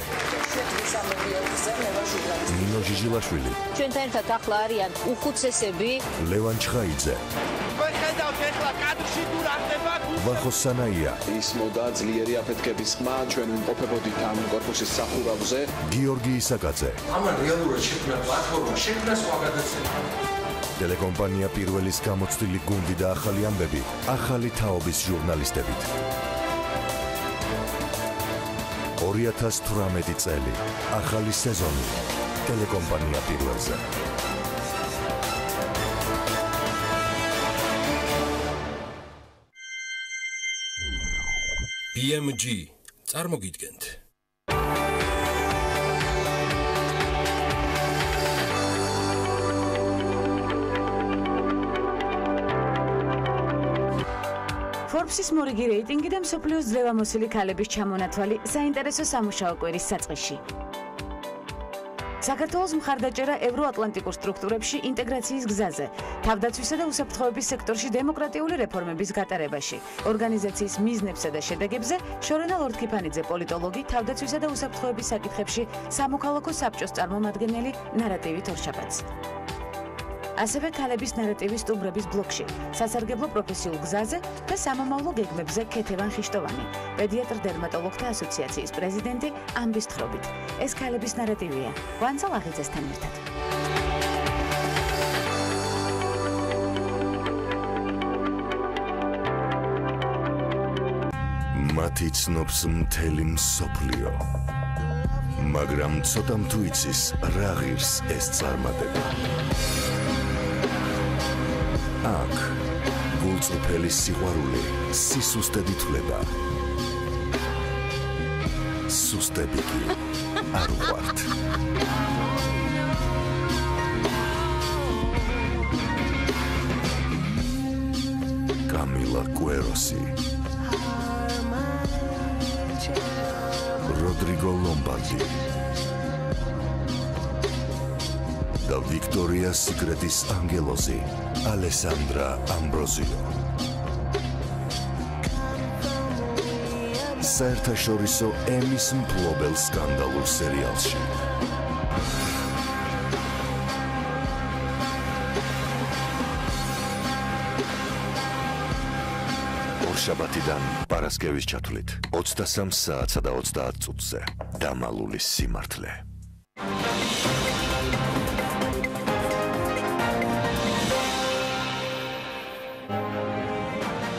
ნინო ჟიჟილაშვილი. ჩვენთან ერთად ახლა არიან უხუცესები ლევან ჩხაიძე. ხედავთ ეხლა კადრში თუ რა ხდება? ვახო სანაია. ის მოდა ძლიერი აფეთქების ხმა ჩვენ ვიმყოფებოდით ამ კორპუსის სახურავზე. გიორგი ისაკაძე. ამან რეალურად შექმნა პლატფორმა, შექმნა სხვა გადაცემა. ტელეკომპანია პირველის გამოცდილი გუნდი და ახალი ამბები, ახალი თაობის ჟურნალისტებით. 2018 წელი, ახალი სეზონი, ტელეკომპანია პირველზე. BMG, წარმოგიდგენთ. Forbes-ის მორიგი რეიტინგი და მსოფლიოს ძლევამოსილი ქალების ჩამონათვალი საინტერესო სამუშაო კვირის საწყისში. საქართველოს მხარდაჭერა ევროატლანტიკურ სტრუქტურებში ინტეგრაციის გზაზე, თავდაცვისა და უსაფრთხოების სექტორში დემოკრატიული რეფორმების გატარებაში, ორგანიზაციის მიზნებსა და შედეგებზე შორენა ლორდ-კიფანიძე პოლიტოლოგი, თავდაცვისა და უსაფრთხოების საკითხებში სამოქალაქო საბჭოს წარმომადგენელი ნარატივით ორშაბათს. ასევე ქალების ნარატივის სტუმრების ბლოკში, სასარგებლო პროფესიულ გზაზე და სამომავლო გეგმებზე ქეთევან ხიშტოვანი, პედიატრ-დერმატოლოგთა ასოციაციის პრეზიდენტი ამბის თხრობით. ეს ქალების ნარატივია. ვანძალ აღიძესთან ერთად. მათ მათი ცნობს მთელი მსოფლიო. მაგრამ ცოტამ თუ იცის რა ღირს ეს წარმატება. აქ გულწრფელი სიყვარული სისუსტედ ითვლება. სუსტები კი არ უყვართ. კამილა კუეროსი, როდრიგო ლომბარდი და ვიქტორია სიკრეტის ანგელოზი ალესანდრა ამბროზიო. საერთაშორისო ემის მფლობელ სკანდალურ სერიალში. ორშაბათიდან პარასკევის ჩათვლით 23 საათსა და 30 წუთზე დამალული სიმართლე.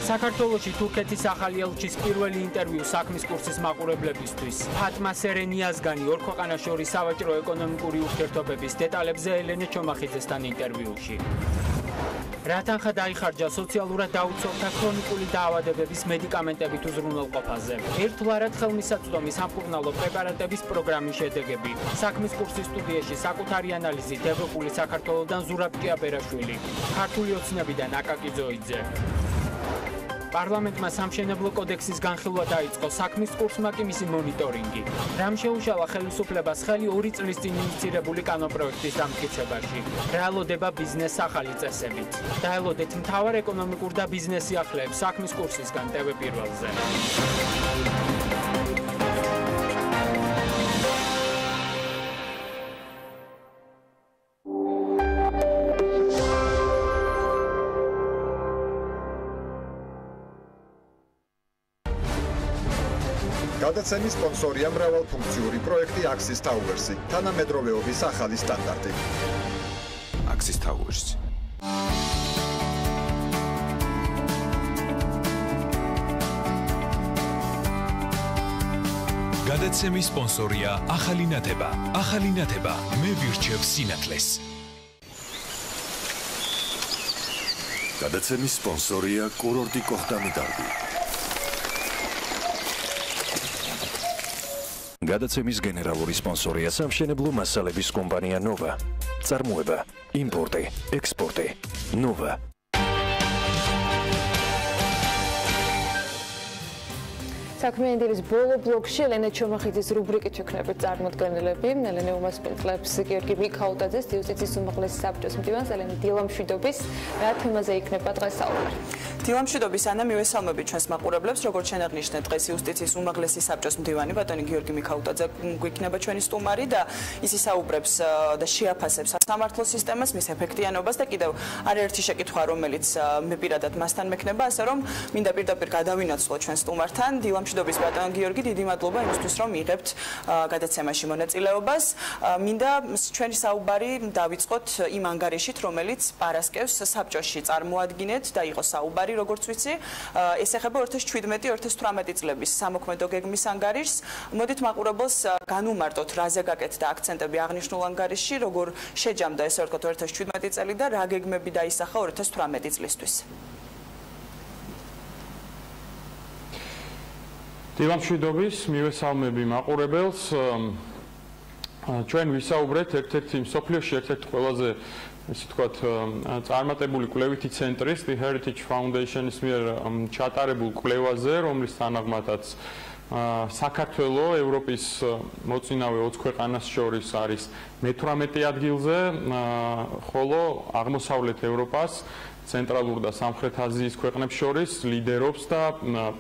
საქართველოში თურქეთის ახალი ელჩის პირველი ინტერვიუ საქმის კურსის მაყურებლებისთვის. ფატმა სერენიაზგანი ორ ქვეყანას შორის სავაჭრო-ეკონომიკური ურთიერთობების დეტალებზე ელენე ჩომახიძესთან ინტერვიუში. რა თანხა დაიხარჯა სოციალურად დაუცველთა ქრონიკული დაავადებების მედიკამენტებით უზრუნველყოფაზე. ერთგვარად ხელმისაწვდომი სამკურნალო პრეპარატების პროგრამის შედეგები. საქმის კურსის სტუდიაში საკუთარი ანალიზით ევროპული საქართველოდან ზურაბ ჭიაბერაშვილი, ქართული ოცნებიდან აკაკი ძოიძე. პარლამენტმა სამშენებლო კოდექსის განხილვა დაიწყო, საქმის კურსმა კი მისი მონიტორინგი. რამ შეუშალა ხელისუფლებას ხელი 2 წლის წინ ინიცირებული კანონპროექტის დამტკიცებაში. რეალოდება ბიზნესს ახალი წესებით. დაელოდეთ მთავარ ეკონომიკურ და ბიზნეს სიახლეებს საქმის კურსისგან TV პირველზე. გადაცემის სპონსორია მრავალფუნქციური პროექტი Axis Towers-ი, თანამედროვეობის ახალი სტანდარტი. Axis Towers. გადაცემის სპონსორია ახალი ნათება. ახალი ნათება მე ვირჩევ სინათლეს. გადაცემის სპონსორია კურორტი კოხტამი-დარბი. გადაცემის გენერალური სპონსორია სამშენებლო მასალების კომპანია ნოვა. წარმოება, იმპორტი, ექსპორტი. ნოვა. საქმიანობის ბოლო ბლოკში ელენე ჩომახიძის რუბრიკით ვიქნებით წარმოდგენილები. ელენე უმასპინძლებს გიორგი მიქაუტაძეს, დიუსტიციის უმაღლესი საბჭოს მდივანს, ელენე დილამშვიდობის. რა თემაზე იქნება დღეს საუბარი? დილამშვიდობის ანა, მივესალმებით ჩვენს მაყურებლებს, როგორც შენაღნიშნეთ, დღეს იუსტიციის უმაღლესი საბჭოს მდივანი ბატონი გიორგი მიქაუტაძე გვიქნება ჩვენი სტუმარი და ის ისაუბრებს და შეაფასებს სამართლო სისტემას, მის ეფექტიანობას და კიდევ არაერთი შეკითხვა, რომელიც მე პირადად მასთან მექნება, ასე რომ მინდა პირდაპირ გადავინაცვლო ჩვენ სტუმართან. დილამშვიდობის ბატონ გიორგი, დიდი მადლობა იმისთვის, რომ იღებთ გადაცემაში მონაწილეობას. მინდა ჩვენი საუბარი დავიწყოთ იმ ანგარიშით, რომელიც პარასკევს საბჭოში წარმოადგინეთ და იყო საუბარი, როგორც ვიცი, ეს ეხება 2017-2018 წლების სამოქმედო გეგმის ანგარიშს. მოდით მაყურებელს განუმარტოთ, რაზე გაკეთდა აქცენტები აღნიშნულ ანგარიშში, როგორ შეჯამდა ესე ვთქვათ 2017 წელი და რა გეგმები დაისახა 2018 წლისთვის. დილამშვიდობის, მივესალმები მაყურებელს. ჩვენ ვისაუბრეთ ერთ-ერთი მსოფლიოში ერთ-ერთი ყველაზე ესე ვთქვათ წარმატებული კვლევითი ცენტრის The Heritage Foundation-ის მიერ ჩატარებულ კვლევაზე, რომლის თანახმადაც საქართველო ევროპის მოწინავე 20 ქვეყანას შორის არის მე-18 ადგილზე, ხოლო აღმოსავლეთ ევროპას ცენტრალურ და სამხრეთ აზიის ქვეყნებს შორის ლიდერობს და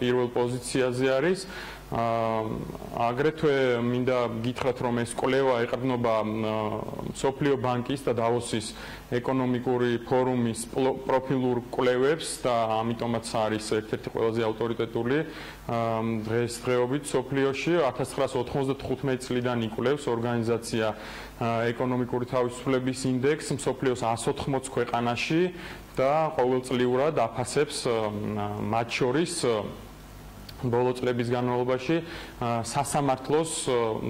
პირველ პოზიციაზე არის. აგრეთვე მინდა გითხრათ, რომ ეს კვლევა ეყრდნობა მსოფლიო ბანკის და დავოსის ეკონომიკური ფორუმის პროფილურ კვლევებს და ამიტომაც არის ერთ-ერთი ყველაზე ავტორიტეტული დღესდღეობით მსოფლიოში. 1995 წლიდან იკვლევს ორგანიზაცია ეკონომიკური თავისუფლების ინდექსს მსოფლიოს 180 ქვეყანაში და ყოველწლიურად აფასებს მათ შორის ბოლო წლების განმავლობაში სასამართლოს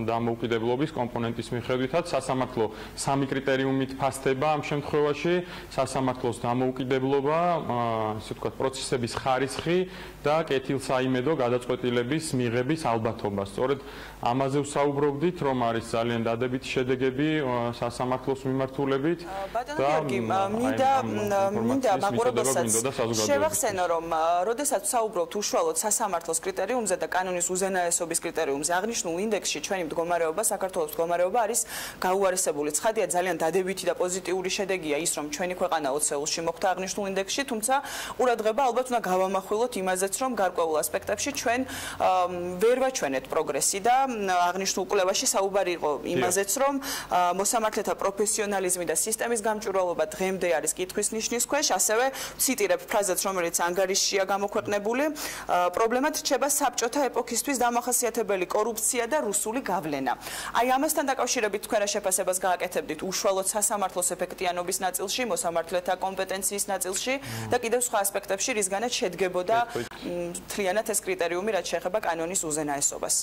დამოუკიდებლობის კომპონენტის მიხედვითაც სასამართლო სამი კრიტერიუმით ფასდება ამ შემთხვევაში სასამართლოს დამოუკიდებლობა, ასე ვთქვათ, პროცესების ხარისხი და კეთილსაიმედო გადაწყვეტილების მიღების ალბათობა. სწორედ ამაზე ვსაუბრობდით, რომ არის ძალიან დადებითი შედეგები სასამართლოს მიმართულებით და მინდა მაყურებელსაც შევახსენო, რომ როდესაც ვსაუბრობთ უშუალოდ სასამართლოს კრიტერიუმზე და კანონის უზენაესობის კრიტერიუმზე აღნიშნულ ინდექსში ჩვენი მდგომარეობა, საქართველოს მდგომარეობა არის გაუარესებული. ცხადია, ძალიან დადებითი და პოზიტიური შედეგია ის, რომ ჩვენი ქვეყანა 20 წელში მოხვდა აღნიშნულ ინდექსში, თუმცა ყურადღება ალბათ უნდა გავამახვილოთ იმაზეც, რომ გარკვეულ ასპექტებში ჩვენ ვერ ვაჩვენეთ პროგრესი და აღნიშნულ კვლევაში საუბარი იყო იმაზეც, რომ მოსამართლეთა პროფესიონალიზმი და სისტემის გამჭვირვალობა დღემდე არის კითხვის ნიშნის ქვეშ, ასევე ციტირებ ფრაზას, რომელიც ანგარიშშია გამოქვეყნებული, პრობლემად რჩება საბჭოთა ეპოქისთვის დამახასიათებელი კორუფცია და რუსული გავლენა. აი ამასთან დაკავშირებით თქვენ რა შეფასებას გააკეთებდით უშუალოდ სასამართლოს ეფექტიანობის ნაწილში, მოსამართლეთა კომპეტენციის ნაწილში და კიდევ სხვა ასპექტებში, რისგანაც შედგებოდა მთლიანად ეს კრიტერიუმი, რაც შეეხება კანონის უზენაესობას.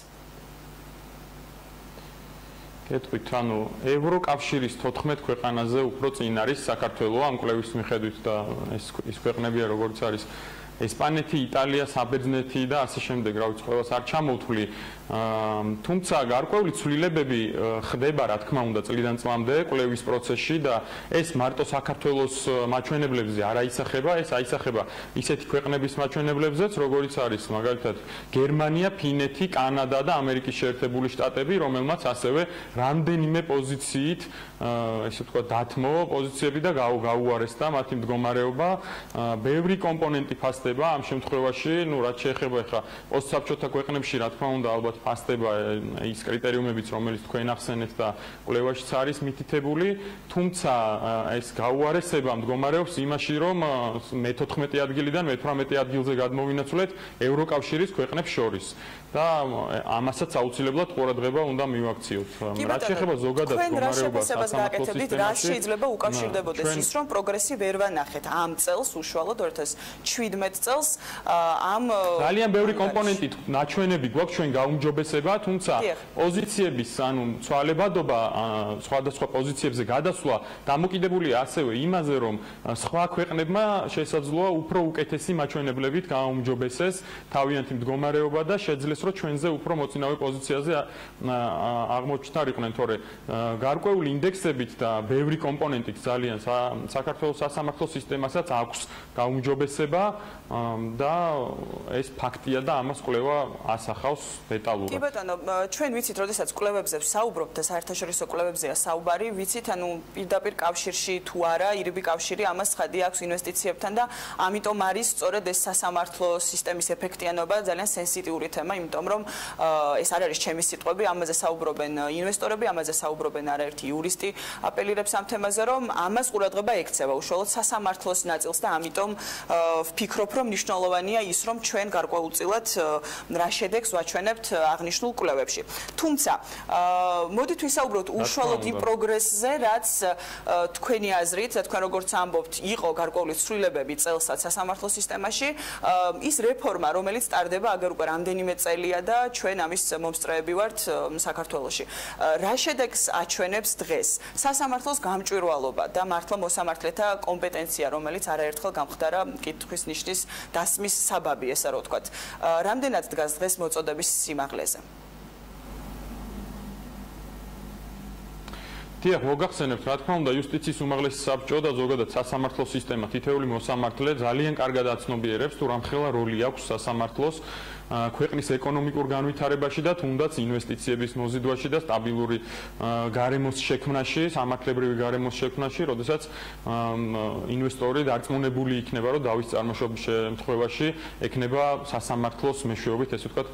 კეთვით, ანუ ევროკავშირის 14 ქვეყანაზე უფრო წინ არის საქართველო ამ კვლევის მიხედვით და ის ქვეყნებია, როგორც არის ესპანეთი, იტალია, საბერძნეთი და ასე შემდეგ, რა ვიცი, ყველას არ ჩამოვთვლი. თუმცა გარკვეული ცვლილებები ხდება, რა თქმა უნდა, წლიდან წლამდე კვლევის პროცესში და ეს მარტო საქართველოს მაჩვენებლებზე არ აისახება, ეს აისახება ისეთი ქვეყნების მაჩვენებლებზეც, როგორიც არის მაგალითად გერმანია, ფინეთი, კანადა და ამერიკის შეერთებული შტატები, რომელმაც ასევე რამდენიმე პოზიციით, ესე ვთქვათ, დათმო პოზიციები და გაუარესდა მათი მდგომარეობა. ბევრი კომპონენტი ფასდება ამ შემთხვევაში, ну, რაც შეეხება ახლა პოსტსაბჭოთა ქვეყნებში, რა თქმა უნდა, ალბათ ფასდება ის კრიტერიუმებიც, რომელიც თქვენ ახსენეთ და კვლევაშიც არის მითითებული, თუმცა ეს გაუარესება მდგომარეობს იმაში, რომ მე-14 ადგილიდან მე-18 ადგილზე გადმოვინაცვლეთ ევროკავშირის ქვეყნებს შორის. და ამასაც აუცილებლად ყურადღება უნდა მივაქციოთ. რაც შეეხება ზოგადად მდგომარეობას სასამართლო სისტემაში, რა შეიძლება უკავშირდებოდეს ის, რომ პროგრესი ვერ ვანახეთ ამ წელს, უშუალოდ 2017 წელს ამ ძალიან ბევრი კომპონენტი ნაჩვენები გვაქვს ჩვენ გაუმჯობესება, თუმცა პოზიციების, ანუ ცვალებადობა სხვადასხვა პოზიციებზე გადასვლა დამოკიდებულია ასევე იმაზე, რომ სხვა ქვეყნებმა შესაძლოა უფრო უკეთესი მაჩვენებლებით გააუმჯობესეს თავიანთი მდგომარეობა და შეძლეს რომ ჩვენზე უფრო მოცინავე პოზიციაზე აღმოჩნდარიყვნენ, თორე გარკვეული ინდექსებით და ბევრი კომპონენტით ძალიან საქართველოს სასამართლო სისტემასაც აქვს გაუმჯობესება და ეს ფაქტია და ამას კვლევა ასახავს დეტალურად. კი ბატონო, ჩვენ ვიცით, როდესაც კვლევებზე ვსაუბრობთ და საერთაშორისო კვლევებზეა საუბარი, ვიცით, ანუ პირდაპირ კავშირში თუ არა, ირიბი კავშირი ამას ცხადი აქვს ინვესტიციებთან და ამიტომ არის სწორედ ეს სასამართლო სისტემის ეფექტიანობა ძალიან სენსიტიური თემა, იმიტომ რომ ეს არ არის ჩემი სიტყვები, ამაზე საუბრობენ ინვესტორები, ამაზე საუბრობენ არაერთი იურისტი, აპელირებს ამ თემაზე, რომ ამას ყურადღება ექცევა უშუალოდ სასამართლოს ნაწილს და ამიტომ ვფიქრობ, რომ მნიშვნელოვანია ის, რომ ჩვენ გარკვეულწილად რა შედეგს ვაჩვენებთ აღნიშნულ კვლევებში. თუმცა, მოდით ვისაუბროთ უშუალოდ იმ პროგრესზე, რაც თქვენი აზრით, და თქვენ როგორც ამბობთ, იყო გარკვეული ცვლილებები წელსაც სასამართლო სისტემაში, ის რეფორმა, რომელიც ტარდება აგერ უკვე რამდენიმე წელია და ჩვენ ამის მომსწრეები ვართ საქართველოში. რა შედეგს აჩვენებს დღეს სასამართლოს გამჭვირვალობა და მართლა მოსამართლეთა კომპეტენცია, რომელიც არაერთხელ გამხდარა კითხვის ნიშნის დასმის საბაბი, ესა რა ვთქვათ. რამდენად დგას დღეს მოწოდების სიმაღლეზე? დიახ, მოგახსენებთ, რა თქმა უნდა, იუსტიციის უმაღლესი საბჭო და ზოგადად სასამართლო სისტემა, თითოეული მოსამართლე ძალიან კარგად აცნობიერებს თუ რამხელა როლი აქვს სასამართლოს ქვეყნის ეკონომიკურ განვითარებაში და თუნდაც ინვესტიციების მოზიდვაში და სტაბილური გარემოს შექმნაში, სამართლებრივი გარემოს შექმნაში, როდესაც ინვესტორი დარწმუნებული იქნება, რომ დავის წარმოშობის შემთხვევაში ექნება სასამართლოს მეშვეობით, ესე ვთქვათ,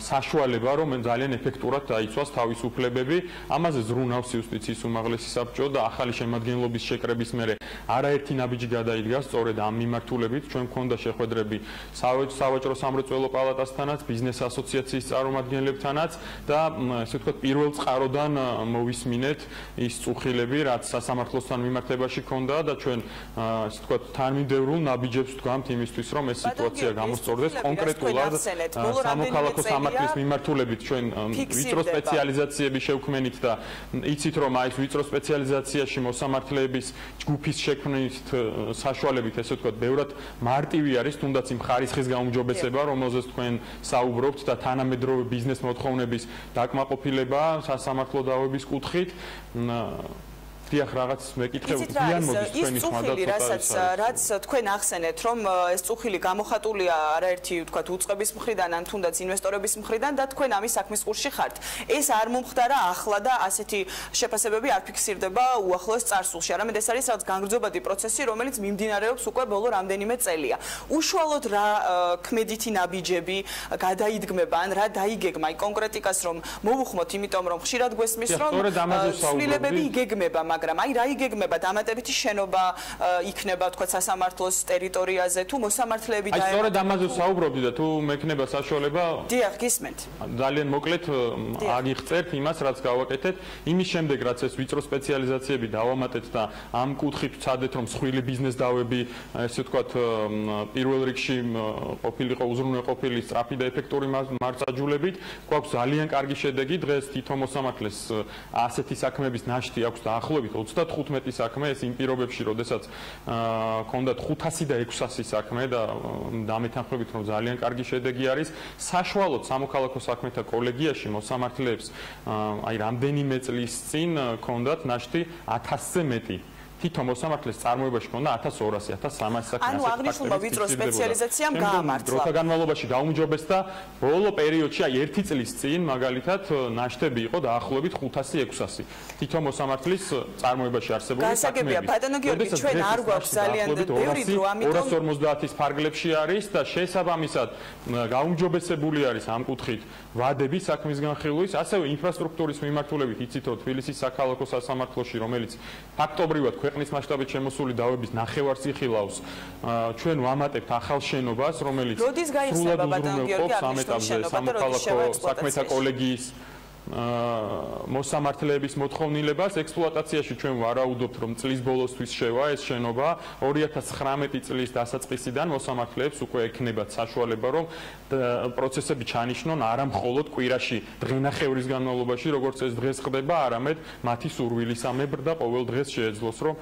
საშუალება, რომ ძალიან ეფექტურად დაიცვას თავისუფლებები. ამაზე ზრუნავს იუსტიციის უმაღლესი საბჭო და ახალი შემადგენლობის შეკრების მერე არაერთი ნაბიჯი გადაიდგა სწორედ ამ მიმართულებით. ჩვენ გვქონდა შეხვედრები სავაჭრო სამრეწველო პალატასთანაც, ბიზნეს ასოციაციის წარმომადგენლებთანაც და ესე ვთქვათ პირველ წყაროდან მოვისმინეთ ის წუხილები, რაც სასამართლოსთან მიმართებაში ქონდა და ჩვენ ესე ვთქვათ თანმიმდევრულ ნაბიჯებს ვდგამთ იმისთვის, რომ ეს სიტუაცია გამოსწორდეს. კონკრეტულად სამოქალაქო სამართლის მიმართულებით ჩვენ ვიწრო სპეციალიზაციები შევქმნით და იცით რომ აი ეს ვიწრო სპეციალიზაციაში მოსამართლეების ჯგუფის შექმნის საშუალებით ესე ვთქვათ ბევრად მარტივი არის თუნდაც იმ ხარისხის გაუმჯობესება რომელზეც თქვენ საუბრობთ და თანამედროვე ბიზნეს მოთხოვნების დაკმაყოფილება სასამართლო დავების კუთხით დიახ რაღაც მეკითხები ძალიან მოდის თქვენი ხმა და რაც თქვენ ახსენეთ რომ ეს წუხილი გამოხატულია არაერთი ვთქვათ უწყების მხრიდან ან თუნდაც ინვესტორების მხრიდან და თქვენ ამის საქმის კურსში ხართ ეს არ მომხდარა ახლა და ასეთი შეფასებები არ ფიქსირდება უახლოეს წარსულში არამედ ეს არის რაღაც განგრძობადი პროცესი რომელიც მიმდინარეობს უკვე ბოლო რამდენიმე წელია უშუალოდ რა ქმედითი ნაბიჯები გადაიდგმება ან რა დაიგეგმა აი კონკრეტიკას რომ მოვუხმოთ იმიტომ რომ ხშირად გვესმის რომ ცვლილებები იგეგმება მაგრამ აი რა იგეგმება დამატებითი შენობა იქნება თქვა სასამართლოს ტერიტორიაზე თუ მოსამართლეები და აი სწორედ ამაზე საუბრობდი და თუ მექნება საშუალება დიახ გისმენთ ძალიან მოკლედ აგიხწერთ იმას რაც გავაკეთეთ იმის შემდეგ რაც ეს ვიწრო სპეციალიზაციები დავამატეთ და ამ კუთხით ვცადეთ რომ მსხვილი ბიზნეს დავები ესე ვთქვათ პირველ რიგში ყოფილიყო უზრუნველყოფილი სწრაფი და ეფექტური მარწაჯულებით გვაქვს ძალიან კარგი შედეგი დღეს თითო მოსამართლეს ასეთი საქმეების ნაშთი აქვს დაახლოებით 35 საქმე ეს იმ პირობებში, როდესაც ქონდათ 500 და 600 საქმე და დამეთანხმებით რომ ძალიან კარგი შედეგი არის. საშუალოდ სამოქალაქო საქმეთა კოლეგიაში მოსამართლეებს აი რამდენიმე წლის წინ ქონდათ ნაშთი 1000-ზე მეტი. თითო მოსამართლეს წარმოებაში ქონდა 1200, 1300 საქმე. ანუ აღნიშნულმა ვიწრო სპეციალიზაციამ გაამართლა. დროთა განმავლობაში გაუმჯობესდა ბოლო პერიოდში, აი 1 წლის წინ მაგალითად ნაშთები იყო დაახლოებით 500-600. თითო მოსამართლის წარმოებაში არსებული საქმეები. გასაგებია, ბატონო გიორგი, ჩვენ არ გვაქვს ძალიან ბევრი დრო, ამიტომ 250-ის ფარგლებში არის და შესაბამისად გაუმჯობესებული არის ამ კუთხით ვადები საქმის განხილვის, ასევე ინფრასტრუქტურის მიმართულებით იცით რომ თბილისის საქალაქო სასამართლოში, რომელიც ფაქტობრივად ქვეყნის მასშტაბით შემოსული დავების ნახევარს იხილავს. ჩვენ ვამატებთ ახალ შენობას, რომელიც როდის გაიხსნება ბატონო გიორგი აღნიშნული შენობა და როდის შევა საქმეთა კოლეგიის მოსამართლეების მოთხოვნილებას ექსპლუატაციაში ჩვენ ვარაუდობთ რომ წლის ბოლოსთვის შევა ეს შენობა 2019 წლის დასაწყისიდან მოსამართლეებს უკვე ექნებათ საშუალება რომ პროცესები ჩანიშნონ არა მხოლოდ კვირაში დღენახევრის განმავლობაში როგორც ეს დღეს ხდება არამედ მათი სურვილისამებრ და ყოველ დღეს შეეძლოს რომ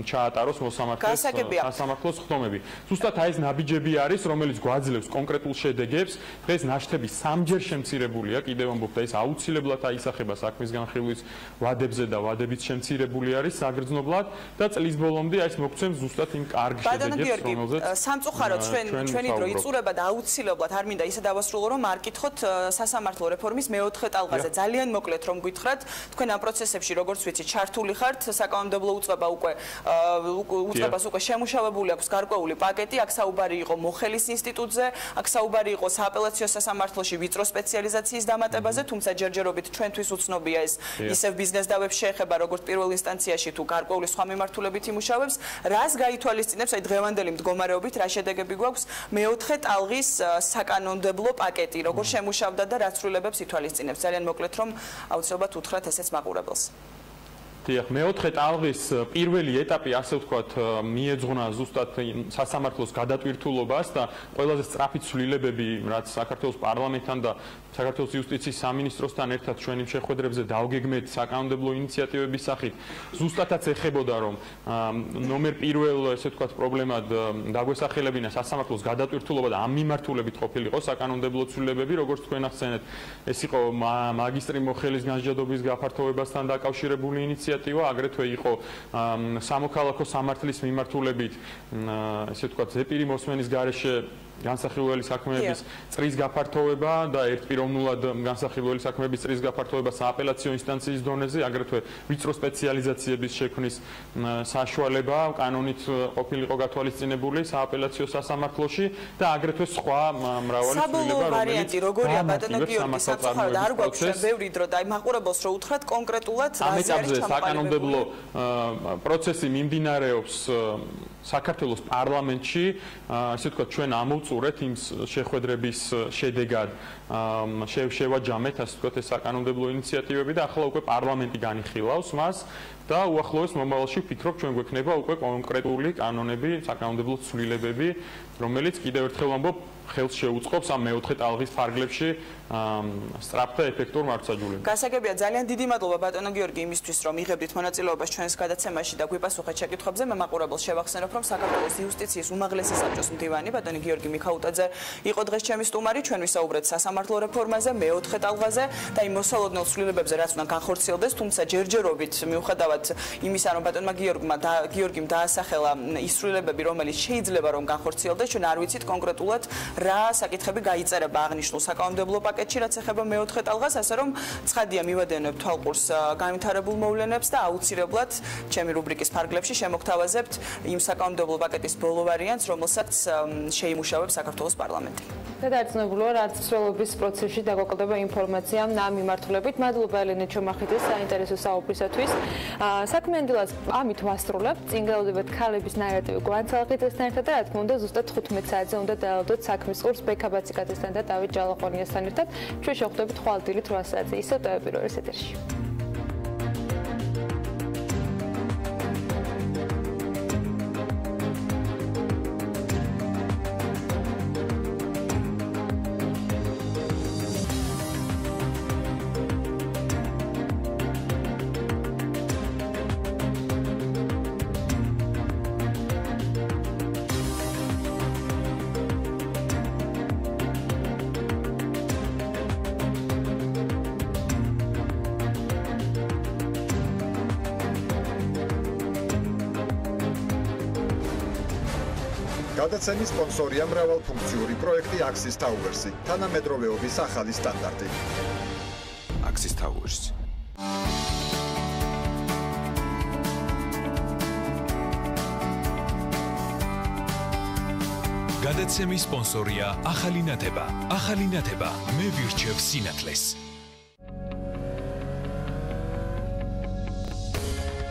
ჩაატაროს მოსამართლეს სასამართლოს ხდომები. ზუსტად აი ეს ნაბიჯები არის რომელიც გვაძლევს კონკრეტულ შედეგებს. დღეს ნაშთები 3-ჯერ შემცირებულია კიდევ ამბობ და ეს აუცილებლად აისახება საქმის განხილვის ვადებზე და ვადებით შემცირებული არის საგრძნობლად და წლის ბოლომდე აი ეს მოგცემს ზუსტად იმ კარგ შედეგებს რომელზეც სამწუხაროდ ჩვენი დრო იწურება და აუცილებლად არ მინდა ისე დავასრულო რომ არ კითხოთ სასამართლო რეფორმის მეოთხე ტალღაზე ძალიან მოკლედ რომ გითხრათ თქვენ ამ პროცესებში როგორც ვიცით ჩართული ხართ საკანონმდებლო უწყებას უკვე შემუშავებული აქვს გარკვეული პაკეტი აქ საუბარი იყო მოხელის ინსტიტუტზე აქ საუბარი იყო სააპელაციო სასამართლოში ვიწრო სპეციალიზაციის დამატებაზე თუმცა ჯერჯერობით ჩვენთვის უცნობია ეს ისევ ბიზნეს დავებს შეეხება როგორც პირველ ინსტანციაში თუ გარკვეული სხვა მიმართულებით იმუშავებს რას გაითვალისწინებს აი დღევანდელი მდგომარეობით რა შედეგები გვაქვს მეოთხე ტალღის საკანონმდებლო პაკეტი როგორ შემუშავდა და რა ცვლილებებს ითვალისწინებს ძალიან მოკლედ რომ აუცილებლად უთხრათ ესეც მაყურებელს დიახ, მეოთხე ტალღის პირველი ეტაპი, ასე ვთქვათ, მიეძღვნა ზუსტად სასამართლოს გადატვირთულობას და ყველაზე სწრაფი ცვლილებები, რაც საქართველოს პარლამენტთან და საქართველოს იუსტიციის სამინისტროსთან ერთად ჩვენი შეხვედრებზე დავგეგმეთ საკანონმდებლო ინიციატივების სახით. ზუსტადაც ეხებოდა, რომ ნომერ პირველ, ესე ვთქვათ, პრობლემად დაგვესახელებინა სასამართლოს გადატვირთულობა და ამ მიმართულებით ყოფილიყო საკანონმდებლო ცვლილებები, როგორც თქვენ ახსენეთ, ეს იყო მაგისტრი მოხელის განსჯადობის გაფართოებასთან დაკავშირებული ინიციატივა, აგრეთვე იყო სამოქალაქო სამართლის მიმართულებით, ესე ვთქვათ, ზეპირი მოსმენის გარეშე განსახილველი საქმეების წრის გაფართოვება და ერთპიროვნულად განსახილველი საქმეების წრის გაფართოვება სააპელაციო ინსტანციის დონეზე, აგრეთვე ვიწრო სპეციალიზაციების შექმნის საშუალება კანონით ყოფილიყო გათვალისწინებული სააპელაციო სასამართლოში და აგრეთვე სხვა მრავალი ცვლილება, რომელიც ვარიანტი როგორია ბატონო გიორგი სამწუხაროდ არ გვაქვს ბევრი დრო და მაყურებელს რო უთხრათ კონკრეტულად რა არის ჩამოყალიბებული. საკანონმდებლო პროცესი მიმდინარეობს საქართველოს პარლამენტში, ასე ვთქვათ, ჩვენ ამოვწურეთ იმ შეხვედრების შედეგად შევაჯამეთ, ასე ვთქვათ, ეს საკანონმდებლო ინიციატივები და ახლა უკვე პარლამენტი განიხილავს მას და უახლოეს მომავალში ვფიქრობ, ჩვენ გვექნება უკვე კონკრეტული კანონები, საკანონმდებლო ცვლილებები, რომელიც კიდევ ერთხელ ვამბობ, ხელს შეუწყობს ამ მეოთხე ტალღის ფარგლებში სწრაფ და ეფექტურ მართლმსაჯულებას. გასაგებია, ძალიან დიდი მადლობა ბატონო გიორგი იმისთვის, რომ იღებდით მონაწილეობას ჩვენს გადაცემაში და გვიპასუხეთ შეკითხვებზე. მე მაყურებელს შევახსენებ, რომ საქართველოს იუსტიციის უმაღლესი საბჭოს მდივანი ბატონი გიორგი მიქაუტაძე იყო დღეს ჩემი სტუმარი. ჩვენ ვისაუბრეთ სასამართლო რეფორმაზე, მეოთხე ტალღაზე და იმ მოსალოდნელ ცვლილებებზე, რაც უნდა განხორციელდეს, თუმცა ჯერჯერობით მიუხედავად იმისა, რომ ბატონმა გიორგიმ დაასახელა ის ცვლილებები, რომელიც შეიძლება რომ განხორციელდეს, ჩვენ არ ვიცით კონკრეტულად რა საკითხები გაიწერება აღნიშნულ საკანონმდებლო პაკეტში, რაც ეხება მეოთხე ტალღას, ასე რომ ცხადია მივადევნებთ თვალყურს განვითარებულ მოვლენებს და აუცილებლად ჩემი რუბრიკის ფარგლებში შემოგთავაზებთ იმ საკანონმდებლო პაკეტის ბოლო ვარიანტს, რომელსაც შეიმუშავებს საქართველოს პარლამენტი. და დარწმუნებულო, რაც ცვლილების პროცესში დაგვაკლდება ინფორმაცია ამ მიმართულებით. მადლობა ელენე ჩომახიძეს საინტერესო საუბრისათვის. საქმიანდილას ამით ვასრულებთ. წინ გელოდებათ ქალების ნარატივი გვანცალღიძესთან ერთად და რა თქმა უნდა ზუსტად 15 საათზე უნდა დაელოდოთ საქმის ყურს ბექა ბაციკაძესთან და დავით ჯალაყონიასთან ერთად. ჩვენ შევხვდებით ხვალდილით 8 საათზე ისევ ტელეპიროვის ეთერში. გადაცემის სპონსორია მრავალფუნქციური პროექტი Axis Towers-ი, თანამედროვეობის ახალი სტანდარტი. Axis Towers. გადაცემის სპონსორია ახალი ნათება. ახალი ნათება მე ვირჩევ სინათლეს.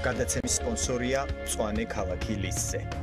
გადაცემის სპონსორია მწვანე ქალაქი ლისზე.